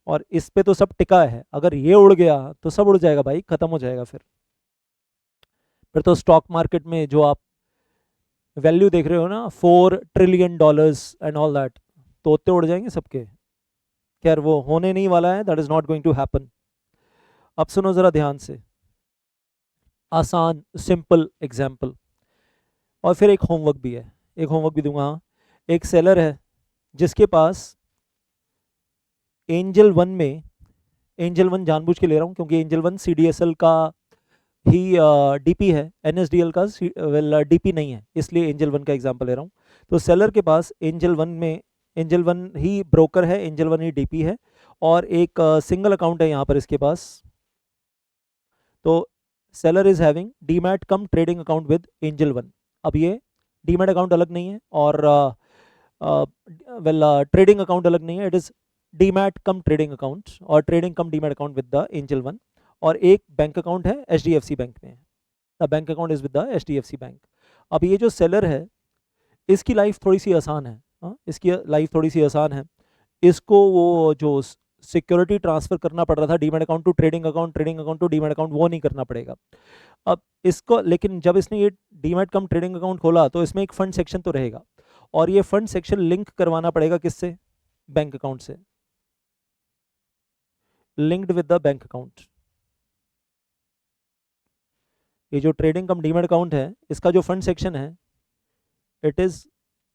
और इस पे तो सब टिका है, अगर ये उड़ गया तो सब उड़ जाएगा भाई, ख़त्म हो जाएगा। फिर तो स्टॉक मार्केट में जो आप वैल्यू देख रहे हो ना, $4 ट्रिलियन एंड ऑल दैट, तोते उड़ जाएंगे सबके। खैर वो होने नहीं वाला है, that is not going to happen. अब सुनो जरा ध्यान से, आसान सिंपल एग्जाम्पल, और फिर एक होमवर्क भी है, एक होमवर्क भी दूंगा। हाँ, एक सेलर है जिसके पास एंजल वन में, एंजल वन जानबूझ के ले रहा हूँ क्योंकि एंजल वन सीडीएसएल का ही डीपी है, एनएसडीएल का वेल डीपी नहीं है, इसलिए एंजल वन का एग्जांपल ले रहा हूँ। तो सेलर के पास एंजल वन में, एंजल वन ही ब्रोकर है, एंजल वन ही डीपी है, और एक सिंगल अकाउंट है यहाँ पर इसके पास। तो seller is having demat cum trading account with angel one. अब ये डीमैट अकाउंट अलग नहीं है, और वेल ट्रेडिंग अकाउंट अलग नहीं है, it is demat cum trading account, और trading cum demat account with the Angel One. और एक बैंक अकाउंट है एचडीएफसी बैंक में, the bank account is with the HDFC bank. अब ये जो सेलर है, इसकी लाइफ थोड़ी सी आसान है, हाँ इसकी लाइफ थोड़ी सी आसान है। इसको वो जो सिक्योरिटी ट्रांसफर करना पड़ रहा था demat account to trading account, trading account to demat account, वो नहीं करना पड़ेगा अब इसको। लेकिन जब इसने ये डीमैट कम ट्रेडिंग अकाउंट खोला, तो इसमें एक फंड सेक्शन तो रहेगा, और ये फंड सेक्शन लिंक करवाना पड़ेगा किससे, बैंक अकाउंट से, linked with the bank account. ये जो ट्रेडिंग कम डीमैट अकाउंट है, इसका जो फंड सेक्शन है, it is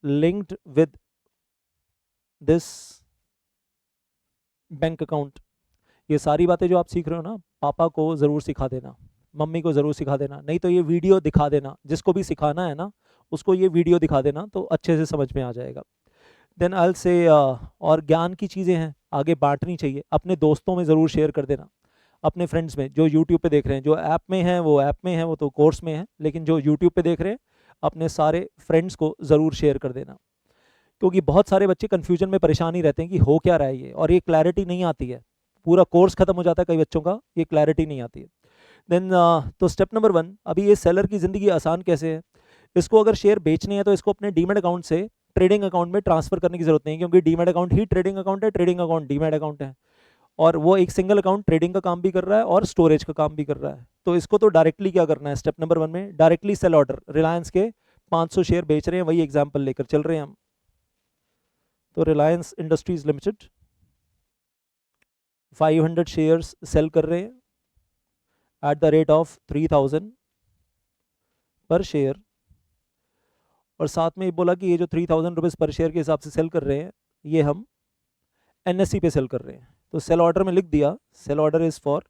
linked with this bank account. ये सारी बातें जो आप सीख रहे हो ना, पापा को ज़रूर सिखा देना, मम्मी को ज़रूर सिखा देना, नहीं तो ये वीडियो दिखा देना, जिसको भी सिखाना है ना उसको ये वीडियो दिखा देना, तो अच्छे से समझ में आ जाएगा। देन आई से और ज्ञान की चीज़ें हैं, आगे बांटनी चाहिए, अपने दोस्तों में ज़रूर शेयर कर देना, अपने फ्रेंड्स में, जो यूट्यूब पे देख रहे हैं, जो ऐप में हैं वो ऐप में हैं, वो तो कोर्स में है, लेकिन जो यूट्यूब पे देख रहे हैं अपने सारे फ्रेंड्स को ज़रूर शेयर कर देना, क्योंकि बहुत सारे बच्चे कन्फ्यूजन में परेशान ही रहते हैं कि हो क्या रहा है ये, और ये क्लैरिटी नहीं आती है, पूरा कोर्स खत्म हो जाता है कई बच्चों का, ये क्लैरिटी नहीं आती है। देन तो स्टेप नंबर 1, अभी ये सेलर की ज़िंदगी आसान कैसे है, इसको अगर शेयर बेचने हैं तो इसको अपने डीमैट अकाउंट से ट्रेडिंग अकाउंट में ट्रांसफर करने की जरूरत नहीं है, क्योंकि डीमैट अकाउंट ही ट्रेडिंग अकाउंट है, ट्रेडिंग अकाउंट डीमैट अकाउंट है, और वो एक सिंगल अकाउंट ट्रेडिंग का काम भी कर रहा है और स्टोरेज का काम भी कर रहा है। तो इसको तो डायरेक्टली क्या करना है, स्टेप नंबर 1 में डायरेक्टली सेल ऑर्डर, रिलायंस के 500 शेयर बेच रहे हैं, वही एग्जाम्पल लेकर चल रहे हैं हम। तो Reliance industries limited 500 shares sell कर रहे हैं एट द रेट ऑफ 3000 पर शेयर, और साथ में ये बोला कि ये जो 3000 रुपीज़ पर शेयर के हिसाब से सेल कर रहे हैं, ये हम एनएससी पे सेल कर रहे हैं। तो सेल ऑर्डर में लिख दिया, sell order is for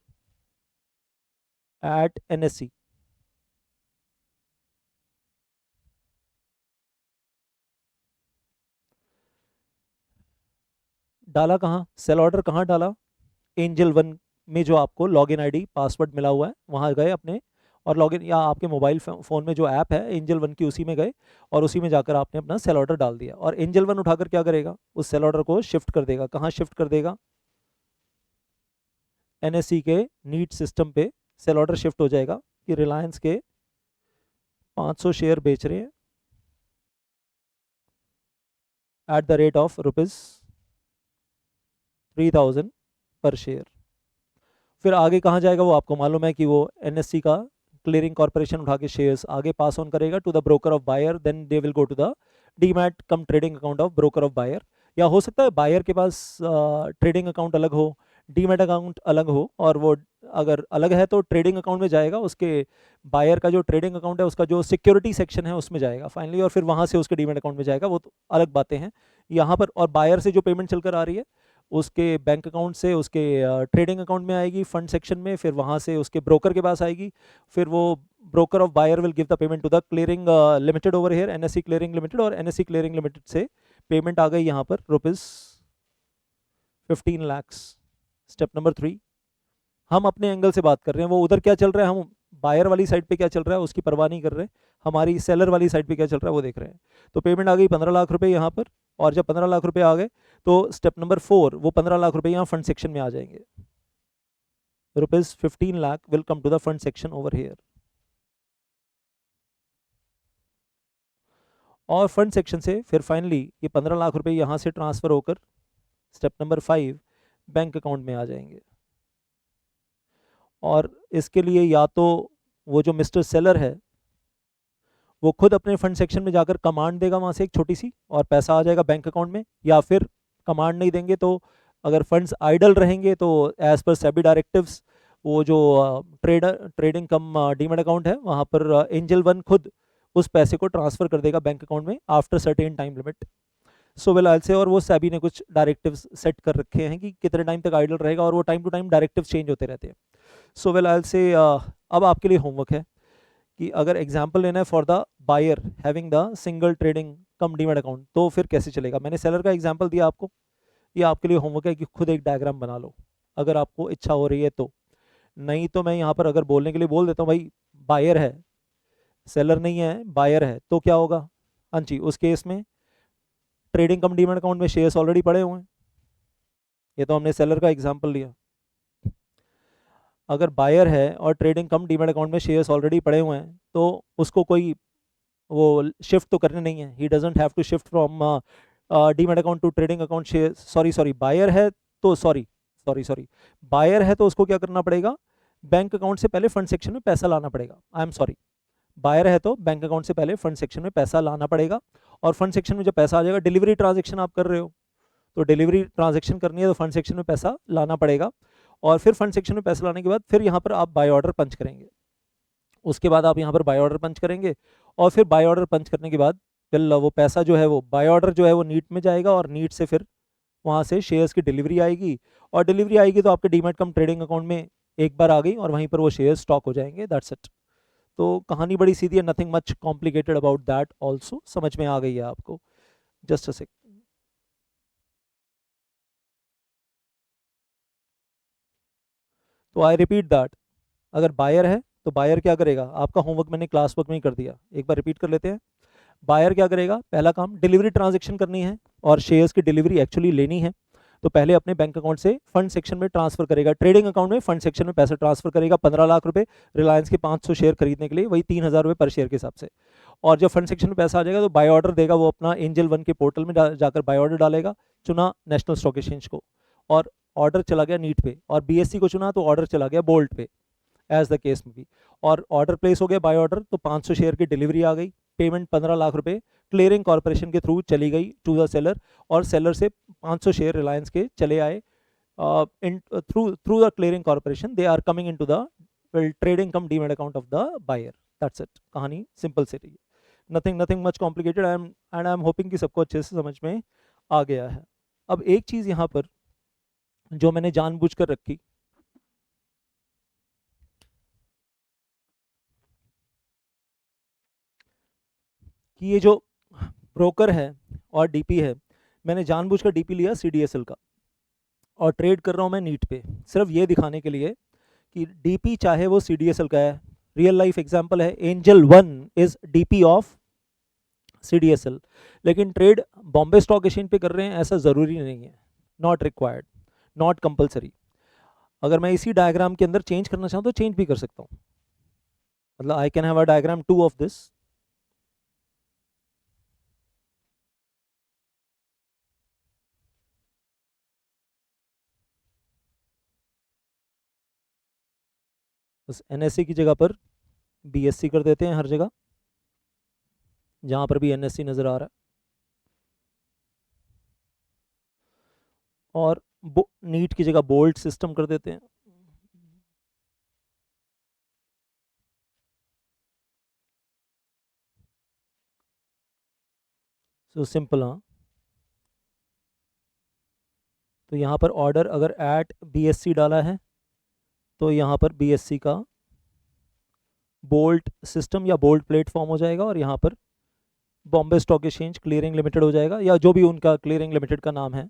at NSC. डाला कहाँ, सेल ऑर्डर कहाँ डाला, एंजल वन में जो आपको लॉगिन आईडी पासवर्ड मिला हुआ है वहाँ गए अपने और लॉगिन, या आपके मोबाइल फ़ोन में जो ऐप है एंजल वन की उसी में गए और उसी में जाकर आपने अपना सेल ऑर्डर डाल दिया। और एंजल वन उठाकर क्या करेगा, उस सेल ऑर्डर को शिफ्ट कर देगा, कहाँ शिफ्ट कर देगा, एनएससी के नीट सिस्टम पे सेल ऑर्डर शिफ्ट हो जाएगा कि रिलायंस के 500 शेयर बेच रहे हैं एट द रेट ऑफ ₹3000 पर शेयर। फिर आगे कहाँ जाएगा वो आपको मालूम है कि वो एनएससी का क्लियरिंग कॉर्पोरेशन उठा के शेयर्स आगे पास ऑन करेगा to the broker of buyer, then they will go to the demat cum trading account of broker of buyer. या हो सकता है बायर के पास ट्रेडिंग अकाउंट अलग हो, डीमैट अकाउंट अलग हो, और वो अगर अलग है तो ट्रेडिंग अकाउंट में जाएगा, उसके बायर का जो ट्रेडिंग अकाउंट है उसका जो सिक्योरिटी सेक्शन है उसमें जाएगा फाइनली, और फिर वहाँ से उसके डीमैट अकाउंट में जाएगा, वो तो अलग बातें हैं यहाँ पर। और बायर से जो पेमेंट चलकर आ रही है उसके बैंक अकाउंट से उसके ट्रेडिंग अकाउंट में आएगी फंड सेक्शन में, फिर वहाँ से उसके ब्रोकर के पास आएगी, फिर वो broker of buyer will give the payment to the clearing limited over here, NSC clearing limited, और एनएससी क्लियरिंग लिमिटेड से पेमेंट आ गई यहाँ पर ₹15 lakhs। स्टेप नंबर 3, हम अपने एंगल से बात कर रहे हैं, वो उधर क्या चल रहा है, हम बायर वाली साइड पे क्या चल रहा है उसकी परवाह नहीं कर रहे, हमारी सेलर वाली साइड पे क्या चल रहा है वो देख रहे हैं। तो पेमेंट आ गई 15 लाख रुपए यहाँ पर, और जब 15 लाख रुपए आ गए तो स्टेप नंबर 4, वो 15 लाख रुपए यहाँ फंड सेक्शन में आ जाएंगे। ₹15 lakh will come to the fund section over here. और फंड सेक्शन से फिर फाइनली ये 15 लाख रुपए यहाँ से ट्रांसफर होकर स्टेप नंबर 5 बैंक अकाउंट में आ जाएंगे। और इसके लिए या तो वो जो मिस्टर सेलर है वो खुद अपने फंड सेक्शन में जाकर कमांड देगा वहाँ से एक छोटी सी, और पैसा आ जाएगा बैंक अकाउंट में, या फिर कमांड नहीं देंगे तो अगर फंड्स आइडल रहेंगे तो एज पर सेबी डायरेक्टिव्स वो जो ट्रेडिंग कम डीमैट अकाउंट है वहाँ पर एंजल वन खुद उस पैसे को ट्रांसफर कर देगा बैंक अकाउंट में after certain time limit. So well I से, और वो सेबी ने कुछ डायरेक्टिव्स सेट कर रखे हैं कि कितने टाइम तक आइडल रहेगा, और वो time to time directive change होते रहते हैं। सो वेल आई से, अब आपके लिए होमवर्क है कि अगर एग्जाम्पल लेना है for the buyer having the single trading cum demat account तो फिर कैसे चलेगा। मैंने सेलर का एग्जाम्पल दिया आपको, ये आपके लिए होमवर्क है कि खुद एक डायग्राम बना लो अगर आपको इच्छा हो रही है तो, नहीं तो मैं यहाँ पर अगर बोलने के लिए बोल देता हूँ भाई बायर है, सेलर नहीं है बायर है, तो क्या होगा। हाँ जी, उस केस में ट्रेडिंग कम डीमैट अकाउंट में शेयर्स ऑलरेडी पड़े हुए हैं, ये तो हमने सेलर का एग्जाम्पल लिया। अगर बायर है और ट्रेडिंग कम डीमैट अकाउंट में शेयर्स ऑलरेडी पड़े हुए हैं तो उसको कोई वो शिफ्ट तो करने नहीं है, he doesn't have to shift from demat account to trading account share, sorry buyer है तो सॉरी बायर है तो उसको क्या करना पड़ेगा, बैंक अकाउंट से पहले फंड सेक्शन में पैसा लाना पड़ेगा। आई एम सॉरी, बायर है तो बैंक अकाउंट से पहले फंड सेक्शन में पैसा लाना पड़ेगा, और फंड सेक्शन में जब पैसा आ जाएगा, डिलीवरी ट्रांजेक्शन आप कर रहे हो तो डिलीवरी ट्रांजेक्शन करनी है तो फंड सेक्शन में पैसा लाना पड़ेगा, और फिर फंड सेक्शन में पैसा लाने के बाद फिर यहाँ पर आप बाय ऑर्डर पंच करेंगे, उसके बाद आप यहाँ पर बाय ऑर्डर पंच करेंगे, और फिर बाय ऑर्डर पंच करने के बाद फिर वो पैसा जो है वो बाय ऑर्डर जो है वो नीट में जाएगा, और नीट से फिर वहाँ से शेयर्स की डिलीवरी आएगी, और डिलीवरी आएगी तो आपके डीमैट कम ट्रेडिंग अकाउंट में एक बार आ गई और वहीं पर वो शेयर स्टॉक हो जाएंगे, दैट्स इट। तो कहानी बड़ी सीधी है, nothing much complicated about that also, समझ में आ गई है आपको। जस्ट अ सेक। तो आई रिपीट दैट, अगर बायर है तो बायर क्या करेगा, आपका होमवर्क मैंने क्लास वर्क में ही कर दिया, एक बार रिपीट कर लेते हैं। बायर क्या करेगा, पहला काम डिलीवरी ट्रांजैक्शन करनी है और शेयर्स की डिलीवरी एक्चुअली लेनी है, तो पहले अपने बैंक अकाउंट से फंड सेक्शन में ट्रांसफर करेगा, ट्रेडिंग अकाउंट में फंड सेक्शन में पैसा ट्रांसफर करेगा 15 लाख रुपए रिलायंस के 500 शेयर खरीदने के लिए, वही 3000 रुपये पर शेयर के हिसाब से। और जब फंड सेक्शन में पैसा आ जाएगा तो बाय ऑर्डर देगा, वो अपना एंजल वन के पोर्टल में जाकर बाय ऑर्डर डालेगा, चुना नेशनल स्टॉक एक्सचेंज को, और ऑर्डर चला गया नीट पे, और बीएससी को चुना तो ऑर्डर चला गया बोल्ट पे, एज द केस में भी। और ऑर्डर प्लेस हो गया बाय ऑर्डर, तो 500 शेयर की डिलीवरी आ गई, पेमेंट 15 लाख रुपए क्लियरिंग कॉर्पोरेशन के थ्रू चली गई टू द सेलर, और सेलर से 500 शेयर रिलायंस के चले आए through the clearing corporation, they are coming into the trading cum demat account of the buyer, that's it. कहानी सिंपल से रही है, nothing nothing much complicated, I am hoping कि सबको अच्छे से समझ में आ गया है। अब एक चीज़ यहाँ पर जो मैंने जानबूझकर रखी कि ये जो ब्रोकर है और डीपी है, मैंने जानबूझकर डीपी लिया सीडीएसएल का, और ट्रेड कर रहा हूँ मैं नीट पे, सिर्फ ये दिखाने के लिए कि डीपी चाहे वो सीडीएसएल का है। रियल लाइफ एग्जांपल है, angel One is DP of CDSL, लेकिन ट्रेड बॉम्बे स्टॉक एक्सचेंज पे कर रहे हैं ऐसा ज़रूरी नहीं है, नॉट रिक्वायर्ड, नॉट कंपलसरी। अगर मैं इसी डायग्राम के अंदर चेंज करना चाहूँ तो चेंज भी कर सकता हूँ, मतलब I can have a diagram 2 of this. बस एनएससी की जगह पर बीएससी कर देते हैं हर जगह जहाँ पर भी एनएससी नज़र आ रहा है, और नीट की जगह बोल्ट सिस्टम कर देते हैं। So simple. हाँ, तो यहाँ पर ऑर्डर अगर एट बीएससी डाला है तो यहाँ पर बीएससी का बोल्ट सिस्टम या बोल्ट प्लेटफॉर्म हो जाएगा, और यहाँ पर Bombay stock exchange clearing limited हो जाएगा, या जो भी उनका क्लियरिंग लिमिटेड का नाम है।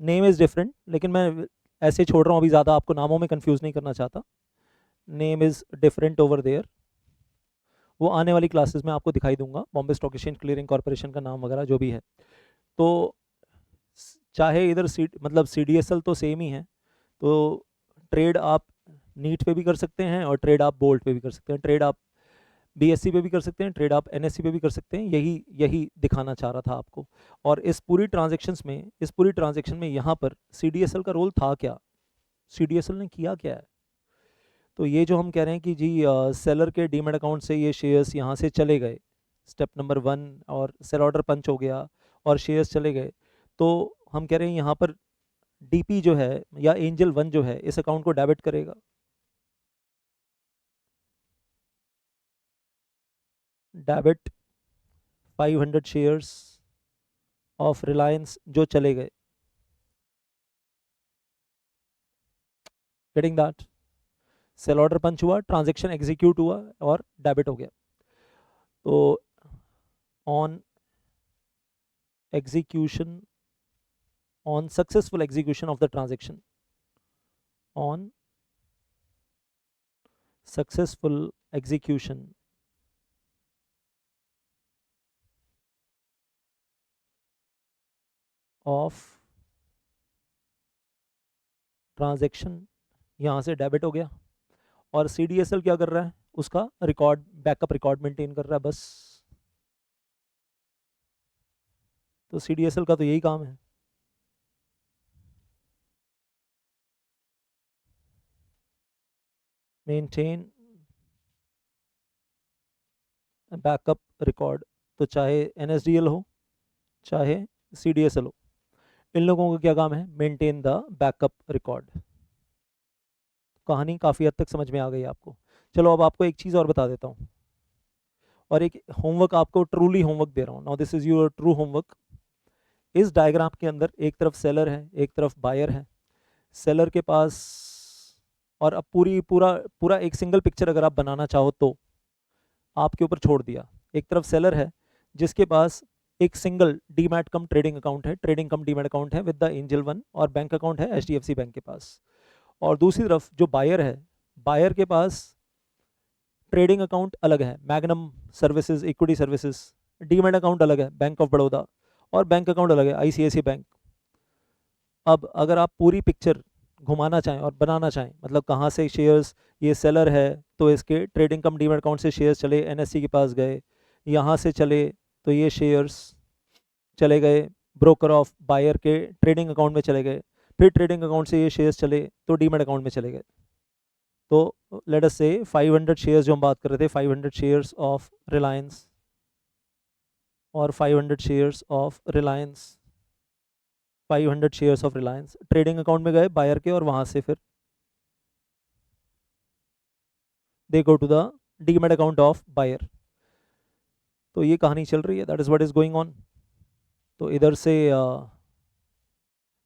नेम इज़ डिफरेंट, लेकिन मैं ऐसे छोड़ रहा हूँ, अभी ज़्यादा आपको नामों में कंफ्यूज नहीं करना चाहता। Name is different over there, वो आने वाली क्लासेस में आपको दिखाई दूंगा, Bombay stock exchange clearing corporation का नाम वगैरह जो भी है। तो चाहे इधर मतलब सीडीएसएल तो सेम ही है, तो ट्रेड आप नीट पे भी कर सकते हैं और ट्रेड आप बोल्ट पे भी कर सकते हैं, ट्रेड आप बीएससी पे भी कर सकते हैं, ट्रेड आप एनएससी पे भी कर सकते हैं। यही यही दिखाना चाह रहा था आपको। और इस पूरी ट्रांजेक्शन में यहाँ पर सीडीएसएल का रोल था क्या, सीडीएसएल ने किया क्या है। तो ये जो हम कह रहे हैं कि जी सेलर के डीमैट अकाउंट से ये शेयर्स यहाँ से चले गए, स्टेप नंबर 1, और सेल ऑर्डर पंच हो गया और शेयर्स चले गए, तो हम कह रहे हैं यहाँ पर डीपी जो है या एंजल वन जो है इस अकाउंट को डेबिट करेगा। डेबिट 500 शेयर्स ऑफ रिलायंस जो चले गए, गेटिंग दैट। सेल ऑर्डर पंच हुआ, ट्रांजैक्शन एग्जीक्यूट हुआ और डेबिट हो गया। तो on execution, on successful execution of the transaction, on successful execution of transaction, यहाँ से डेबिट हो गया। और सीडीएसएल क्या कर रहा है, उसका रिकॉर्ड, बैकअप रिकॉर्ड मेंटेन कर रहा है बस। तो सीडीएसएल का तो यही काम है। मेंटेन बैकअप रिकॉर्ड, तो चाहे एनएसडीएल हो चाहे सीडीएसएल हो, इन लोगों का क्या काम है, मेंटेन द बैकअप रिकॉर्ड। कहानी काफ़ी हद तक समझ में आ गई आपको। चलो अब आपको एक चीज़ और बता देता हूँ, और एक होमवर्क आपको, ट्रूली होमवर्क दे रहा हूँ। Now this is your true homework. इस डायग्राम के अंदर एक तरफ सेलर है, एक तरफ बायर है। सेलर के पास, और अब पूरा पूरा एक सिंगल पिक्चर अगर आप बनाना चाहो तो आपके ऊपर छोड़ दिया। एक तरफ सेलर है जिसके पास एक single demat cum trading account है, ट्रेडिंग कम डीमैट अकाउंट है विद द एंजल वन, और बैंक अकाउंट है एचडीएफसी बैंक के पास। और दूसरी तरफ जो बायर है, बायर के पास ट्रेडिंग अकाउंट अलग है, magnum services equity services, demat account अलग है बैंक ऑफ बड़ौदा, और बैंक अकाउंट अलग है आईसीआईसी बैंक। अब अगर आप पूरी पिक्चर घुमाना चाहें और बनाना चाहें, मतलब कहाँ से शेयर्स, ये सेलर है तो इसके ट्रेडिंग कम डीमैट अकाउंट से शेयर्स चले एनएससी के पास गए, यहाँ से चले तो ये शेयर्स चले गए ब्रोकर ऑफ बायर के ट्रेडिंग अकाउंट में चले गए, फिर ट्रेडिंग अकाउंट से ये शेयर्स चले तो डीमैट अकाउंट में चले गए। तो लेट अस से 500 शेयर्स जो हम बात कर रहे थे, 500 शेयर्स ऑफ रिलायंस और 500 shares of Reliance, 500 shares of Reliance trading account में गए बायर के, और वहाँ से फिर they go to the demat account of buyer. तो ये कहानी चल रही है, that is what is going on. तो इधर से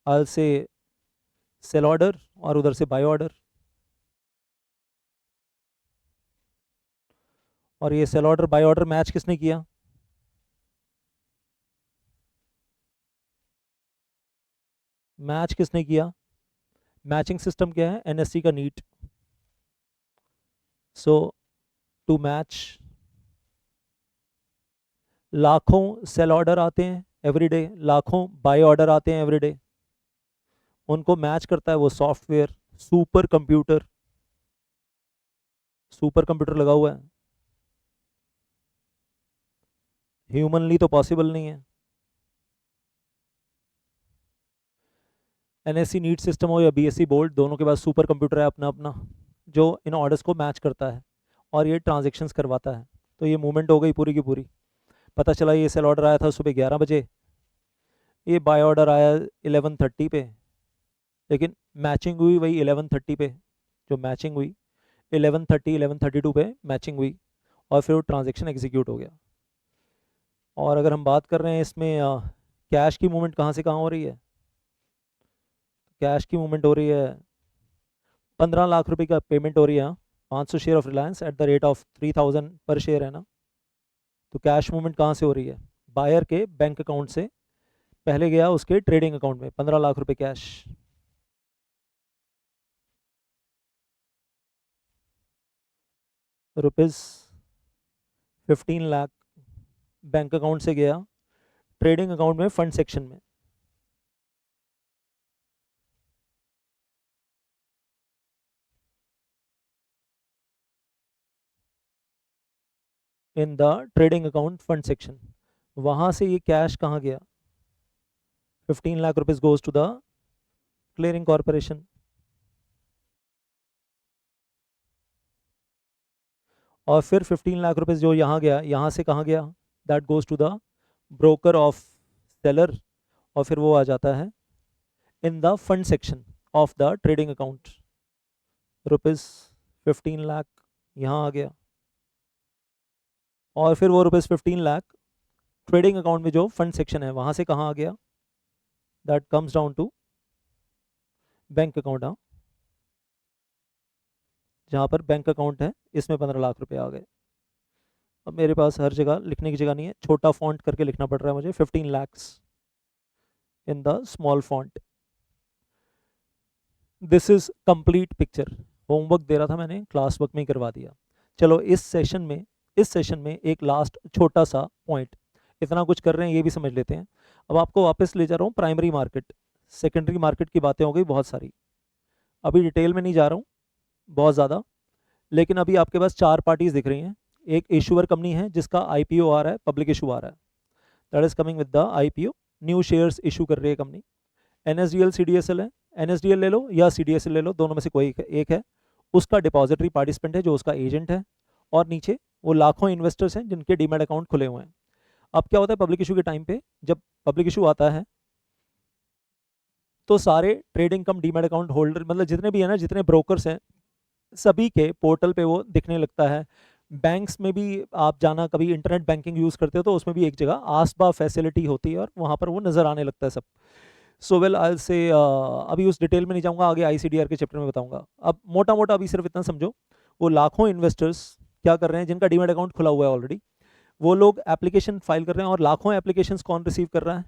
आल से सेल ऑर्डर और उधर से बाय ऑर्डर, और ये sell order buy order match किसने किया, मैच किसने किया? मैचिंग सिस्टम क्या है? एनएससी का नीट। सो टू मैच, लाखों सेल ऑर्डर आते हैं एवरीडे, लाखों बाय ऑर्डर आते हैं एवरीडे, उनको मैच करता है वो software. Super computer, super computer लगा हुआ है, ह्यूमनली तो पॉसिबल नहीं है। एनएससी नीट सिस्टम हो या बीएससी बोर्ड, दोनों के पास सुपर कंप्यूटर है अपना अपना, जो इन ऑर्डर्स को मैच करता है और ये ट्रांजेक्शन्स करवाता है। तो ये मूवमेंट हो गई पूरी की पूरी। पता चला ये सेल ऑर्डर आया था सुबह 11 बजे, ये बाय ऑर्डर आया 11:30 पे, लेकिन मैचिंग हुई वही 11:30 पे। जो मैचिंग हुई 11:30 11:32 पे मैचिंग हुई, और फिर वो ट्रांजेक्शन एग्जीक्यूट हो गया। और अगर हम बात कर रहे हैं इसमें कैश की मूवमेंट कहाँ से कहाँ हो रही है, कैश की मूवमेंट हो रही है 15 लाख रुपए का पेमेंट हो रही है। 500 share of Reliance at the rate of 3000 पर शेयर है ना। तो कैश मूवमेंट कहाँ से हो रही है? बायर के बैंक अकाउंट से पहले गया उसके ट्रेडिंग अकाउंट में 15 लाख रुपए cash. Rupees 15 lakh bank account से गया ट्रेडिंग अकाउंट में फंड सेक्शन में। In the trading account fund section, वहां से ये कैश कहाँ गया? 15 lakh rupees goes to the clearing corporation. और फिर 15 लाख रुपीज जो यहाँ गया, यहाँ से कहाँ गया? That goes to the broker of seller, और फिर वो आ जाता है in the fund section of the trading account. Rupees 15 lakh यहाँ आ गया, और फिर वो रुपीज 15 लाख ट्रेडिंग अकाउंट में जो फंड सेक्शन है वहां से कहाँ आ गया? That comes down to bank account. हाँ, जहाँ पर बैंक अकाउंट है इसमें 15 लाख रुपए आ गए। अब मेरे पास हर जगह लिखने की जगह नहीं है, छोटा फॉन्ट करके लिखना पड़ रहा है मुझे, 15 lakhs in the small font. This is complete picture. Homework दे रहा था मैंने, क्लास वर्क में ही करवा दिया। चलो इस सेशन में एक लास्ट छोटा सा पॉइंट, इतना कुछ कर रहे हैं ये भी समझ लेते हैं। अब आपको वापस ले जा रहा हूँ प्राइमरी मार्केट, सेकेंडरी मार्केट की बातें हो गई बहुत सारी, अभी डिटेल में नहीं जा रहा हूँ बहुत ज़्यादा। लेकिन अभी आपके पास 4 पार्टीज दिख रही हैं। एक इशूअर कंपनी है जिसका आईपीओ आ रहा है, पब्लिक इशू आ रहा है, that is coming with the IPO, new shares issue कर रही है कंपनी। एनएसडीएल सीडीएसएल है, एनएसडीएल ले लो या सीडीएसएल ले लो, दोनों में से कोई एक है। उसका डिपॉजिटरी पार्टिसिपेंट है जो उसका एजेंट है, और नीचे वो लाखों इन्वेस्टर्स हैं जिनके डीमैट अकाउंट खुले हुए हैं। अब क्या होता है पब्लिक इशू के टाइम पे, जब पब्लिक इशू आता है तो सारे trading cum demat account holder, मतलब जितने भी है ना, जितने ब्रोकर्स हैं, सभी के पोर्टल पे वो दिखने लगता है। बैंक्स में भी आप जाना, कभी इंटरनेट बैंकिंग यूज़ करते हो तो उसमें भी एक जगह आसपा फैसिलिटी होती है और वहाँ पर वो नज़र आने लगता है सब। सो वेल आई से अभी उस डिटेल में नहीं जाऊँगा, आगे आईसीडीआर के चैप्टर में बताऊँगा। अब मोटा मोटा अभी सिर्फ इतना समझो, वो लाखों इन्वेस्टर्स क्या कर रहे हैं जिनका डीमैट अकाउंट खुला हुआ है ऑलरेडी, वो लोग एप्लीकेशन फाइल कर रहे हैं। और लाखों एप्लीकेशंस कौन रिसीव कर रहा है?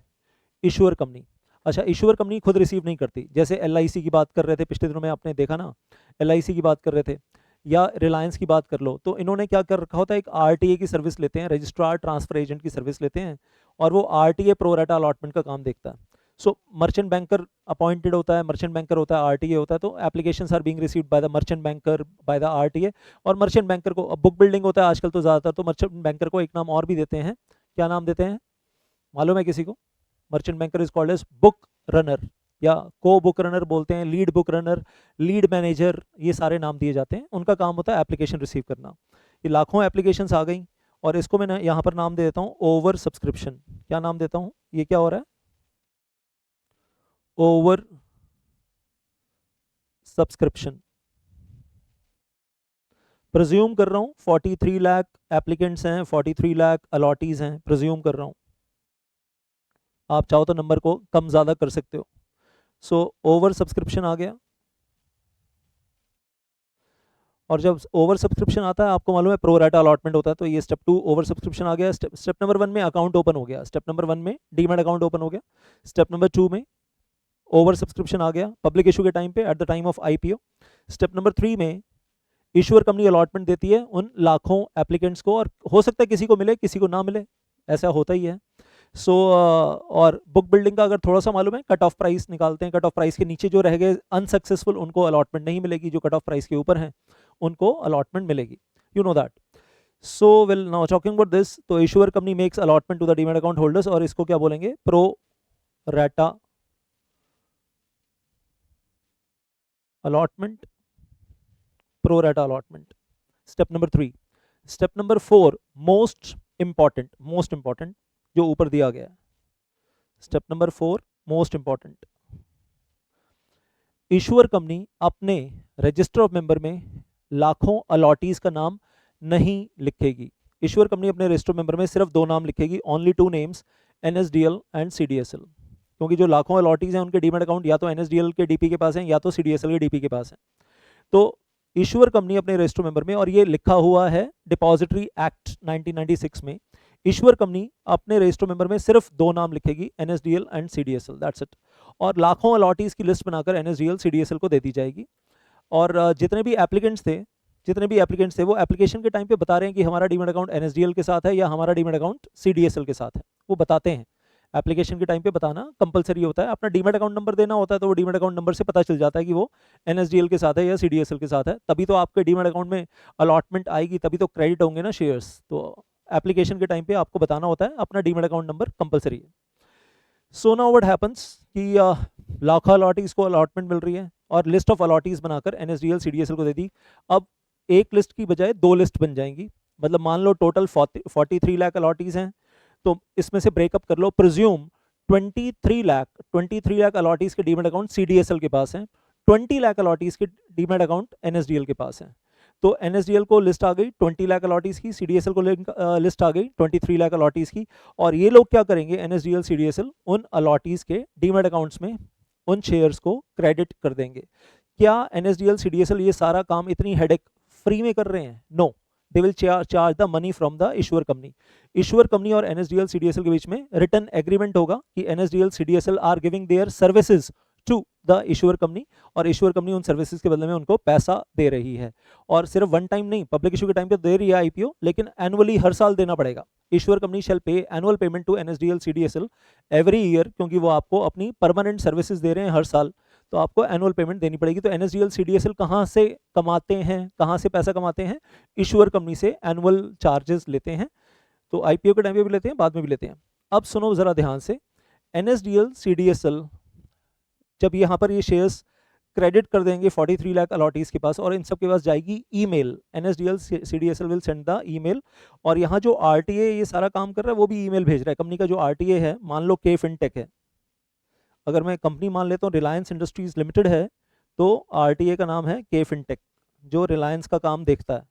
Issuer company. अच्छा, इशूअर कंपनी खुद रिसीव नहीं करती, जैसे एलआईसी की बात कर रहे थे पिछले दिनों में, आपने देखा ना, एलआईसी की बात कर रहे थे, या रिलायंस की बात कर लो, तो इन्होंने क्या कर रखा होता है, एक आरटीए की सर्विस लेते हैं, रजिस्ट्रार ट्रांसफर एजेंट की सर्विस लेते हैं, और वो आरटीए प्रो रेटा अलॉटमेंट का काम देखता है। सो मर्चेंट बैंकर अपॉइंटेड होता है, मर्चेंट बैंकर होता है, आरटीए होता है, तो applications are being received by the merchant banker by the RTA. और मर्चेंट बैंकर को, अब बुक बिल्डिंग होता है आजकल तो ज़्यादातर, तो मर्चेंट बैंकर को एक नाम और भी देते हैं। क्या नाम देते हैं मालूम है किसी को? Merchant banker is called as book runner, या को बुक रनर बोलते हैं, lead book runner, lead manager, ये सारे नाम दिए जाते हैं। उनका काम होता है एप्लीकेशन रिसीव करना। ये लाखों एप्लीकेशंस आ गई, और इसको मैं यहाँ पर नाम दे देता हूँ ओवर सब्सक्रिप्शन। क्या नाम देता हूँ? ये क्या हो रहा है? Over subscription. प्रज्यूम कर रहा हूँ 43 लाख एप्लीकेंट्स हैं, 43 लाख अलॉटीज हैं, प्रज्यूम कर रहा हूँ। आप चाहो तो नंबर को कम ज़्यादा कर सकते हो। सो ओवर सब्सक्रिप्शन आ गया, और जब ओवर सब्सक्रिप्शन आता है, आपको मालूम है प्रो राटा अलॉटमेंट होता है, तो ये स्टेप 2 ओवर सब्सक्रिप्शन आ गया। स्टेप नंबर 1 में अकाउंट ओपन हो गया, स्टेप नंबर 1 में डीमैट अकाउंट ओपन हो गया, स्टेप नंबर 2 में ओवर सब्सक्रिप्शन आ गया पब्लिक इशू के टाइम पे at the time of IPO. Step number 3 में इशूअर कंपनी अलॉटमेंट देती है उन लाखों एप्लीकेंट्स को, और हो सकता है किसी को मिले किसी को ना मिले, ऐसा होता ही है। सो और बुक बिल्डिंग का अगर थोड़ा सा मालूम है, कट ऑफ प्राइस निकालते हैं, कट ऑफ प्राइस के नीचे जो रह गए अनसक्सेसफुल उनको अलॉटमेंट नहीं मिलेगी, जो कट ऑफ प्राइस के ऊपर हैं उनको अलॉटमेंट मिलेगी, you know that. So will now talking about this, तो issuer company makes allotment to the demat account holders, और इसको क्या बोलेंगे, pro rata allotment, pro rata allotment. Step number 3। Step number 4 most important जो ऊपर दिया गया है। Step number 4 most important, issuer company अपने रजिस्टर ऑफ मेंबर में लाखों अलॉटीज का नाम नहीं लिखेगी। इशूअर कंपनी अपने रजिस्टर मेंबर में सिर्फ 2 नाम लिखेगी, only 2 names, NSDL and CDSL, क्योंकि जो लाखों अलॉटीज हैं उनके डीमैट अकाउंट या तो NSDL के डीपी के पास हैं या तो CDSL के डीपी के पास हैं। तो इशूअर कंपनी अपने रजिस्टर मेंबर में, और ये लिखा हुआ है डिपॉजिटरी एक्ट 1996 में, इशूअर कंपनी अपने रजिस्टर मेंबर में सिर्फ 2 नाम लिखेगी, NSDL and CDSL, that's it. और लाखों अलॉटीज की लिस्ट बनाकर NSDL CDSL को दे दी जाएगी। और जितने भी एप्लीकेंट्स थे वो एप्लीकेशन के टाइम पे बता रहे हैं कि हमारा डीमैट अकाउंट NSDL के साथ है या हमारा डीमैट अकाउंट CDSL के साथ है, वो बताते हैं। एप्लीकेशन के टाइम पे बताना कंपलसरी होता है, अपना डीमैट अकाउंट नंबर देना होता है, तो वो डीमैट अकाउंट नंबर से पता चल जाता है कि वो NSDL के साथ है या CDSL के साथ है, तभी तो आपके डीमैट अकाउंट में अलॉटमेंट आएगी, तभी तो क्रेडिट होंगे ना शेयर्स। तो एप्लीकेशन के टाइम पे आपको बताना होता है, अपना डीमैट अकाउंट नंबर कंपलसरी है। सो नाउ व्हाट हैपेंस कि लाखों अलॉटीज को अलॉटमेंट मिल रही है और लिस्ट ऑफ अलॉटीज बनाकर NSDL CDSL को दे दी। अब एक लिस्ट की बजाय 2 लिस्ट बन जाएंगी, मतलब मान लो टोटल 43 लाख अलॉटीज हैं, तो इसमें से ब्रेकअप कर लो, प्रिज्यूम 23 लाख अलॉटीज के डीमैट अकाउंट CDSL के पास हैं, 20 लाख अलॉटीज के डीमैट अकाउंट NSDL के पास हैं। तो NSDL को लिस्ट आ गई 20 लाख अलॉटीज की, CDSL को लिस्ट आ गई 23 लाख अलॉटीज की, और ये लोग क्या करेंगे, NSDL CDSL उन अलॉटीज के डीमैट अकाउंट्स में उन शेयर्स को क्रेडिट कर देंगे। क्या NSDL CDSL ये सारा काम इतनी हेडेक फ्री में कर रहे हैं? No, they will charge the money from the issuer company. Issuer company और NSDL CDSL के बीच में रिटन एग्रीमेंट होगा कि NSDL CDSL are giving their services to the issuer company, और इशूअर कंपनी उन सर्विसेज के बदले में उनको पैसा दे रही है। और सिर्फ वन टाइम नहीं, पब्लिक इशू के टाइम पे दे रही है IPO, लेकिन एनुअली हर साल देना पड़ेगा। Issuer company shall pay annual payment to NSDL CDSL every year, क्योंकि वो आपको अपनी परमानेंट सर्विसेज दे रहे हैं हर साल, तो आपको एनुअल पेमेंट देनी पड़ेगी। तो NSDL CDSL कहाँ से कमाते हैं, कहाँ से पैसा कमाते हैं? इशूअर कंपनी से एनुअल चार्जेस लेते हैं। तो IPO के टाइम पे भी लेते हैं, बाद में भी लेते हैं। अब सुनो जरा ध्यान से, NSDL CDSL जब यहाँ पर ये शेयर्स क्रेडिट कर देंगे 43 लाख अलॉटीज के पास, और इन सब के पास जाएगी email, NSDL CDSL will send the email, और यहाँ जो RTA ये सारा काम कर रहा है वो भी ईमेल भेज रहा है। कंपनी का जो RTA है, मान लो के फिनटेक है, अगर मैं कंपनी मान लेता हूँ रिलायंस इंडस्ट्रीज लिमिटेड है, तो RTA का नाम है के फिनटेक, जो रिलायंस का काम देखता है।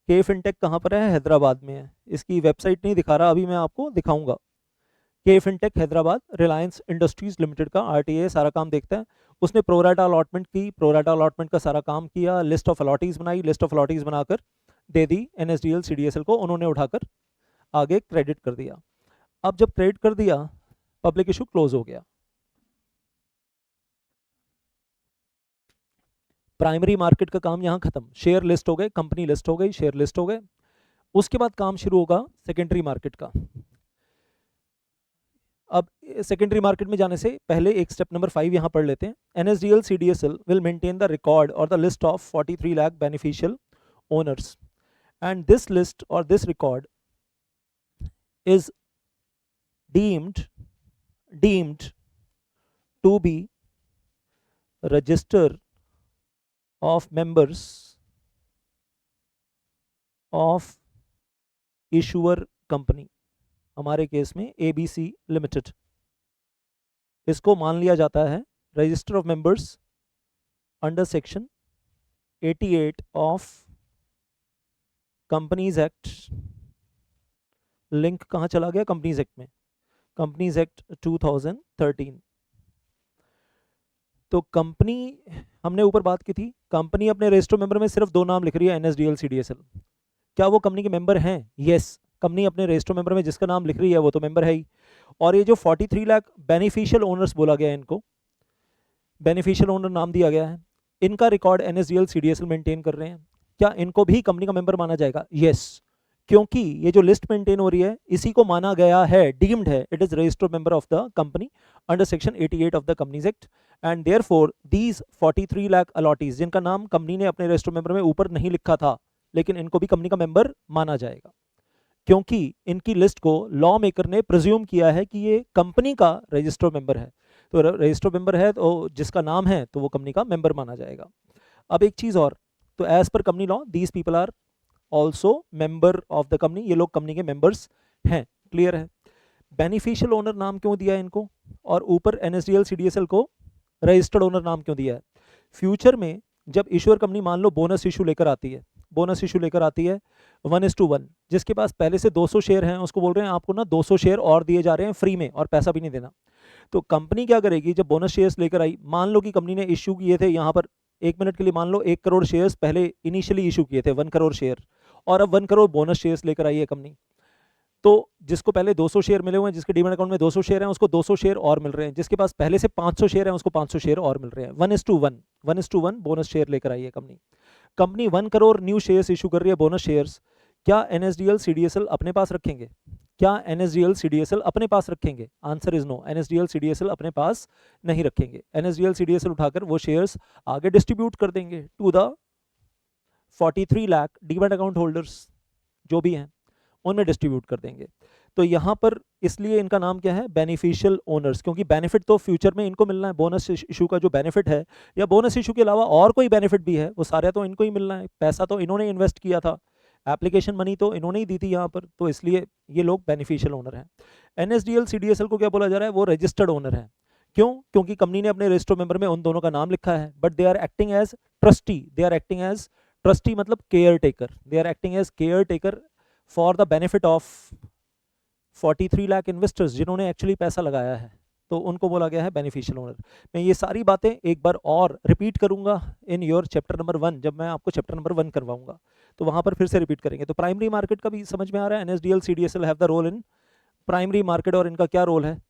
के फिनटेक कहाँ पर है? हैदराबाद में है। इसकी वेबसाइट नहीं दिखा रहा, अभी मैं आपको दिखाऊंगा। K fintech Hyderabad Reliance industries limited का RTA सारा काम देखता है। उसने प्रोराटा अलॉटमेंट की, प्रोराटा अलॉटमेंट का सारा काम किया, लिस्ट ऑफ अलॉटीज बनाई, लिस्ट ऑफ अलॉटीज बनाकर दे दी NSDL CDSL को, उन्होंने उठाकर आगे क्रेडिट कर दिया। अब जब क्रेडिट कर दिया, पब्लिक इशू क्लोज हो गया, प्राइमरी मार्केट का काम यहाँ खत्म, शेयर लिस्ट हो गए, कंपनी लिस्ट हो गई, शेयर लिस्ट हो गए। उसके बाद काम शुरू होगा सेकेंडरी मार्केट का। अब सेकेंडरी मार्केट में जाने से पहले एक स्टेप नंबर 5 यहाँ पढ़ लेते हैं। NSDL CDSL will maintain the record or the list of 43 lakh beneficial owners, and this list or this record is deemed to be register of members of issuer company, हमारे case में ABC limited. इसको मान लिया जाता है register of members under section 88 of companies act. Link कहाँ चला गया? कंपनीज एक्ट में, कंपनीज एक्ट 2013। तो कंपनी, हमने ऊपर बात की थी, कंपनी अपने रजिस्टर मेंबर में सिर्फ 2 नाम लिख रही है, NSDL CDSL। क्या वो कंपनी के मेंबर हैं? यस, कंपनी अपने रजिस्टर मेंबर में जिसका नाम लिख रही है वो तो मेंबर है ही। और ये जो 43 लाख बेनिफिशियल ओनर्स बोला गया इनको, बेनिफिशियल ओनर नाम दिया गया है, इनका रिकॉर्ड एनएसडीएल सीडीएसएल मेंटेन कर रहे हैं, क्या इनको भी कंपनी का मेंबर माना जाएगा? यस, क्योंकि ये जो लिस्ट मेंटेन हो रही है इसी को माना गया है, डीम्ड है, it is registered member of the company under section 88 of the companies act, and therefore these 43 lakh allottees जिनका नाम कंपनी ने अपने रजिस्टर्ड मेंबर में ऊपर नहीं लिखा था, लेकिन इनको भी कंपनी का मेंबर माना जाएगा, क्योंकि इनकी लिस्ट को लॉ मेकर ने प्रिज्यूम किया है कि ये कंपनी का रजिस्टर्ड मेंबर है, तो रजिस्टर्ड मेंबर है तो जिसका नाम है तो वो कंपनी का मेंबर माना जाएगा। अब एक चीज और, तो as per company law these people are also member of the company, ये लोग कंपनी के मेंबर्स हैं, क्लियर है। बेनिफिशियल ओनर नाम क्यों दिया है इनको, और ऊपर एनएसडीएल सीडीएसएल को रजिस्टर्ड ओनर नाम क्यों दिया है? फ्यूचर में जब इश्यूअर कंपनी मान लो बोनस इशू लेकर आती है, बोनस इशू लेकर आती है 1:1, जिसके पास पहले से 200 शेयर हैं उसको बोल रहे हैं आपको ना 200 शेयर और दिए जा रहे हैं फ्री में और पैसा भी नहीं देना, तो कंपनी क्या करेगी जब बोनस शेयर्स लेकर आई, मान लो कि कंपनी ने इश्यू किए थे यहाँ पर 1 मिनट के लिए, मान लो 1 करोड़ शेयर्स पहले इनिशियली इशू किए थे 1 करोड़ शेयर, और अब 1 करोड़ बोनस शेयर्स लेकर आई है कंपनी, तो जिसको पहले 200 शेयर मिले हुए हैं, जिसके डीमैट अकाउंट में 200 शेयर हैं उसको 200 शेयर और मिल रहे हैं, जिसके पास पहले से 500 शेयर हैं उसको 500 शेयर और मिल रहे हैं, 1:1 बोनस शेयर लेकर आई है company. Company 1 crore new shares issue कर रही है बोनस शेयर्स, क्या एनएसडीएल सीडीएसएल अपने पास रखेंगे? क्या एनएसडीएल सीडीएसएल अपने पास रखेंगे? Answer is no, NSDL CDSL अपने पास नहीं रखेंगे, एनएसडीएल सीडीएसएल उठाकर वो शेयर्स आगे डिस्ट्रीब्यूट कर देंगे to the 43 lakh demat account holders जो भी हैं उनमें डिस्ट्रीब्यूट कर देंगे। तो यहाँ पर इसलिए इनका नाम क्या है, बेनिफिशियल ओनर्स, क्योंकि बेनिफिट तो फ्यूचर में इनको मिलना है, बोनस इशू का जो बेनिफिट है या बोनस इशू के अलावा और कोई बेनिफिट भी है वो सारे तो इनको ही मिलना है, पैसा तो इन्होंने इन्वेस्ट किया था, एप्लीकेशन मनी तो इन्होंने ही दी थी यहाँ पर, तो इसलिए ये लोग बेनिफिशियल ओनर हैं। एनएसडीएल सीडीएसएल को क्या बोला जा रहा है, वो रजिस्टर्ड ओनर है, क्यों? क्योंकि कंपनी ने अपने रजिस्टर्ड मेंबर में उन दोनों का नाम लिखा है, but they are acting as trustee, they are acting as trustee मतलब caretaker, they are acting as caretaker for the benefit of 43 lakh investors जिन्होंने एक्चुअली पैसा लगाया है, तो उनको बोला गया है बेनिफिशियल ओनर। मैं ये सारी बातें एक बार और रिपीट करूंगा इन योर चैप्टर नंबर 1, जब मैं आपको चैप्टर नंबर 1 करवाऊंगा तो वहां पर फिर से रिपीट करेंगे। तो प्राइमरी मार्केट का भी समझ में आ रहा है, NSDL CDSL have the role in primary market, और इनका क्या रोल है,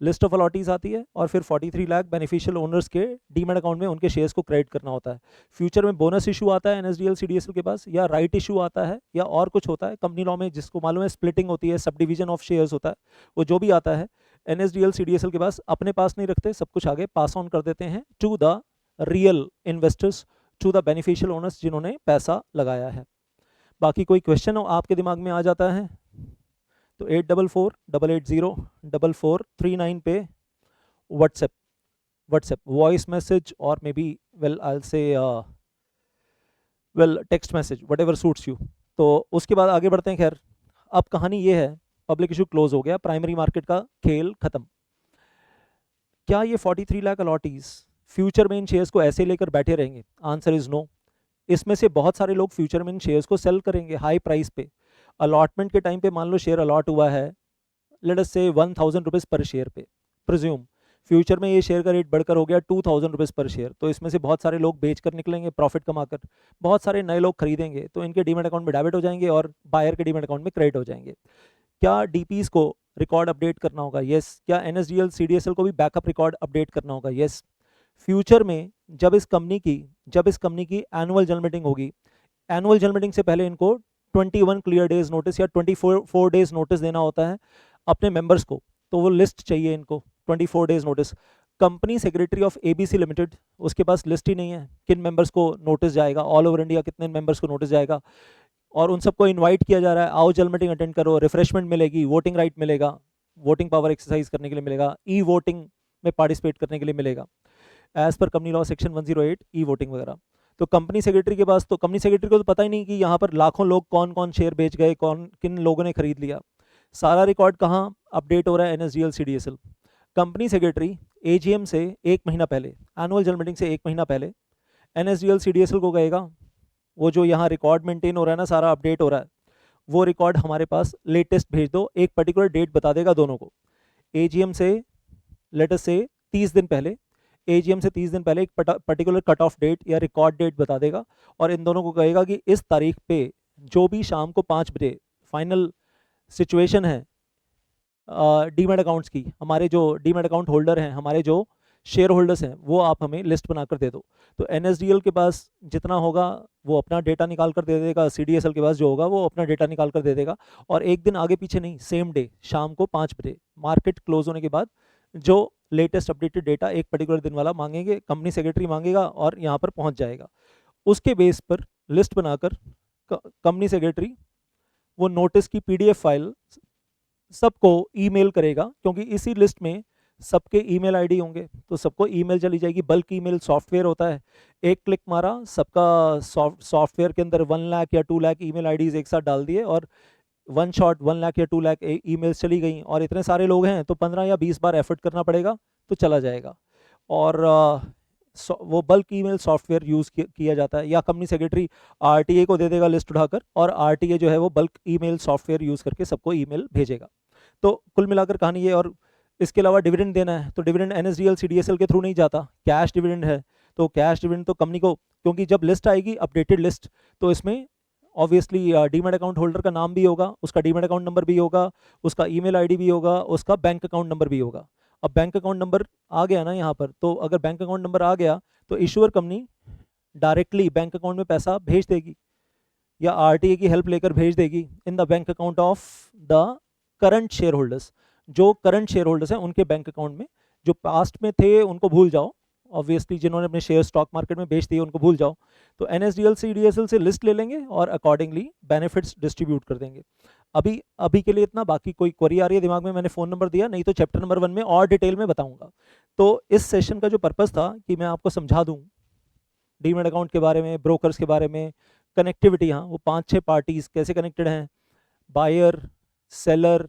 लिस्ट ऑफ अलॉटीज आती है और फिर 43 लाख बेनिफिशियल ओनर्स के डीमैट अकाउंट में उनके शेयर्स को क्रेडिट करना होता है। फ्यूचर में बोनस इशू आता है एनएसडीएल सीडीएसएल के पास, या राइट इशू आता है, या और कुछ होता है कंपनी लॉ में जिसको मालूम है, स्प्लिटिंग होती है, सब डिवीजन ऑफ शेयर्स होता है, वो जो भी आता है एनएसडीएल सीडीएसएल के पास अपने पास नहीं रखते, सब कुछ आगे पास ऑन कर देते हैं to the real investors, to the beneficial owners जिन्होंने पैसा लगाया है। बाकी कोई क्वेश्चन आपके दिमाग में आ जाता है तो 8448804439 पे व्हाट्सएप वॉइस मैसेज और may be well I will से text message, whatever suits you. तो उसके बाद आगे बढ़ते हैं। खैर अब कहानी ये है, पब्लिक इशू क्लोज हो गया, प्राइमरी मार्केट का खेल खत्म। क्या ये 43 लाख अलॉटीज फ्यूचर में इन शेयर्स को ऐसे लेकर बैठे रहेंगे? Answer is no. इसमें से बहुत सारे लोग फ्यूचर में इन शेयर्स को सेल करेंगे हाई प्राइस पे। अलॉटमेंट के टाइम पे मान लो शेयर अलॉट हुआ है लेट अस से 1000 रुपीज़ पर शेयर पे, प्रिज्यूम फ्यूचर में ये शेयर का रेट बढ़कर हो गया 2000 रुपीज़ पर शेयर, तो इसमें से बहुत सारे लोग बेचकर निकलेंगे प्रॉफिट कमाकर, बहुत सारे नए लोग खरीदेंगे, तो इनके डीमैट अकाउंट में डेबिट हो जाएंगे और बायर के डीमैट अकाउंट में क्रेडिट हो जाएंगे। क्या डीपीज को रिकॉर्ड अपडेट करना होगा? यस। क्या एनएसडीएल सीडीएसएल को भी बैकअप रिकॉर्ड अपडेट करना होगा? यस। फ्यूचर में जब इस कंपनी की एनुअल जनरल मीटिंग होगी, एनुअल जनरल मीटिंग से पहले इनको 21 क्लियर डेज नोटिस या 24 डेज नोटिस देना होता है अपने मेंबर्स को, तो वो लिस्ट चाहिए इनको 24 days notice. Company secretary of ABC limited, उसके पास लिस्ट ही नहीं है किन मेंबर्स को नोटिस जाएगा, ऑल ओवर इंडिया कितने मेंबर्स को नोटिस जाएगा, और उन सबको इनवाइट किया जा रहा है, आओ जनरल मीटिंग अटेंड करो, रिफ्रेशमेंट मिलेगी, वोटिंग राइट मिलेगा, वोटिंग पावर एक्सरसाइज करने के लिए मिलेगा, ई वोटिंग में पार्टिसिपेट करने के लिए मिलेगा as per company law section 108, e voting वगैरह। तो कंपनी सेक्रेटरी के पास, तो कंपनी सेक्रेटरी को तो पता ही नहीं कि यहाँ पर लाखों लोग कौन कौन शेयर बेच गए, कौन किन लोगों ने खरीद लिया। सारा रिकॉर्ड कहाँ अपडेट हो रहा है? NSDL CDSL. Company secretary AGM से 1 महीना पहले, एनुअल जनरल मीटिंग से 1 महीना पहले एनएसडीएल सीडीएसएल को कहेगा वो जो यहाँ रिकॉर्ड मेंटेन हो रहा है ना, सारा अपडेट हो रहा है, वो रिकॉर्ड हमारे पास लेटेस्ट भेज दो। एक पर्टिकुलर डेट बता देगा दोनों को, एजीएम से लेट अस से 30 दिन पहले, एजीएम से 30 दिन पहले एक पर्टिकुलर कट ऑफ डेट या रिकॉर्ड डेट बता देगा, और इन दोनों को कहेगा कि इस तारीख पे जो भी शाम को 5 बजे फाइनल सिचुएशन है डीमैट अकाउंट्स की, हमारे जो डीमैट अकाउंट होल्डर हैं, हमारे जो शेयर होल्डर्स हैं वो आप हमें लिस्ट बनाकर दे दो। तो NSDL के पास जितना होगा वो अपना डेटा निकाल कर दे देगा, CDSL के पास जो होगा वो अपना डेटा निकाल कर दे देगा, और एक दिन आगे पीछे नहीं, सेम डे शाम को 5 बजे मार्केट क्लोज होने के बाद जो लेटेस्ट अपडेटेड डेटा एक पर्टिकुलर दिन वाला मांगेंगे, कंपनी सेक्रेटरी मांगेगा और यहाँ पर पहुँच जाएगा। उसके बेस पर लिस्ट बनाकर कंपनी सेक्रेटरी वो नोटिस की PDF फाइल सबको ईमेल करेगा, क्योंकि इसी लिस्ट में सबके ईमेल आईडी होंगे, तो सबको ईमेल चली जाएगी। बल्क ईमेल सॉफ्टवेयर होता है, एक क्लिक मारा सबका सॉफ्टवेयर के अंदर 1 लाख या 2 लाख ईमेल आईडीज एक साथ डाल दिए और 1 शॉट 1 लाख या 2 लाख ईमेल्स चली गई। और इतने सारे लोग हैं तो 15 या 20 बार एफर्ट करना पड़ेगा तो चला जाएगा। और वो बल्क ईमेल सॉफ्टवेयर यूज़ किया जाता है, या कंपनी सेक्रेटरी RTA को दे देगा लिस्ट उठाकर, और RTA जो है वो बल्क ईमेल सॉफ्टवेयर यूज़ करके सबको ईमेल भेजेगा। तो कुल मिलाकर कहानी ये। और इसके अलावा डिविडेंड देना है तो डिविडेंड NSDL CDSL के थ्रू नहीं जाता, कैश डिविडेंड है तो कैश डिविडेंड तो कंपनी को, क्योंकि जब लिस्ट आएगी अपडेटेड लिस्ट तो इसमें ऑब्वियसली डीमैट अकाउंट होल्डर का नाम भी होगा, उसका डीमैट अकाउंट नंबर भी होगा, उसका ईमेल आईडी भी होगा, उसका बैंक अकाउंट नंबर भी होगा। अब बैंक अकाउंट नंबर आ गया ना यहाँ पर, तो अगर बैंक अकाउंट नंबर आ गया तो issuer company directly bank account में पैसा भेज देगी या RTA की हेल्प लेकर भेज देगी in the bank account of the current share holders. जो करंट शेयर होल्डर्स हैं उनके बैंक अकाउंट में, जो पास्ट में थे उनको भूल जाओ, ऑब्वियसली जिन्होंने अपने शेयर स्टॉक मार्केट में बेच दिए उनको भूल जाओ। तो NSDL CDSL से लिस्ट ले लेंगे और अकॉर्डिंगली बेनिफिट्स डिस्ट्रीब्यूट कर देंगे। अभी के लिए इतना। बाकी कोई क्वेरी आ रही है दिमाग में, मैंने फ़ोन नंबर दिया, नहीं तो चैप्टर नंबर 1 में और डिटेल में बताऊंगा। तो इस सेशन का जो पर्पज़ था कि मैं आपको समझा दूँ डीमैट अकाउंट के बारे में, ब्रोकर्स के बारे में, कनेक्टिविटी, हाँ वो 5-6 पार्टीज कैसे कनेक्टेड हैं, buyer, seller,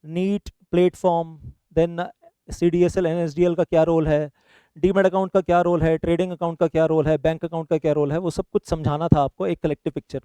NEAT platform, then CDSL NSDL का क्या रोल है, डीमैट अकाउंट का क्या रोल है, ट्रेडिंग अकाउंट का क्या रोल है, बैंक अकाउंट का क्या रोल है, वो सब कुछ समझाना था आपको, एक कलेक्टिव पिक्चर।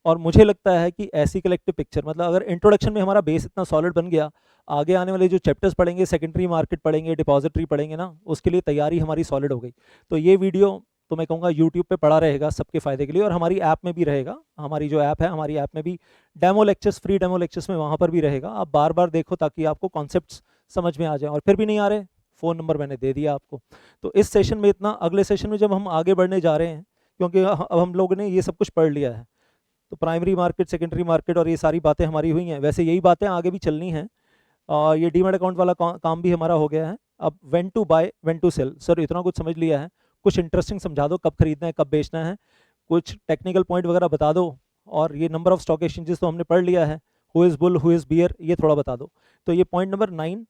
और मुझे लगता है कि ऐसी कलेक्टिव पिक्चर, मतलब अगर इंट्रोडक्शन में हमारा बेस इतना सॉलिड बन गया, आगे आने वाले जो चैप्टर्स पढ़ेंगे, सेकेंडरी मार्केट पढ़ेंगे, डिपॉजिटरी पढ़ेंगे ना, उसके लिए तैयारी हमारी सॉलिड हो गई। तो ये वीडियो तो मैं कहूँगा यूट्यूब पे पड़ा रहेगा सबके फ़ायदे के लिए, और हमारी ऐप में भी रहेगा। हमारी जो ऐप है, हमारी ऐप में भी demo lectures, free demo lectures में वहाँ पर भी रहेगा। आप बार बार देखो ताकि आपको कॉन्सेप्ट्स समझ में आ जाए, और फिर भी नहीं आ रहे, फ़ोन नंबर मैंने दे दिया आपको। तो इस सेशन में इतना। अगले सेशन में जब हम आगे बढ़ने जा रहे हैं, क्योंकि अब हम लोगों ने ये सब कुछ पढ़ लिया है, तो प्राइमरी मार्केट, सेकेंडरी मार्केट और ये सारी बातें हमारी हुई हैं, वैसे यही बातें आगे भी चलनी हैं। और ये डीमैट अकाउंट वाला काम भी हमारा हो गया है। अब when to buy, when to sell, sir इतना कुछ समझ लिया है, कुछ इंटरेस्टिंग समझा दो, कब खरीदना है कब बेचना है, कुछ टेक्निकल पॉइंट वगैरह बता दो, और ये नंबर ऑफ स्टॉक एक्सचेंजेस तो हमने पढ़ लिया है, who is bull who is bear, ये थोड़ा बता दो। तो ये पॉइंट नंबर 9।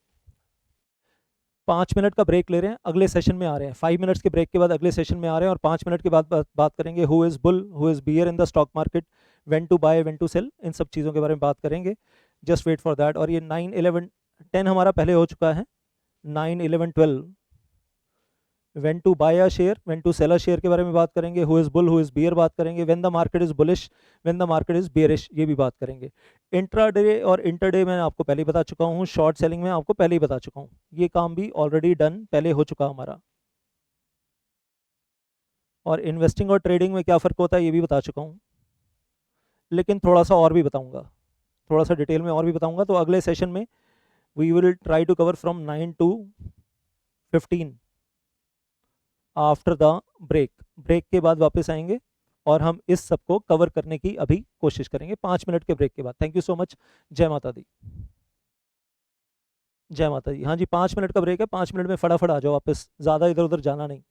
5 मिनट का ब्रेक ले रहे हैं, अगले सेशन में आ रहे हैं। 5 मिनट्स के ब्रेक के बाद अगले सेशन में आ रहे हैं, और 5 मिनट के बाद बात करेंगे who is bull who is bear in the stock market, when to buy when to sell, इन सब चीज़ों के बारे में बात करेंगे। Just wait for that. और ये 9, 11, 10 हमारा पहले हो चुका है। 9, 11, 12 when to buy a share, when to sell a share के बारे में बात करेंगे, who is bull who is bear बात करेंगे, when the market is bullish when the market is bearish, ये भी बात करेंगे। इंट्राडे और इंटरडे मैं आपको पहले ही बता चुका हूँ, शॉर्ट सेलिंग में आपको पहले ही बता चुका हूँ, ये काम भी ऑलरेडी डन पहले हो चुका हमारा। और इन्वेस्टिंग और ट्रेडिंग में क्या फ़र्क होता है ये भी बता चुका हूँ, लेकिन थोड़ा सा और भी बताऊँगा, थोड़ा सा डिटेल में और भी बताऊँगा। तो अगले सेशन में we will try to cover from 9 to 15 after the break. Break के बाद वापस आएंगे और हम इस सब को कवर करने की अभी कोशिश करेंगे 5 मिनट के ब्रेक के बाद। Thank you so much. जय माता दी। जय माता दी। हाँ जी, 5 मिनट का ब्रेक है, 5 मिनट में फटाफट आ जाओ वापस, ज़्यादा इधर उधर जाना नहीं।